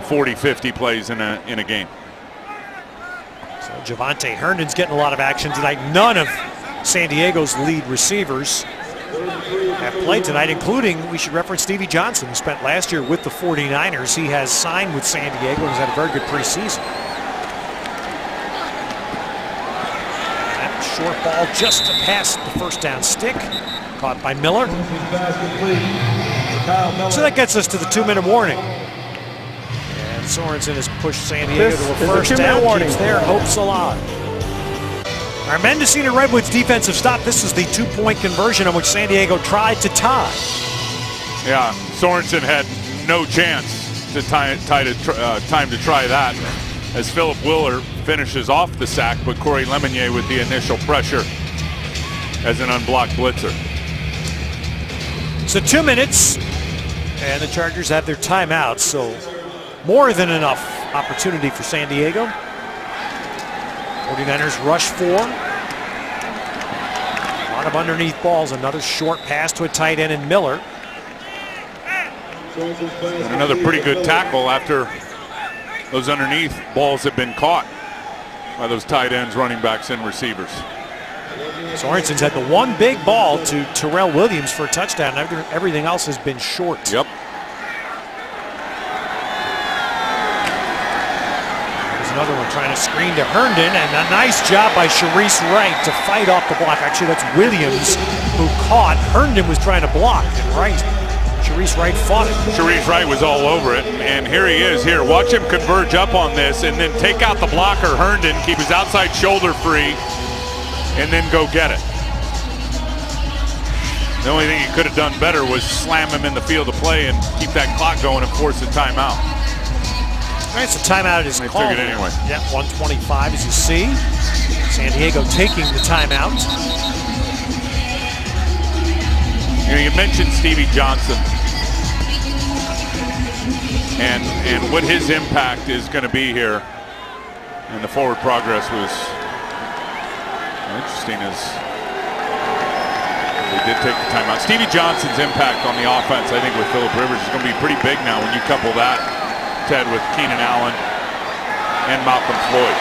E: 40, 50 plays in a game.
D: So Javonte Herndon's getting a lot of action tonight. None of San Diego's lead receivers have played tonight, including, we should reference Stevie Johnson, who spent last year with the 49ers. He has signed with San Diego and has had a very good preseason. That short ball just to pass the first down stick. Caught by Miller. So that gets us to the 2-minute warning. And Sorensen has pushed San Diego to a first down. Keeps their hopes alive. Our Mendocino Redwoods defensive stop. This is the 2-point conversion on which San Diego tried to tie.
E: Yeah, Sorensen had no chance to time to try that, as Philip Willer finishes off the sack, but Corey Lemonnier with the initial pressure as an unblocked blitzer.
D: So 2 minutes, and the Chargers have their timeout, so more than enough opportunity for San Diego. 49ers rush 4. A lot of underneath balls. Another short pass to a tight end in Miller.
E: And another pretty good tackle after those underneath balls have been caught by those tight ends, running backs, and receivers.
D: Sorensen's had the one big ball to Terrell Williams for a touchdown. Everything else has been short.
E: Yep.
D: another one trying to screen to Herndon, and a nice job by Sharice Wright to fight off the block. Actually, that's Williams who caught. Herndon was trying to block, and Sharice Wright fought it.
E: Sharice Wright was all over it, and here he is. Here, watch him converge up on this, and then take out the blocker, Herndon, keep his outside shoulder free, and then go get it. The only thing he could have done better was slam him in the field of play and keep that clock going and force a timeout.
D: All right, so timeout is called.
E: Took it anyway.
D: Yeah, 1:25 as you see. San Diego taking the timeout.
E: You mentioned Stevie Johnson and what his impact is going to be here, and the forward progress was interesting as they did take the timeout. Stevie Johnson's impact on the offense, I think, with Phillip Rivers is going to be pretty big now when you couple that, Ted, with Keenan Allen and Malcolm Floyd.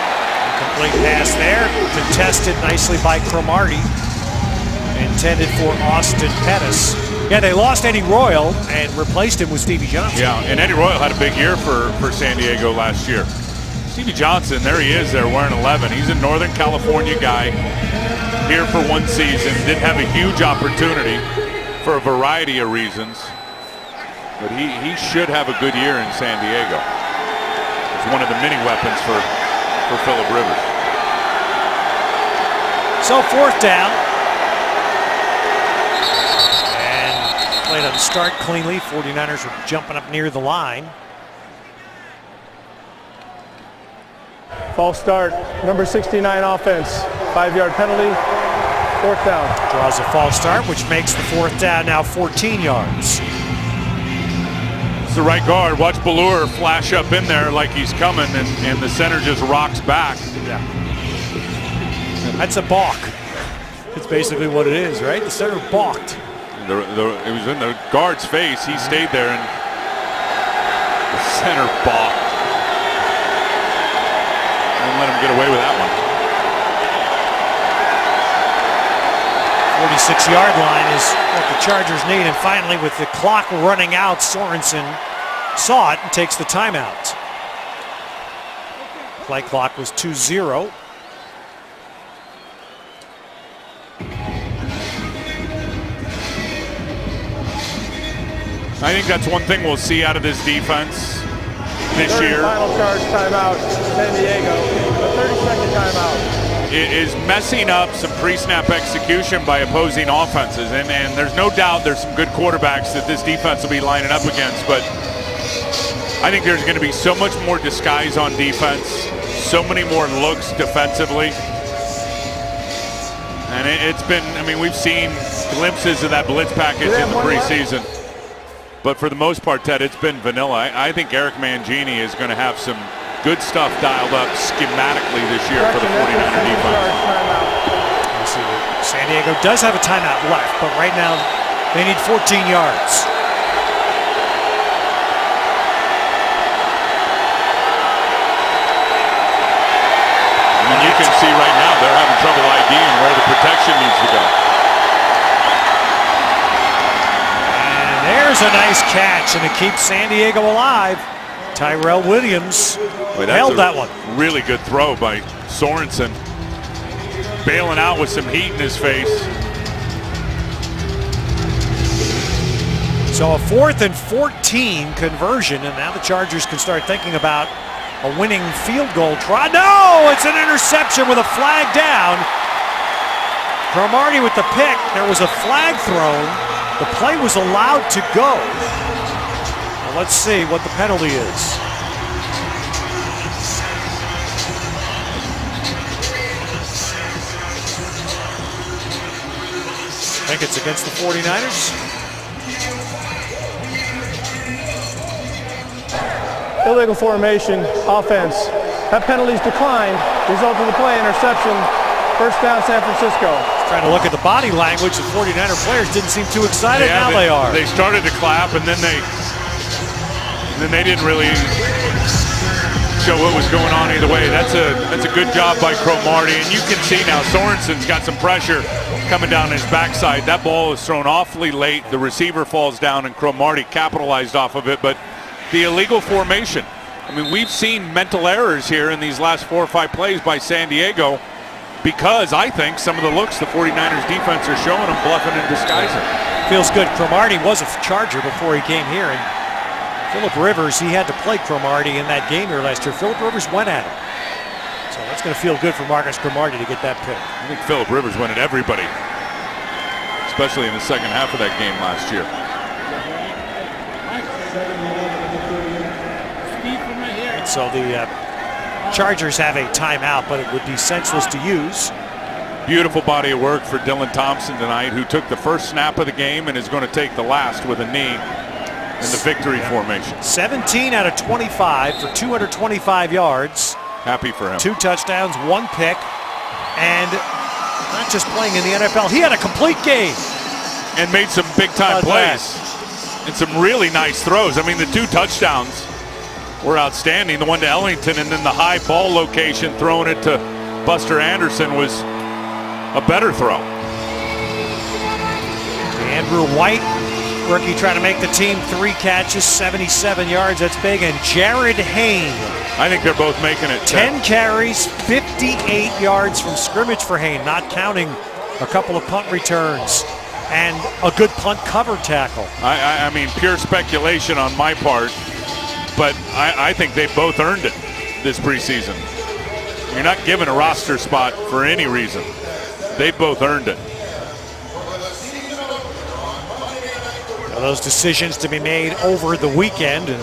D: Complete pass there, contested nicely by Cromartie. Intended for Austin Pettis. Yeah, they lost Eddie Royal and replaced him with Stevie Johnson.
E: Yeah, and Eddie Royal had a big year for San Diego last year. Stevie Johnson, there he is there wearing 11. He's a Northern California guy here for one season. Didn't have a huge opportunity for a variety of reasons. But he should have a good year in San Diego. It's one of the many weapons for Phillip Rivers.
D: So 4th down. Played on the start cleanly. 49ers were jumping up near the line.
G: False start, number 69 offense. 5-yard penalty, 4th down.
D: Draws a false start, which makes the 4th down now 14 yards.
E: It's the right guard. Watch Ballure flash up in there like he's coming, and the center just rocks back.
D: Yeah. That's a balk. It's basically what it is, right? The center balked.
E: It was in the guard's face. He stayed there, and the center balked. And let him get away with that one.
D: 46-yard line is what the Chargers need. And finally, with the clock running out, Sorensen saw it and takes the timeout. Play clock was 2-0.
E: I think that's one thing we'll see out of this defense this year.
G: Final charge timeout, San Diego. The 30-second timeout.
E: Is messing up some pre-snap execution by opposing offenses. And there's no doubt there's some good quarterbacks that this defense will be lining up against. But I think there's going to be so much more disguise on defense, so many more looks defensively. And it's been, I mean, we've seen glimpses of that blitz package in the preseason. But for the most part, Ted, it's been vanilla. I think Eric Mangini is going to have some good stuff dialed up schematically this year for the 49er defense.
D: San Diego does have a timeout left, but right now they need 14 yards.
E: I mean, you can see right now they're having trouble IDing where the protection needs to go.
D: There's a nice catch, and it keeps San Diego alive. Tyrell Williams held that one.
E: Really good throw by Sorensen. Bailing out with some heat in his face.
D: So a 4th and 14 conversion, and now the Chargers can start thinking about a winning field goal try. No, it's an interception with a flag down. Cromartie with the pick. There was a flag thrown. The play was allowed to go. Well, let's see what the penalty is. I think it's against the 49ers.
G: Illegal formation, offense. That penalty's declined. Result of the play, interception. 1st down, San Francisco.
D: Trying to look at the body language. The 49er players didn't seem too excited.
E: Yeah,
D: now they are.
E: They started to clap, and then they didn't really show what was going on either way. That's a good job by Cromartie, and you can see now Sorensen's got some pressure coming down his backside. That ball is thrown awfully late. The receiver falls down, and Cromartie capitalized off of it. But the illegal formation, I mean, we've seen mental errors here in these last 4 or 5 plays by San Diego because I think some of the looks the 49ers defense are showing them bluffing and disguising.
D: Feels good. Cromartie was a Charger before he came here, and Phillip Rivers, he had to play Cromartie in that game here last year. Phillip Rivers went at him. So that's going to feel good for Marcus Cromartie to get that pick.
E: I think Phillip Rivers went at everybody, especially in the second half of that game last year.
D: And so the Chargers have a timeout, but it would be senseless to use.
E: Beautiful body of work for Dylan Thompson tonight, who took the first snap of the game and is going to take the last with a knee in the victory formation.
D: 17 out of 25 for 225 yards.
E: Happy for him.
D: 2 touchdowns, 1 pick, and not just playing in the NFL, he had a complete game.
E: And made some big-time plays and some really nice throws. I mean, the 2 touchdowns were outstanding. The one to Ellington and then the high ball location, throwing it to Buster Anderson, was a better throw.
D: Andrew White, rookie, trying to make the team. 3 catches, 77 yards. That's big. And Jared Hayne.
E: I think they're both making it.
D: 10 carries, 58 yards from scrimmage for Hayne, not counting a couple of punt returns and a good punt cover tackle.
E: I mean, pure speculation on my part, but I think they both earned it this preseason. You're not given a roster spot for any reason. They both earned it.
D: Now those decisions to be made over the weekend, and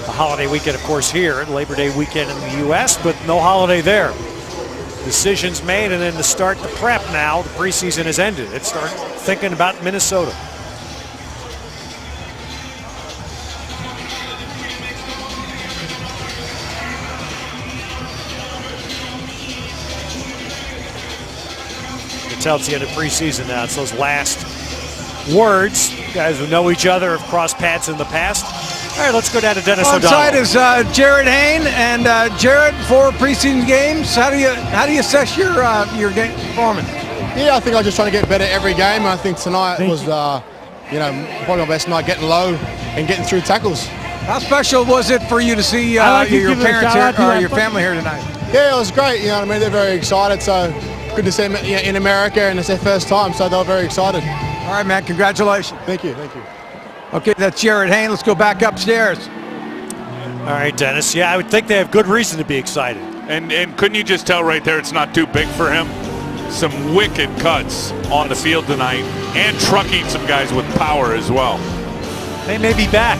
D: the holiday weekend, of course, here, Labor Day weekend in the U.S., but no holiday there. Decisions made, and then to start the prep now, the preseason has ended. Let's start thinking about Minnesota. You can tell it's the end of preseason now. It's those last words. Guys who know each other have crossed paths in the past. All right, let's go down to Dennis O'Donnell.
F: On side is Jared Hayne, and Jared, 4 preseason games. How do you assess your game performance?
I: Yeah, I think I was just trying to get better every game. I think tonight was, probably my best night, getting low and getting through tackles.
F: How special was it for you to see your parents here, or your family here tonight?
I: Yeah, it was great. You know what I mean? They're very excited. So good to see them in America, and it's their first time, so they were very excited.
F: All right, man. Congratulations.
I: Thank you. Thank you.
F: Okay, that's Jared Hayne. Let's go back upstairs.
D: All right, Dennis. Yeah, I would think they have good reason to be excited.
E: And couldn't you just tell right there it's not too big for him? Some wicked cuts on the field tonight and trucking some guys with power as well.
D: They may be back.